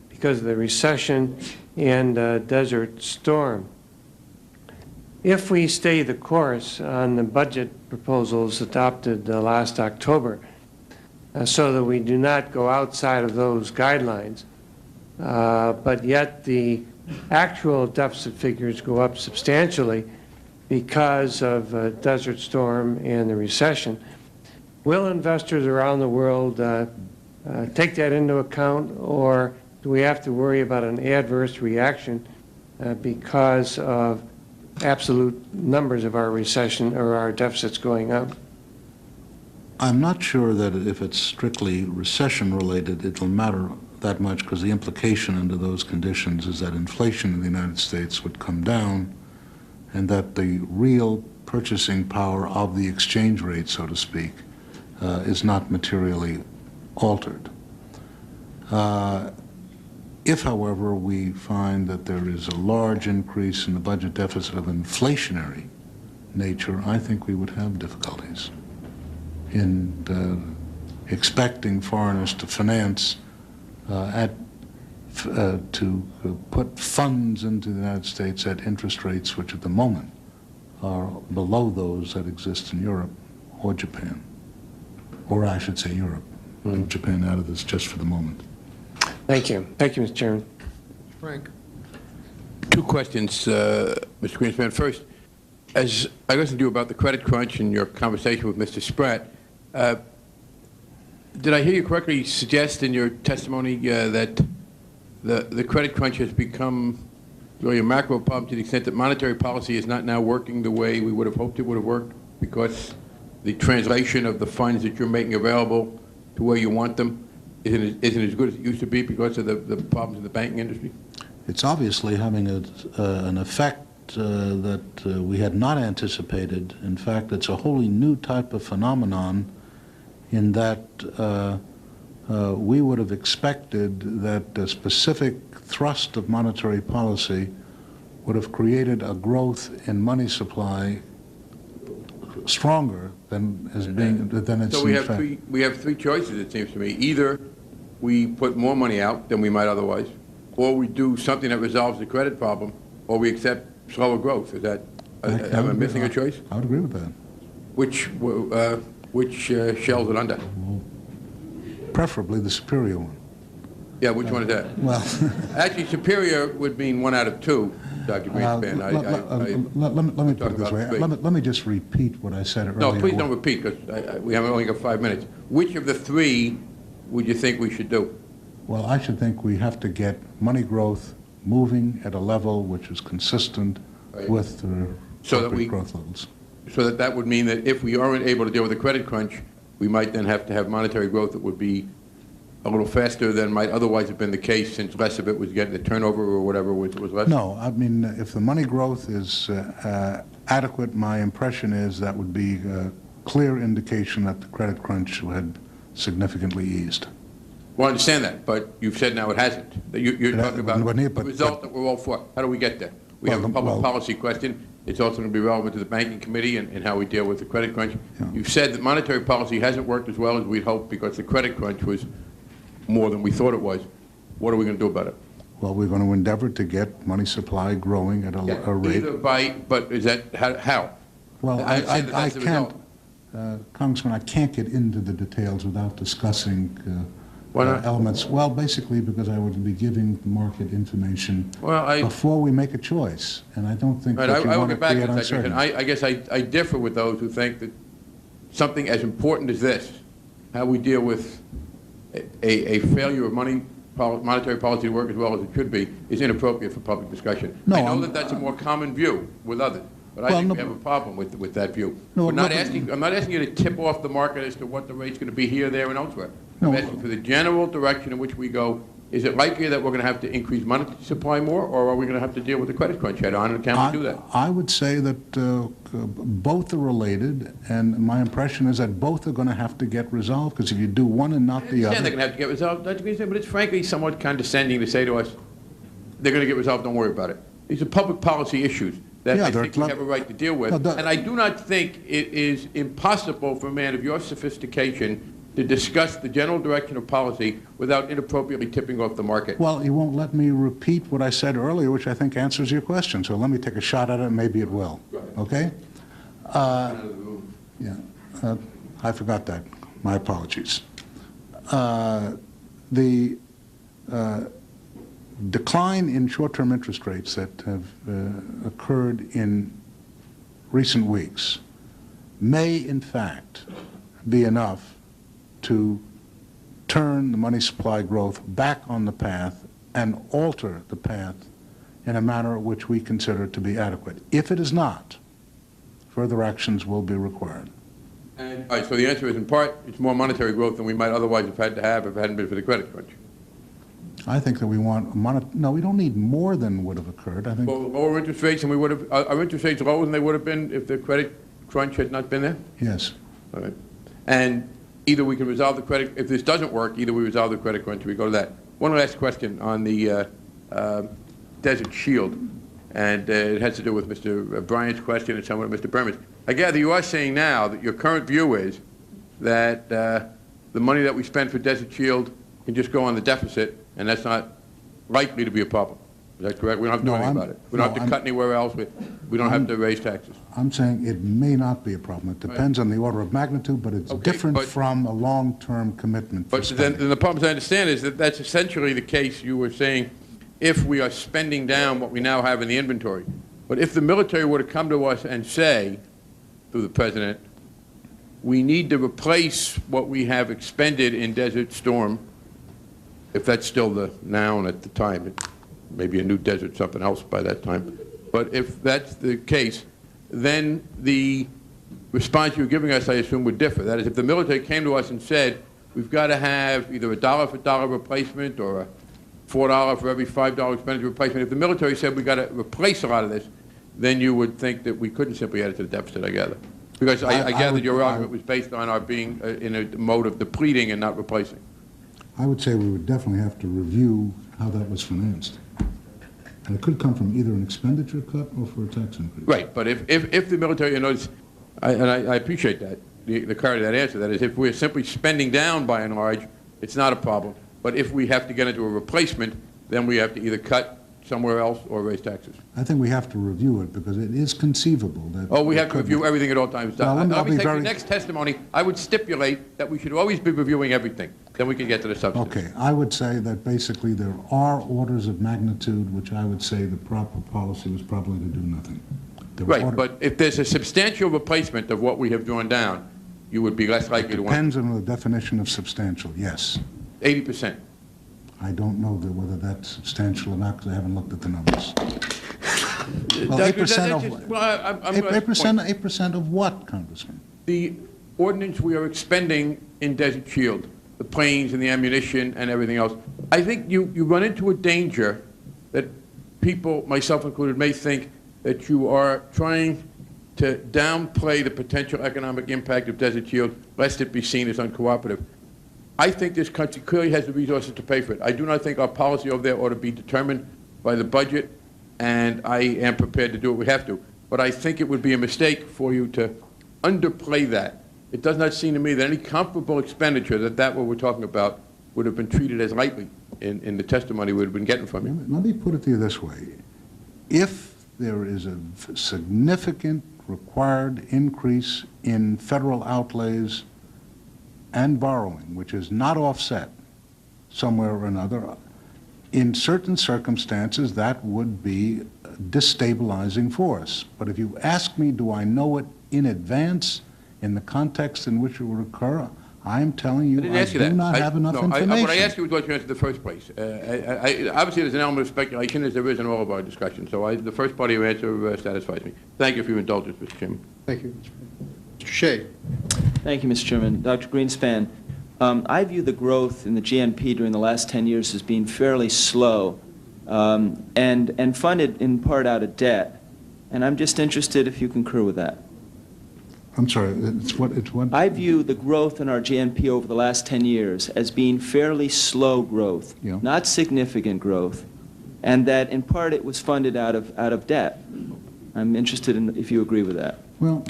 because of the recession and Desert Storm? If we stay the course on the budget proposals adopted last October, so that we do not go outside of those guidelines, but yet the actual deficit figures go up substantially because of Desert Storm and the recession, will investors around the world take that into account, or do we have to worry about an adverse reaction because of absolute numbers of our recession or our deficits going up? I'm not sure that if it's strictly recession-related, it'll matter that much, because the implication under those conditions is that inflation in the United States would come down and that the real purchasing power of the exchange rate, so to speak, is not materially altered. If, however, we find that there is a large increase in the budget deficit of inflationary nature, I think we would have difficulties in expecting foreigners to finance to put funds into the United States at interest rates which at the moment are below those that exist in Europe or Japan. Or I should say Europe. Leave Japan out of this just for the moment. Thank you. Thank you, Mr. Chairman. Frank. Two questions, Mr. Greenspan. First, as I listened to you about the credit crunch and your conversation with Mr. Spratt, did I hear you correctly suggest in your testimony that the credit crunch has become really a macro problem to the extent that monetary policy is not now working the way we would have hoped it would have worked because the translation of the funds that you're making available to where you want them isn't as good as it used to be because of the problems in the banking industry? It's obviously having an effect that we had not anticipated. In fact, it's a wholly new type of phenomenon in that we would have expected that a specific thrust of monetary policy would have created a growth in money supply stronger than it's so we have three choices, it seems to me. Either we put more money out than we might otherwise, or we do something that resolves the credit problem, or we accept slower growth. Is that, am I missing a choice? I would agree with that. Which shells it under? Preferably the superior one. Yeah, which one is that? Well, actually, superior would mean 1 out of 2, Dr. Greenspan. Let me put it this way. Let me just repeat what I said earlier. No, please don't repeat, because we have only got 5 minutes. Which of the 3 would you think we should do? Well, I should think we have to get money growth moving at a level which is consistent with the growth levels. So that would mean that if we aren't able to deal with the credit crunch, we might then have to have monetary growth that would be a little faster than might otherwise have been the case, since less of it was getting the turnover or whatever was less? No, I mean, if the money growth is adequate, my impression is that would be a clear indication that the credit crunch had significantly eased. Well, I understand that, but you've said now it hasn't. You're talking about the result that we're all for. How do we get there? We have a public policy question. It's also going to be relevant to the Banking Committee and how we deal with the credit crunch. Yeah. You've said that monetary policy hasn't worked as well as we'd hoped because the credit crunch was more than we thought it was. What are we going to do about it? Well, we're going to endeavor to get money supply growing at a rate. Either but is that how? Well, I can't, Congressman, I can't get into the details without discussing elements. Well, basically because I would be giving the market information before we make a choice, and I don't think that you want to create uncertainty. I guess I differ with those who think that something as important as this, how we deal with a failure of monetary policy to work as well as it should be, is inappropriate for public discussion. No, I know that's a more common view with others, but I think we have a problem with that view. No, I'm not asking you to tip off the market as to what the rate's going to be here, there, and elsewhere. I'm asking for the general direction in which we go. Is it likely that we're going to have to increase monetary supply more, or are we going to have to deal with the credit crunch head on, and can we do that? I would say that both are related, and my impression is that both are going to have to get resolved, because if you do one and not the other... they're going to have to get resolved, Dr. Greenspan, but it's frankly somewhat condescending to say to us, they're going to get resolved, don't worry about it. These are public policy issues that I think we have a right to deal with, and I do not think it is impossible for a man of your sophistication to discuss the general direction of policy without inappropriately tipping off the market. Well, you won't let me repeat what I said earlier, which I think answers your question. So let me take a shot at it, and maybe it will. Okay? I forgot that. My apologies. The decline in short-term interest rates that have occurred in recent weeks may, in fact, be enough to turn the money supply growth back on the path and alter the path in a manner which we consider to be adequate. If it is not, further actions will be required. And, all right, so the answer is, in part, it's more monetary growth than we might otherwise have had to have if it hadn't been for the credit crunch. I think that we want no, we don't need more than would have occurred. I think lower interest rates, and we would have. Are interest rates lower than they would have been if the credit crunch had not been there? Yes. All right. And either we can resolve the credit. If this doesn't work, either we resolve the credit crunch or we go to that. One last question on the Desert Shield, and it has to do with Mr. Bryant's question and somewhat Mr. Berman's. I gather you are saying now that your current view is that the money that we spend for Desert Shield can just go on the deficit, and that's not likely to be a problem. Is that correct? We don't have to do anything about it. We don't have to cut anywhere else. We don't have to raise taxes. I'm saying it may not be a problem. It depends on the order of magnitude, but it's different from a long-term commitment. But then the problem, as I understand, is that that's essentially the case you were saying if we are spending down what we now have in the inventory. But if the military were to come to us and say, through the President, we need to replace what we have expended in Desert Storm, if that's still the noun at the time. It may be a new desert, something else by that time. But if that's the case, then the response you're giving us, I assume, would differ. That is, if the military came to us and said, we've got to have either a dollar for dollar replacement or a $4 for every $5 expenditure replacement. If the military said we've got to replace a lot of this, then you would think that we couldn't simply add it to the deficit, I gather. Because I gathered your argument was based on our being in a mode of depleting and not replacing. I would say we would definitely have to review how that was financed. And it could come from either an expenditure cut or for a tax increase. Right, but if the military, you know, I appreciate that, the clarity of that answer. That is, if we're simply spending down by and large, it's not a problem. But if we have to get into a replacement, then we have to either cut somewhere else or raise taxes. I think we have to review it because it is conceivable that... Oh, we have to review everything at all times. Well, Let me take the next testimony. I would stipulate that we should always be reviewing everything. Then we can get to the substance. Okay, I would say that basically there are orders of magnitude which I would say the proper policy was probably to do nothing. Right, but if there's a substantial replacement of what we have drawn down, you would be less likely to want... Depends on the definition of substantial, yes. 80%. I don't know whether that's substantial or not because I haven't looked at the numbers. Well, 8% of what, Congressman? The ordnance we are expending in Desert Shield, the planes and the ammunition and everything else. I think you run into a danger that people, myself included, may think that you are trying to downplay the potential economic impact of Desert Shield, lest it be seen as uncooperative. I think this country clearly has the resources to pay for it. I do not think our policy over there ought to be determined by the budget, and I am prepared to do what we have to. But I think it would be a mistake for you to underplay that. It does not seem to me that any comparable expenditure what we're talking about would have been treated as lightly in the testimony we would have been getting from you. Let me put it to you this way. If there is a significant required increase in federal outlays and borrowing, which is not offset somewhere or another, in certain circumstances that would be a destabilizing force. But if you ask me, do I know it in advance in the context in which it will occur, I'm telling you I do not have enough information. What I asked you was what you answered in the first place. Obviously, there's an element of speculation, as there is in all of our discussions. So the first part of your answer satisfies me. Thank you for your indulgence, Mr. Chairman. Thank you. Mr. Shea. Thank you, Mr. Chairman. Dr. Greenspan, I view the growth in the GNP during the last 10 years as being fairly slow and funded in part out of debt. And I'm just interested if you concur with that. I'm sorry, it's what? I view the growth in our GNP over the last 10 years as being fairly slow growth, not significant growth, and that in part it was funded out of debt. I'm interested in if you agree with that. Well,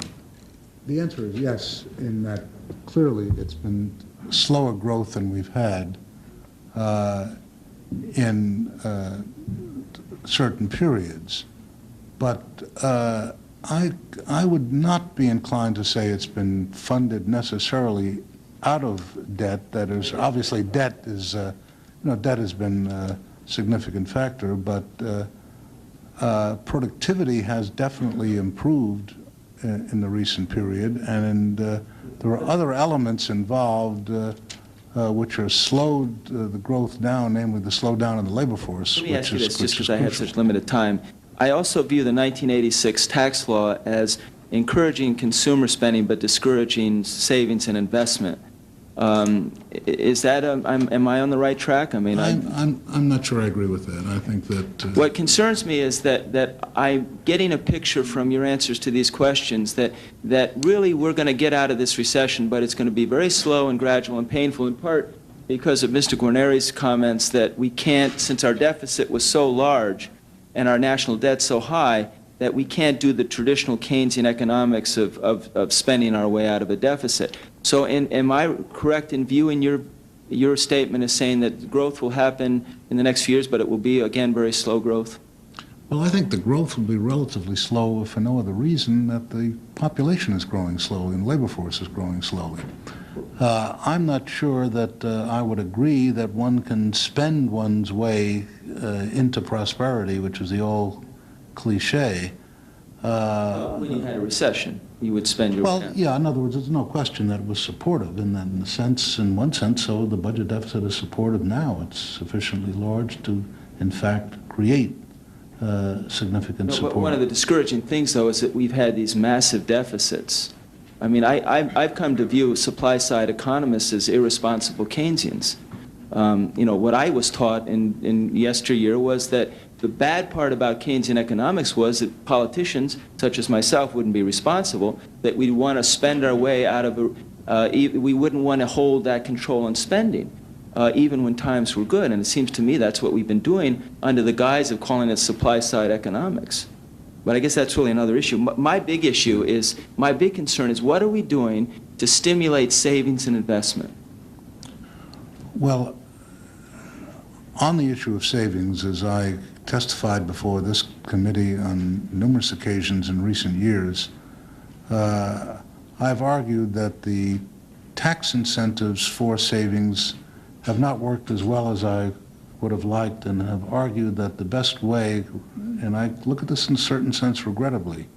the answer is yes, in that clearly it's been slower growth than we've had in certain periods. But I would not be inclined to say it's been funded necessarily out of debt. That is, obviously debt is, debt has been a significant factor, but productivity has definitely improved in the recent period, and there are other elements involved which are slowed the growth down, namely the slowdown in the labor force. Let me ask you this, just because I have such limited time. I also view the 1986 tax law as encouraging consumer spending but discouraging savings and investment. Is that am I on the right track? I mean, I'm not sure I agree with that. I think that what concerns me is that I'm getting a picture from your answers to these questions that really we're going to get out of this recession, but it's going to be very slow and gradual and painful, in part because of Mr. Guarneri's comments that we can't, since our deficit was so large and our national debt so high, that we can't do the traditional Keynesian economics of spending our way out of a deficit. So am I correct in viewing your statement as saying that growth will happen in the next few years, but it will be, again, very slow growth? Well, I think the growth will be relatively slow for no other reason that the population is growing slowly and the labor force is growing slowly. I'm not sure that I would agree that one can spend one's way into prosperity, which is the old cliche. When you had a recession. you would spend your... Well, yeah, in other words, there's no question that it was supportive in one sense, so the budget deficit is supportive now. It's sufficiently large to, in fact, create significant support. One of the discouraging things, though, is that we've had these massive deficits. I mean, I've come to view supply-side economists as irresponsible Keynesians. You know, what I was taught in yesteryear was that the bad part about Keynesian economics was that politicians, such as myself, wouldn't be responsible, that we'd want to spend our way out of we wouldn't want to hold that control on spending, even when times were good. And it seems to me that's what we've been doing under the guise of calling it supply-side economics. But I guess that's really another issue. My big concern is, what are we doing to stimulate savings and investment? Well, on the issue of savings, as I testified before this committee on numerous occasions in recent years, I've argued that the tax incentives for savings have not worked as well as I would have liked, and have argued that the best way, and I look at this in a certain sense regrettably,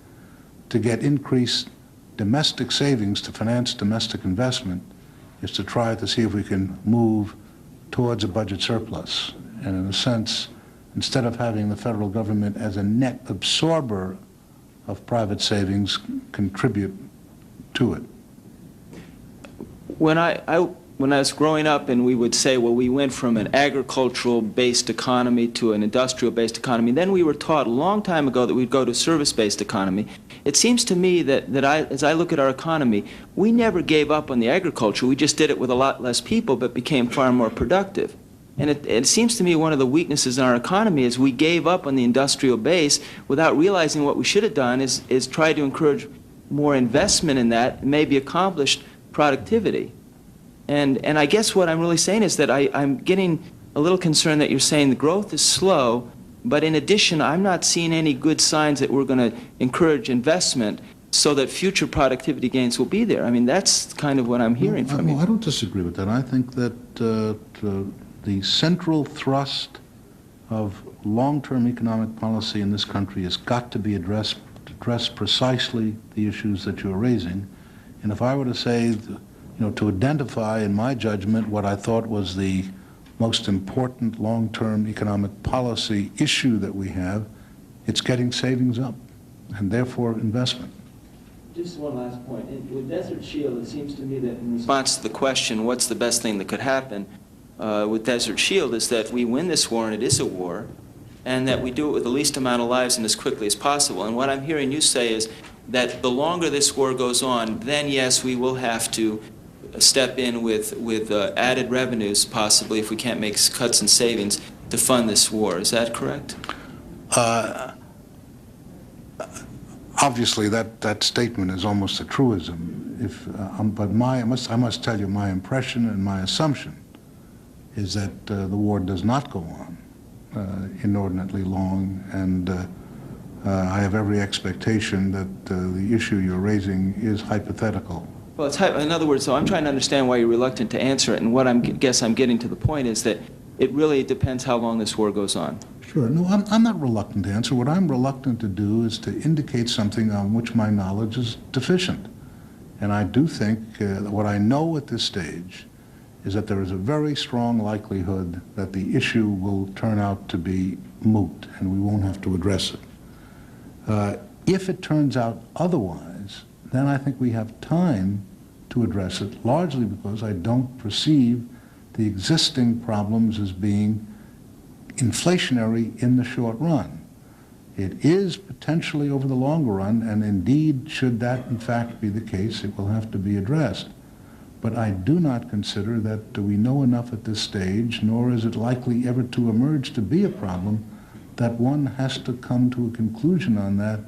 to get increased domestic savings to finance domestic investment is to try to see if we can move towards a budget surplus. And in a sense, instead of having the federal government as a net absorber of private savings, contribute to it. When I was growing up, and we would say, well, we went from an agricultural-based economy to an industrial-based economy, then we were taught a long time ago that we'd go to a service-based economy. It seems to me that as I look at our economy, we never gave up on the agriculture. We just did it with a lot less people, but became far more productive. And it seems to me one of the weaknesses in our economy is we gave up on the industrial base without realizing what we should have done is try to encourage more investment in that, and maybe accomplish productivity. And I guess what I'm really saying is that I'm getting a little concerned that you're saying the growth is slow, but in addition, I'm not seeing any good signs that we're going to encourage investment so that future productivity gains will be there. I mean, that's kind of what I'm hearing from you. I don't disagree with that. I think that the central thrust of long-term economic policy in this country has got to be address precisely the issues that you're raising. And if I were to say, to identify, in my judgment, what I thought was the most important long-term economic policy issue that we have, it's getting savings up, and therefore investment. Just one last point. With Desert Shield, it seems to me that in response to the question, what's the best thing that could happen with Desert Shield, is that we win this war, and it is a war, and that we do it with the least amount of lives and as quickly as possible. And what I'm hearing you say is that the longer this war goes on, then yes, we will have to step in with added revenues, possibly, if we can't make cuts in savings, to fund this war. Is that correct? Obviously, that statement is almost a truism. But I must tell you, my impression and my assumption is that the war does not go on inordinately long, and I have every expectation that the issue you're raising is hypothetical. Well, in other words, so I'm trying to understand why you're reluctant to answer it, and what I guess I'm getting to the point is that it really depends how long this war goes on. Sure. No, I'm not reluctant to answer. What I'm reluctant to do is to indicate something on which my knowledge is deficient. And I do think what I know at this stage is that there is a very strong likelihood that the issue will turn out to be moot, and we won't have to address it. If it turns out otherwise, then I think we have time to address it, largely because I don't perceive the existing problems as being inflationary in the short run. It is potentially over the longer run, and indeed, should that in fact be the case, it will have to be addressed. But I do not consider that we know enough at this stage, nor is it likely ever to emerge to be a problem, that one has to come to a conclusion on that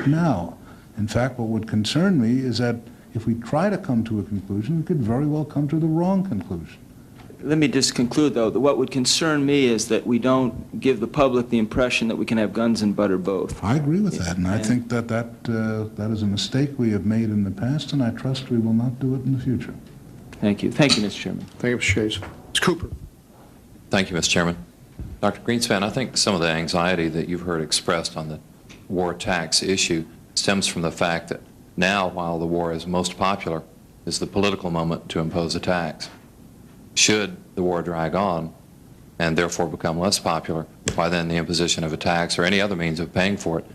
now. In fact, what would concern me is that if we try to come to a conclusion, we could very well come to the wrong conclusion. Let me just conclude, though, that what would concern me is that we don't give the public the impression that we can have guns and butter both. I agree with that, and I think that is a mistake we have made in the past, and I trust we will not do it in the future. Thank you. Thank you, Mr. Chairman. Thank you, Mr. Shays. Ms. Cooper. Thank you, Mr. Chairman. Dr. Greenspan, I think some of the anxiety that you've heard expressed on the war tax issue stems from the fact that Now, while the war is most popular, is the political moment to impose a tax. Should the war drag on and therefore become less popular, why then the imposition of a tax or any other means of paying for it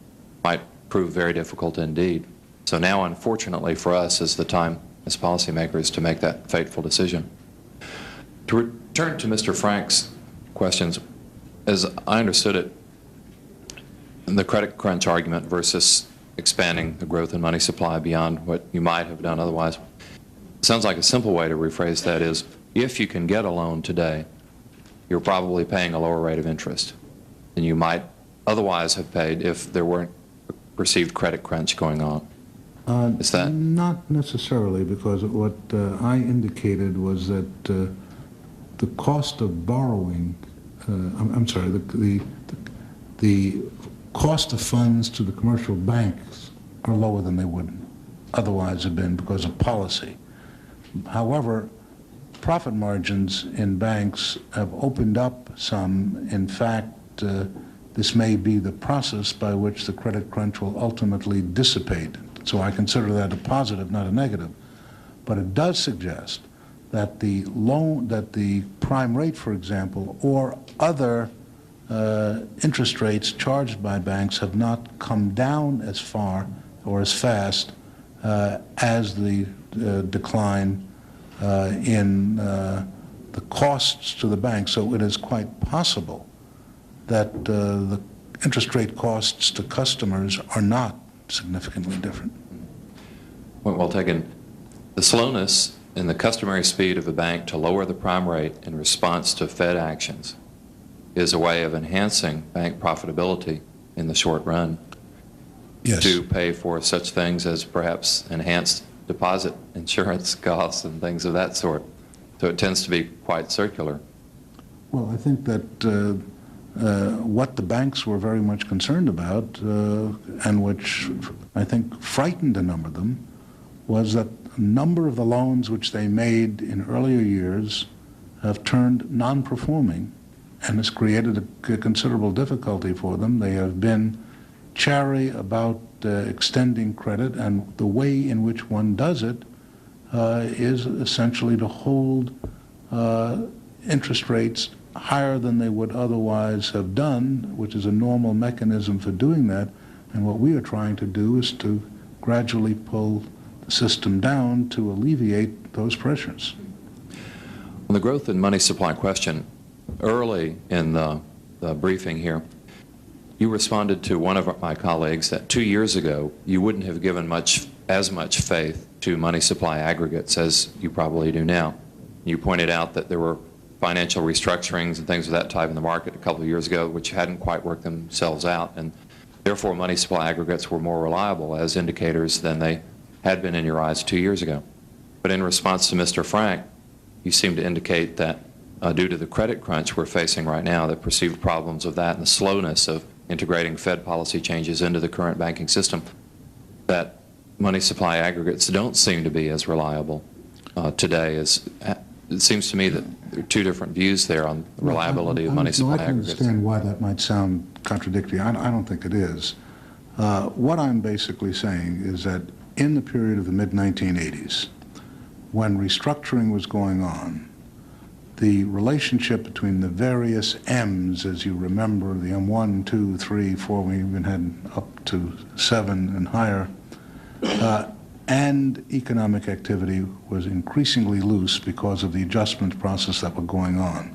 might prove very difficult indeed. So now, unfortunately for us, is the time as policymakers to make that fateful decision. To return to Mr. Frank's questions, as I understood it, the credit crunch argument versus expanding the growth in money supply beyond what you might have done otherwise, sounds like a simple way to rephrase that is, if you can get a loan today, you're probably paying a lower rate of interest than you might otherwise have paid if there weren't a perceived credit crunch going on. Is that? Not necessarily, because what I indicated was that the cost of borrowing, I'm sorry, the cost of funds to the commercial banks are lower than they would otherwise have been because of policy. However, profit margins in banks have opened up some. In fact, this may be the process by which the credit crunch will ultimately dissipate. So I consider that a positive, not a negative. But it does suggest that the prime rate, for example, or other interest rates charged by banks have not come down as far or as fast as the decline in the costs to the bank. So it is quite possible that the interest rate costs to customers are not significantly different. Well taken. The slowness in the customary speed of a bank to lower the prime rate in response to Fed actions is a way of enhancing bank profitability in the short run. Yes. To pay for such things as perhaps enhanced deposit insurance costs and things of that sort. So it tends to be quite circular. Well, I think that what the banks were very much concerned about, and which I think frightened a number of them, was that a number of the loans which they made in earlier years have turned non-performing, and has created a considerable difficulty for them. They have been chary about extending credit, and the way in which one does it is essentially to hold interest rates higher than they would otherwise have done, which is a normal mechanism for doing that. And what we are trying to do is to gradually pull the system down to alleviate those pressures. On the growth in money supply question, early in the briefing here, you responded to one of my colleagues that 2 years ago you wouldn't have given as much faith to money supply aggregates as you probably do now. You pointed out that there were financial restructurings and things of that type in the market a couple of years ago which hadn't quite worked themselves out, and therefore money supply aggregates were more reliable as indicators than they had been in your eyes 2 years ago. But in response to Mr. Frank, you seem to indicate that due to the credit crunch we're facing right now, the perceived problems of that and the slowness of integrating Fed policy changes into the current banking system, that money supply aggregates don't seem to be as reliable today. It seems to me that there are two different views there on the reliability of money supply aggregates. I can understand why that might sound contradictory. I don't think it is. What I'm basically saying is that in the period of the mid-1980s, when restructuring was going on, the relationship between the various M's, as you remember, the M1, 2, 3, 4, we even had up to 7 and higher, and economic activity was increasingly loose because of the adjustment process that were going on.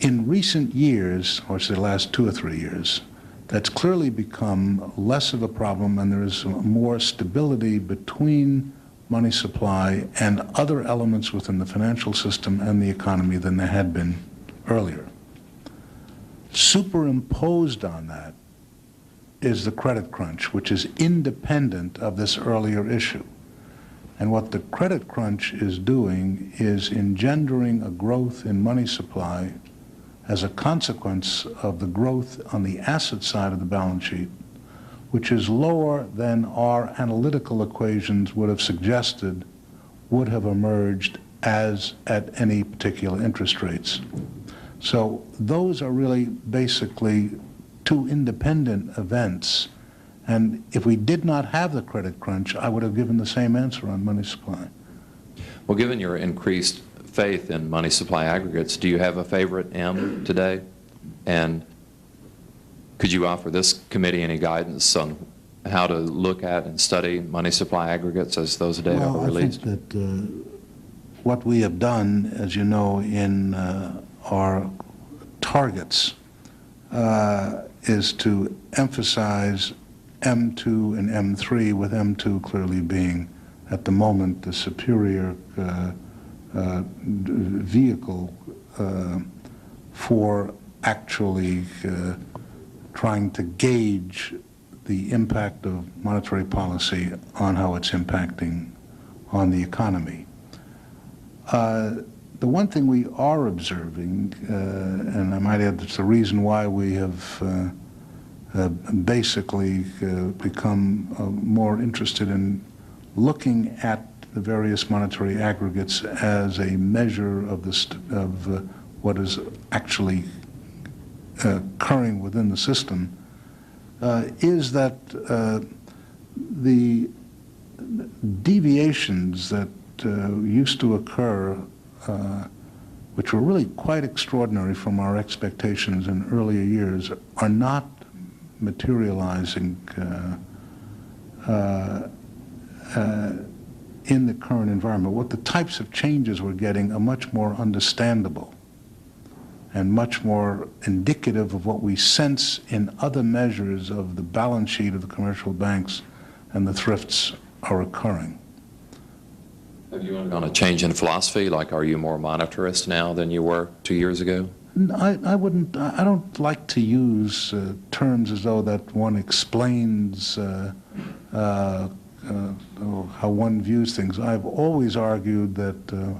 In recent years, or say the last 2 or 3 years, that's clearly become less of a problem, and there is more stability between money supply and other elements within the financial system and the economy than there had been earlier. Superimposed on that is the credit crunch, which is independent of this earlier issue. And what the credit crunch is doing is engendering a growth in money supply as a consequence of the growth on the asset side of the balance sheet, which is lower than our analytical equations would have suggested would have emerged as at any particular interest rates. So those are really basically two independent events, And if we did not have the credit crunch, I would have given the same answer on money supply. Well, given your increased faith in money supply aggregates, do you have a favorite M today? And could you offer this committee any guidance on how to look at and study money supply aggregates as those data are released? I think that what we have done, as you know, in our targets is to emphasize M2 and M3, with M2 clearly being, at the moment, the superior vehicle for actually trying to gauge the impact of monetary policy on how it's impacting on the economy. The one thing we are observing, and I might add that's the reason why we have basically become more interested in looking at the various monetary aggregates as a measure of what is actually occurring within the system, is that the deviations that used to occur, which were really quite extraordinary from our expectations in earlier years, are not materializing in the current environment. What the types of changes we're getting are much more understandable and much more indicative of what we sense in other measures of the balance sheet of the commercial banks and the thrifts are occurring. Have you undergone a change in philosophy? Like, are you more monetarist now than you were 2 years ago? I don't like to use terms as though that one explains how one views things. I've always argued that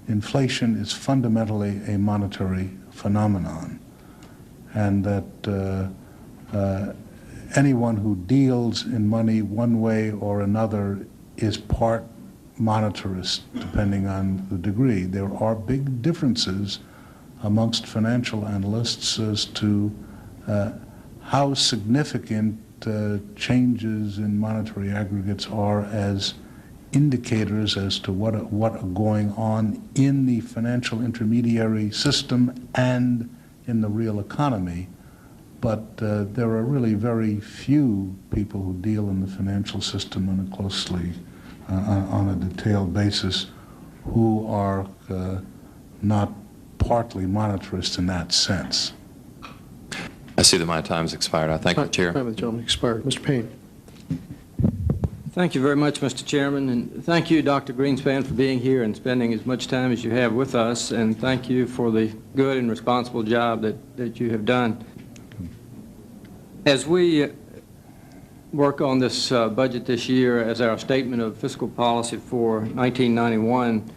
inflation is fundamentally a monetary phenomenon, and that anyone who deals in money one way or another is part monetarist, depending on the degree. There are big differences amongst financial analysts as to how significant changes in monetary aggregates are as indicators as to what are going on in the financial intermediary system and in the real economy. But there are really very few people who deal in the financial system on a closely, on a detailed basis, who are not partly monetarist in that sense. I see that my time's expired. I thank the Chair. Time of the gentleman expired. Mr. Payne. Thank you very much, Mr. Chairman, and thank you, Dr. Greenspan, for being here and spending as much time as you have with us, and thank you for the good and responsible job that you have done. As we work on this budget this year as our statement of fiscal policy for 1991,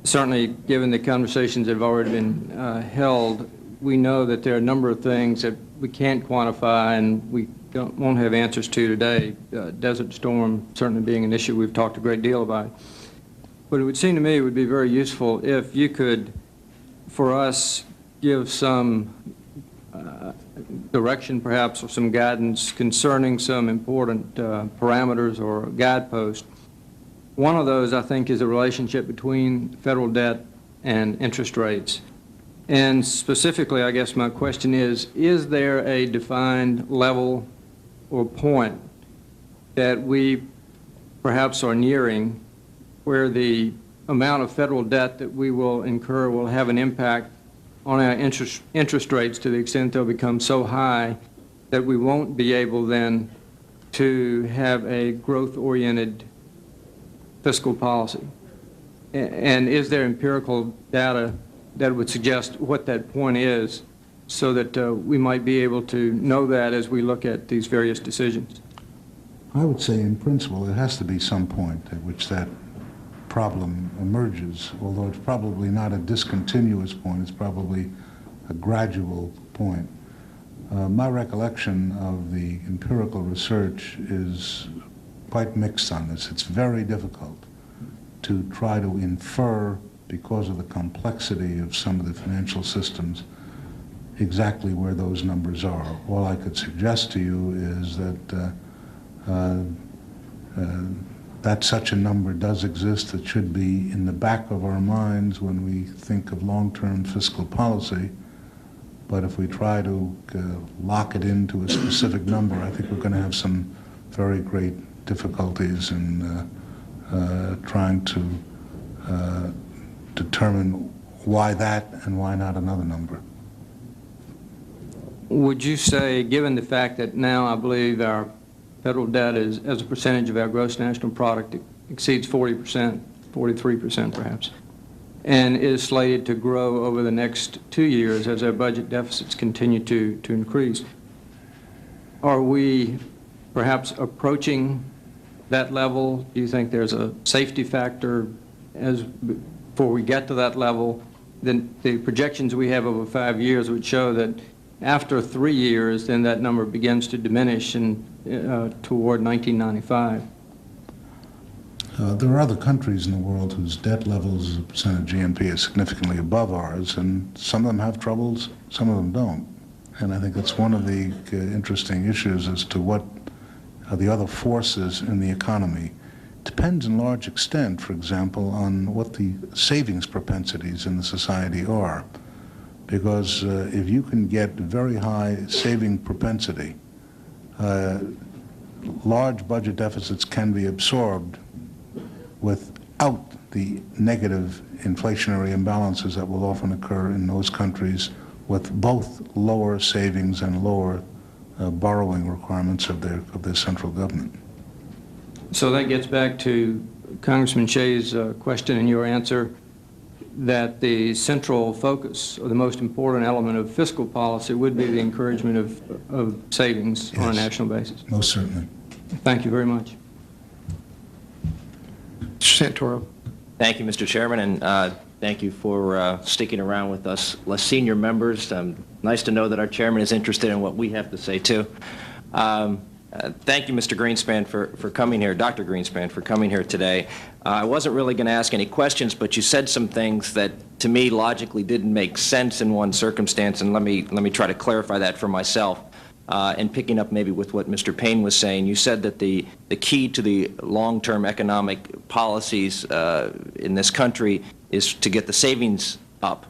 certainly given the conversations that have already been held, we know that there are a number of things that we can't quantify and we won't have answers to today. Desert Storm certainly being an issue we've talked a great deal about. But it would seem to me it would be very useful if you could, for us, give some direction perhaps or some guidance concerning some important parameters or guideposts. One of those, I think, is the relationship between federal debt and interest rates. And specifically, I guess my question is there a defined level or point that we perhaps are nearing where the amount of federal debt that we will incur will have an impact on our interest rates to the extent they'll become so high that we won't be able then to have a growth-oriented fiscal policy? And is there empirical data that would suggest what that point is so that we might be able to know that as we look at these various decisions? I would say in principle there has to be some point at which that problem emerges, although it's probably not a discontinuous point, it's probably a gradual point. My recollection of the empirical research is quite mixed on this. It's very difficult to try to infer, because of the complexity of some of the financial systems, exactly where those numbers are. All I could suggest to you is that that such a number does exist that should be in the back of our minds when we think of long-term fiscal policy. But if we try to lock it into a specific number, I think we're going to have some very great difficulties in trying to determine why that and why not another number. Would you say, given the fact that now I believe our federal debt is, as a percentage of our gross national product, exceeds 40%, 43% perhaps, and is slated to grow over the next 2 years as our budget deficits continue to increase, are we perhaps approaching that level? Do you think there's a safety factor before we get to that level? Then the projections we have over 5 years would show that after 3 years, then that number begins to diminish toward 1995. There are other countries in the world whose debt levels as a percent of GNP is significantly above ours, and some of them have troubles, some of them don't. And I think that's one of the interesting issues as to what are the other forces in the economy. Depends in large extent, for example, on what the savings propensities in the society are. Because if you can get very high saving propensity, large budget deficits can be absorbed without the negative inflationary imbalances that will often occur in those countries with both lower savings and lower borrowing requirements of their central government. So that gets back to Congressman Shea's question and your answer, that the central focus or the most important element of fiscal policy would be the encouragement of savings on a national basis. Most certainly. Thank you very much. Santoro. Thank you, Mr. Chairman, and thank you for sticking around with us less senior members. Nice to know that our chairman is interested in what we have to say, too. Thank you, Mr. Greenspan, for coming here, Dr. Greenspan, for coming here today. I wasn't really going to ask any questions, but you said some things that, to me, logically didn't make sense in one circumstance, and let me try to clarify that for myself. And picking up maybe with what Mr. Payne was saying, you said that the key to the long-term economic policies in this country is to get the savings up.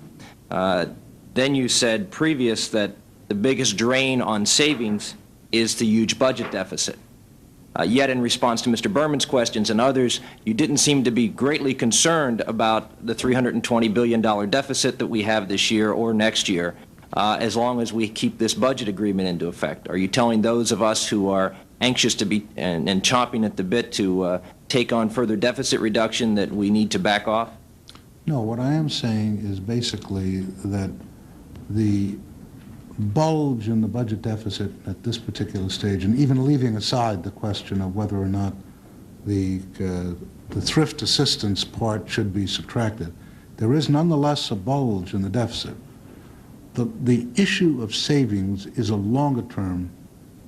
Then you said previous that the biggest drain on savings is the huge budget deficit. Yet in response to Mr. Berman's questions and others, you didn't seem to be greatly concerned about the $320 billion deficit that we have this year or next year, as long as we keep this budget agreement into effect. Are you telling those of us who are anxious to be and chomping at the bit to take on further deficit reduction that we need to back off? No, what I am saying is basically that the bulge in the budget deficit at this particular stage, and even leaving aside the question of whether or not the thrift assistance part should be subtracted, there is nonetheless a bulge in the deficit. The issue of savings is a longer-term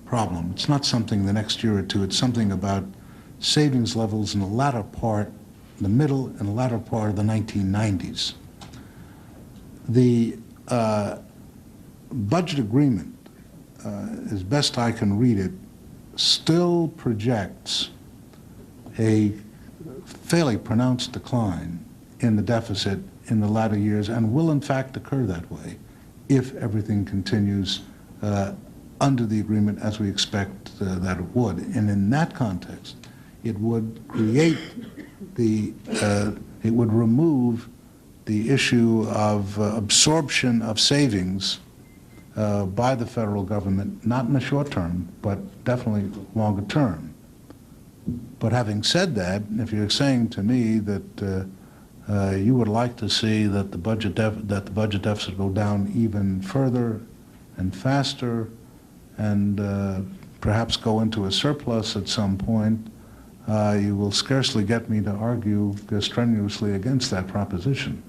problem. It's not something the next year or two. It's something about savings levels in the latter part, the middle and the latter part of the 1990s. The budget agreement, as best I can read it, still projects a fairly pronounced decline in the deficit in the latter years, and will in fact occur that way if everything continues under the agreement as we expect that it would. And in that context, it would create it would remove the issue of absorption of savings by the federal government, not in the short term, but definitely longer term. But having said that, if you're saying to me that you would like to see that the budget deficit go down even further and faster, and perhaps go into a surplus at some point, you will scarcely get me to argue strenuously against that proposition.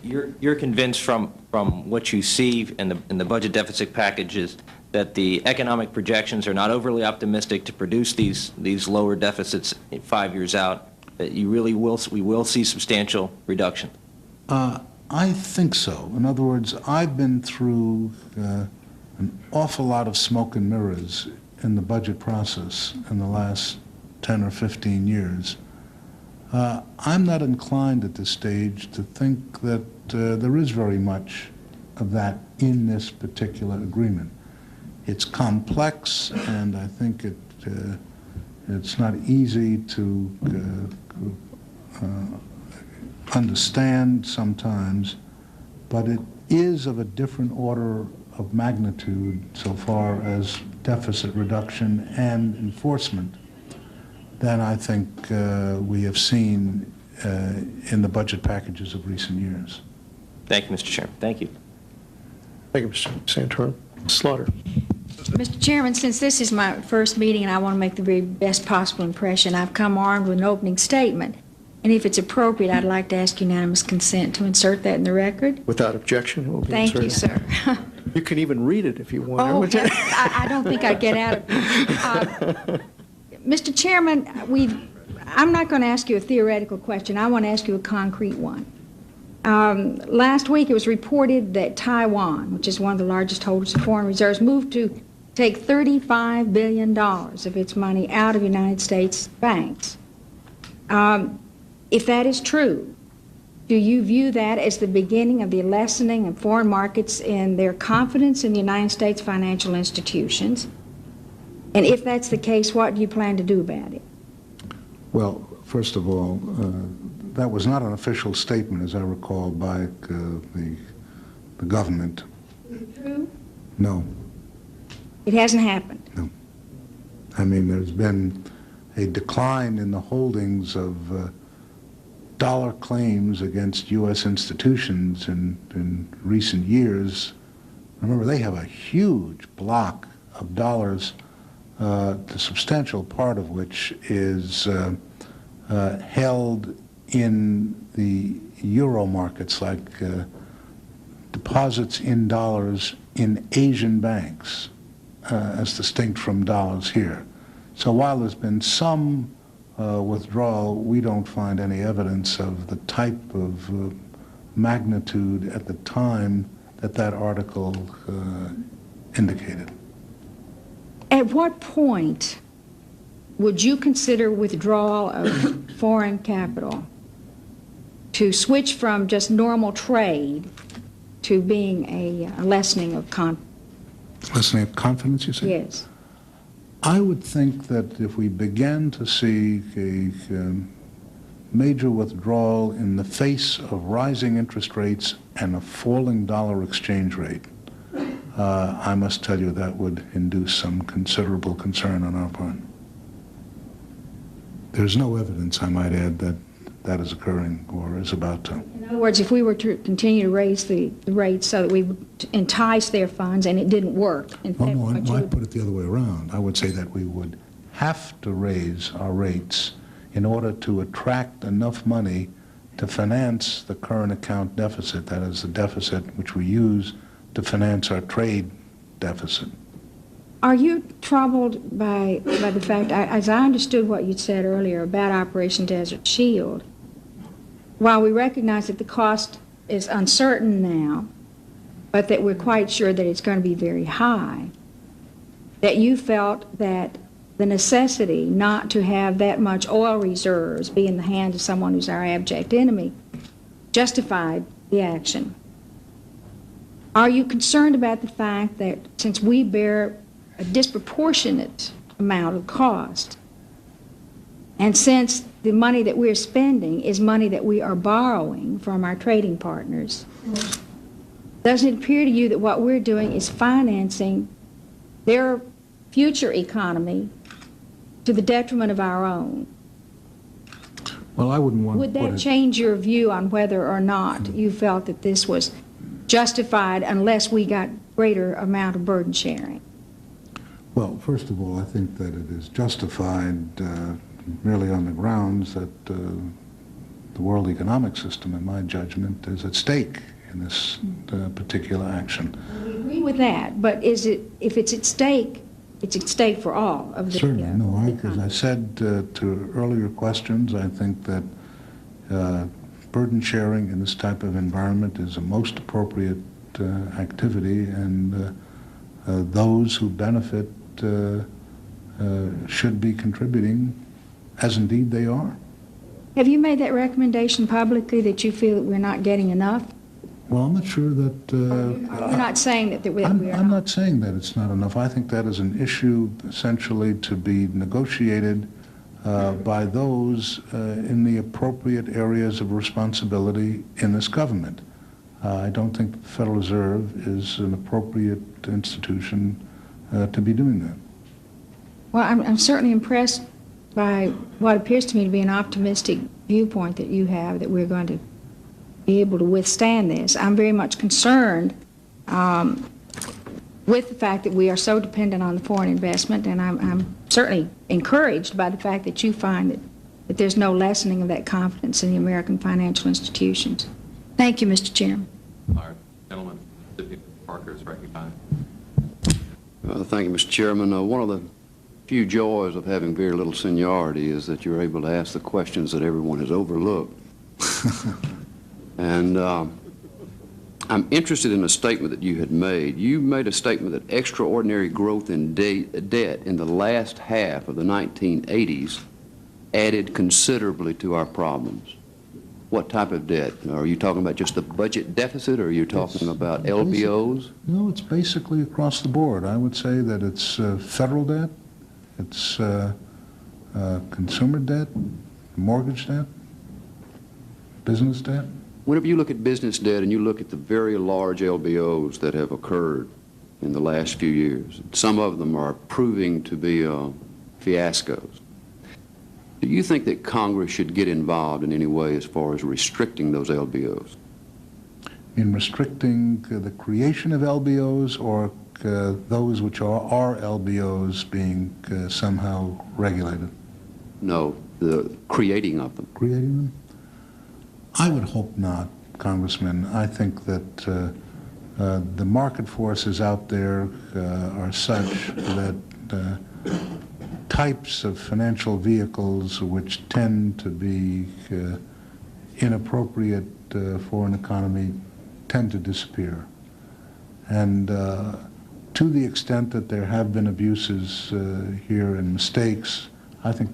You're convinced from what you see in the budget deficit packages that the economic projections are not overly optimistic to produce these lower deficits 5 years out, that we will see substantial reduction? I think so. In other words, I've been through an awful lot of smoke and mirrors in the budget process in the last 10 or 15 years. I'm not inclined at this stage to think that there is very much of that in this particular agreement. It's complex, and I think it's not easy to understand sometimes, but it is of a different order of magnitude so far as deficit reduction and enforcement than I think we have seen in the budget packages of recent years. Thank you, Mr. Chairman. Thank you. Thank you, Mr. Santorum. Slaughter. Mr. Chairman, since this is my first meeting and I want to make the very best possible impression, I've come armed with an opening statement. And if it's appropriate, I'd like to ask unanimous consent to insert that in the record. Without objection, it will be Thank you, inserted. sir. You can even read it if you want. Oh, I don't think I'd get out of it. Mr. Chairman, I'm not going to ask you a theoretical question. I want to ask you a concrete one. Last week it was reported that Taiwan, which is one of the largest holders of foreign reserves, moved to take $35 billion of its money out of United States banks. If that is true, do you view that as the beginning of the lessening of foreign markets in their confidence in the United States financial institutions? And if that's the case, what do you plan to do about it? Well, first of all, that was not an official statement, as I recall, by the government. Is it true? No. It hasn't happened? No. I mean, there's been a decline in the holdings of dollar claims against U.S. institutions in recent years. Remember, they have a huge block of dollars, the substantial part of which is held in the euro markets, like deposits in dollars in Asian banks, as distinct from dollars here. So while there's been some withdrawal, we don't find any evidence of the type of magnitude at the time that that article indicated. At what point would you consider withdrawal of foreign capital to switch from just normal trade to being a lessening of confidence? Lessening of confidence, you say? Yes. I would think that if we began to see a major withdrawal in the face of rising interest rates and a falling dollar exchange rate, I must tell you that would induce some considerable concern on our part. There's no evidence, I might add, that that is occurring or is about to. In other words, if we were to continue to raise the rates so that we would entice their funds and it didn't work. In fact, No, I'd put it the other way around. I would say that we would have to raise our rates in order to attract enough money to finance the current account deficit, that is the deficit which we use to finance our trade deficit. Are you troubled by the fact, as I understood what you said earlier about Operation Desert Shield, while we recognize that the cost is uncertain now, but that we're quite sure that it's going to be very high, that you felt that the necessity not to have that much oil reserves be in the hands of someone who's our abject enemy justified the action? Are you concerned about the fact that since we bear a disproportionate amount of cost, and since the money that we're spending is money that we are borrowing from our trading partners, doesn't it appear to you that what we're doing is financing their future economy to the detriment of our own? Well, I wouldn't want Would to put that it... change your view on whether or not you felt that this was justified unless we got greater amount of burden sharing? Well, first of all, I think that it is justified merely on the grounds that the world economic system, in my judgment, is at stake in this particular action. We agree with that, but is it, if it's at stake, it's at stake for all of the... Certainly, no. As I said to earlier questions, I think that burden sharing in this type of environment is a most appropriate activity, and those who benefit should be contributing, as indeed they are. Have you made that recommendation publicly, that you feel that we're not getting enough? Well, I'm not sure that... You're not saying that we are I'm not saying that it's not enough. I think that is an issue essentially to be negotiated by those in the appropriate areas of responsibility in this government. I don't think the Federal Reserve is an appropriate institution to be doing that. Well, I'm certainly impressed by what appears to me to be an optimistic viewpoint that you have, that we're going to be able to withstand this. I'm very much concerned with the fact that we are so dependent on the foreign investment, and I'm certainly encouraged by the fact that you find that there's no lessening of that confidence in the American financial institutions. Thank you, Mr. Chairman. All right, gentlemen, Mississippi Parker is recognized. Thank you, Mr. Chairman. One of the few joys of having very little seniority is that you're able to ask the questions that everyone has overlooked. And I'm interested in a statement that you had made. You made a statement that extraordinary growth in debt in the last half of the 1980s added considerably to our problems. What type of debt? Are you talking about just the budget deficit, or are you talking about LBOs? No, it's basically across the board. I would say that it's federal debt, it's consumer debt, mortgage debt, business debt. Whenever you look at business debt and you look at the very large LBOs that have occurred in the last few years, some of them are proving to be fiascos. Do you think that Congress should get involved in any way as far as restricting those LBOs? In restricting the creation of LBOs, or those which are LBOs being somehow regulated? No, the creating of them. Creating them? I would hope not, Congressman. I think that the market forces out there are such that types of financial vehicles which tend to be inappropriate for an economy tend to disappear. And to the extent that there have been abuses here and mistakes, I think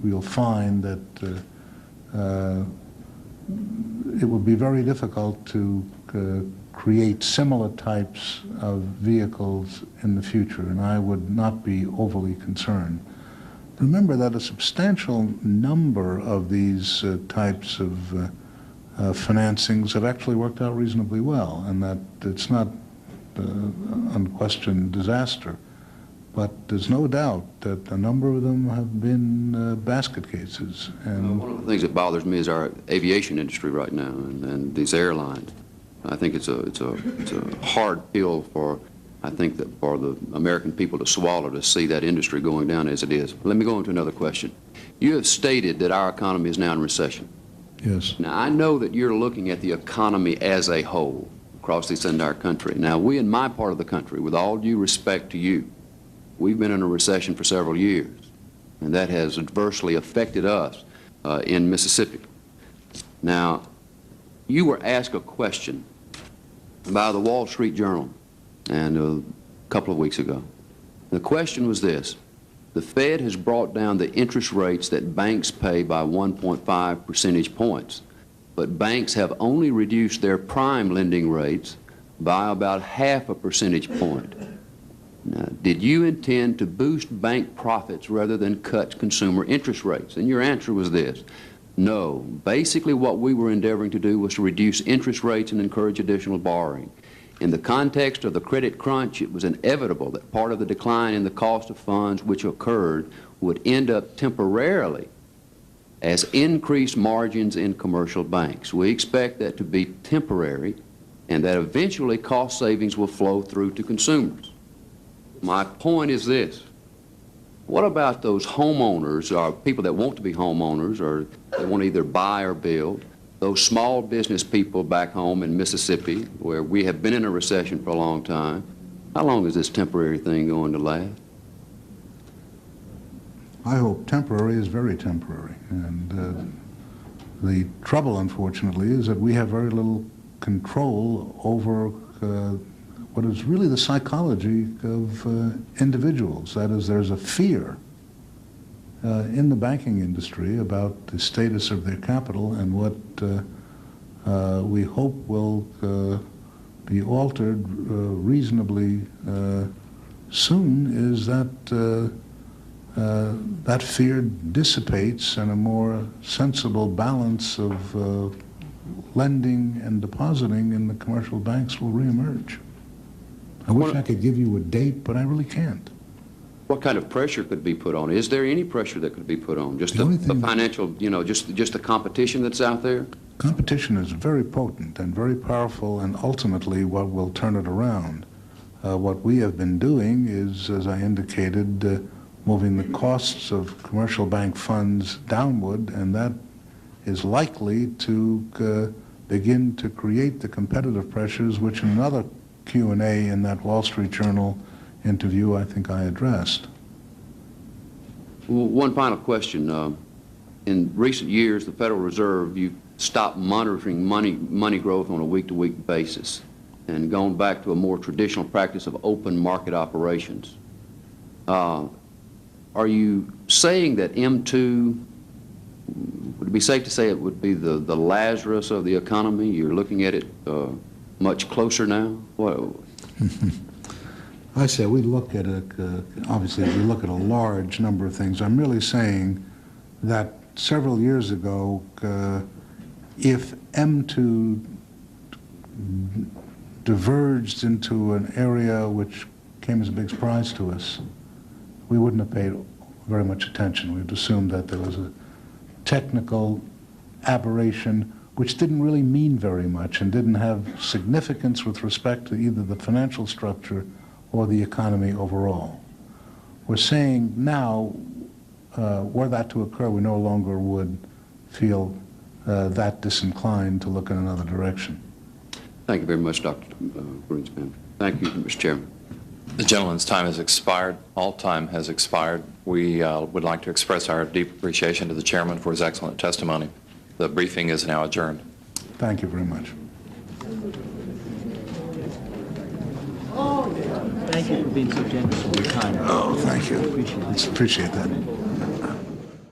we'll find that it will be very difficult to create similar types of vehicles in the future, and I would not be overly concerned. Remember that a substantial number of these types of financings have actually worked out reasonably well, and that it's not unquestioned disaster. But there's no doubt that a number of them have been basket cases. And one of the things that bothers me is our aviation industry right now, and these airlines. I think it's a hard pill for, I think, that for the American people to swallow, to see that industry going down as it is. Let me go on to another question. You have stated that our economy is now in recession. Yes. Now, I know that you're looking at the economy as a whole across this entire country. Now, we in my part of the country, with all due respect to you, we've been in a recession for several years, and that has adversely affected us in Mississippi. Now, you were asked a question by the Wall Street Journal and a couple of weeks ago. The question was this: the Fed has brought down the interest rates that banks pay by 1.5 percentage points, but banks have only reduced their prime lending rates by about half a percentage point. Now, did you intend to boost bank profits rather than cut consumer interest rates? And your answer was this: no. Basically, what we were endeavoring to do was to reduce interest rates and encourage additional borrowing. In the context of the credit crunch, it was inevitable that part of the decline in the cost of funds which occurred would end up temporarily as increased margins in commercial banks. We expect that to be temporary, and that eventually cost savings will flow through to consumers. My point is this: what about those homeowners, or people that want to be homeowners, or they want to either buy or build, those small business people back home in Mississippi, where we have been in a recession for a long time? How long is this temporary thing going to last? I hope temporary is very temporary, and The trouble, unfortunately, is that we have very little control over what is really the psychology of individuals. That is, there's a fear in the banking industry about the status of their capital, and what we hope will be altered reasonably soon is that that fear dissipates and a more sensible balance of lending and depositing in the commercial banks will reemerge. I wish I could give you a date, but I really can't. What kind of pressure could be put on? Is there any pressure that could be put on? Just the financial, you know, just the competition that's out there? Competition is very potent and very powerful, and ultimately what will turn it around. What we have been doing is, as I indicated, moving the costs of commercial bank funds downward, and that is likely to begin to create the competitive pressures which in another Q&A in that Wall Street Journal interview I think I addressed. Well, one final question. In recent years, the Federal Reserve, you stopped monitoring money growth on a week-to-week basis and gone back to a more traditional practice of open market operations. Are you saying that M2, would it be safe to say it would be the Lazarus of the economy? You're looking at it much closer now? What? I say we look at it, obviously we look at a large number of things. I'm really saying that several years ago, if M2 diverged into an area which came as a big surprise to us, we wouldn't have paid very much attention. We'd assumed that there was a technical aberration which didn't really mean very much and didn't have significance with respect to either the financial structure or the economy overall. We're saying now, were that to occur, we no longer would feel that disinclined to look in another direction. Thank you very much, Dr. Greenspan. Thank you, Mr. Chairman. The gentleman's time has expired. All time has expired. We would like to express our deep appreciation to the chairman for his excellent testimony. The briefing is now adjourned. Thank you very much. Thank you for being so generous with your time. Oh, thank you. Appreciate it. Appreciate that.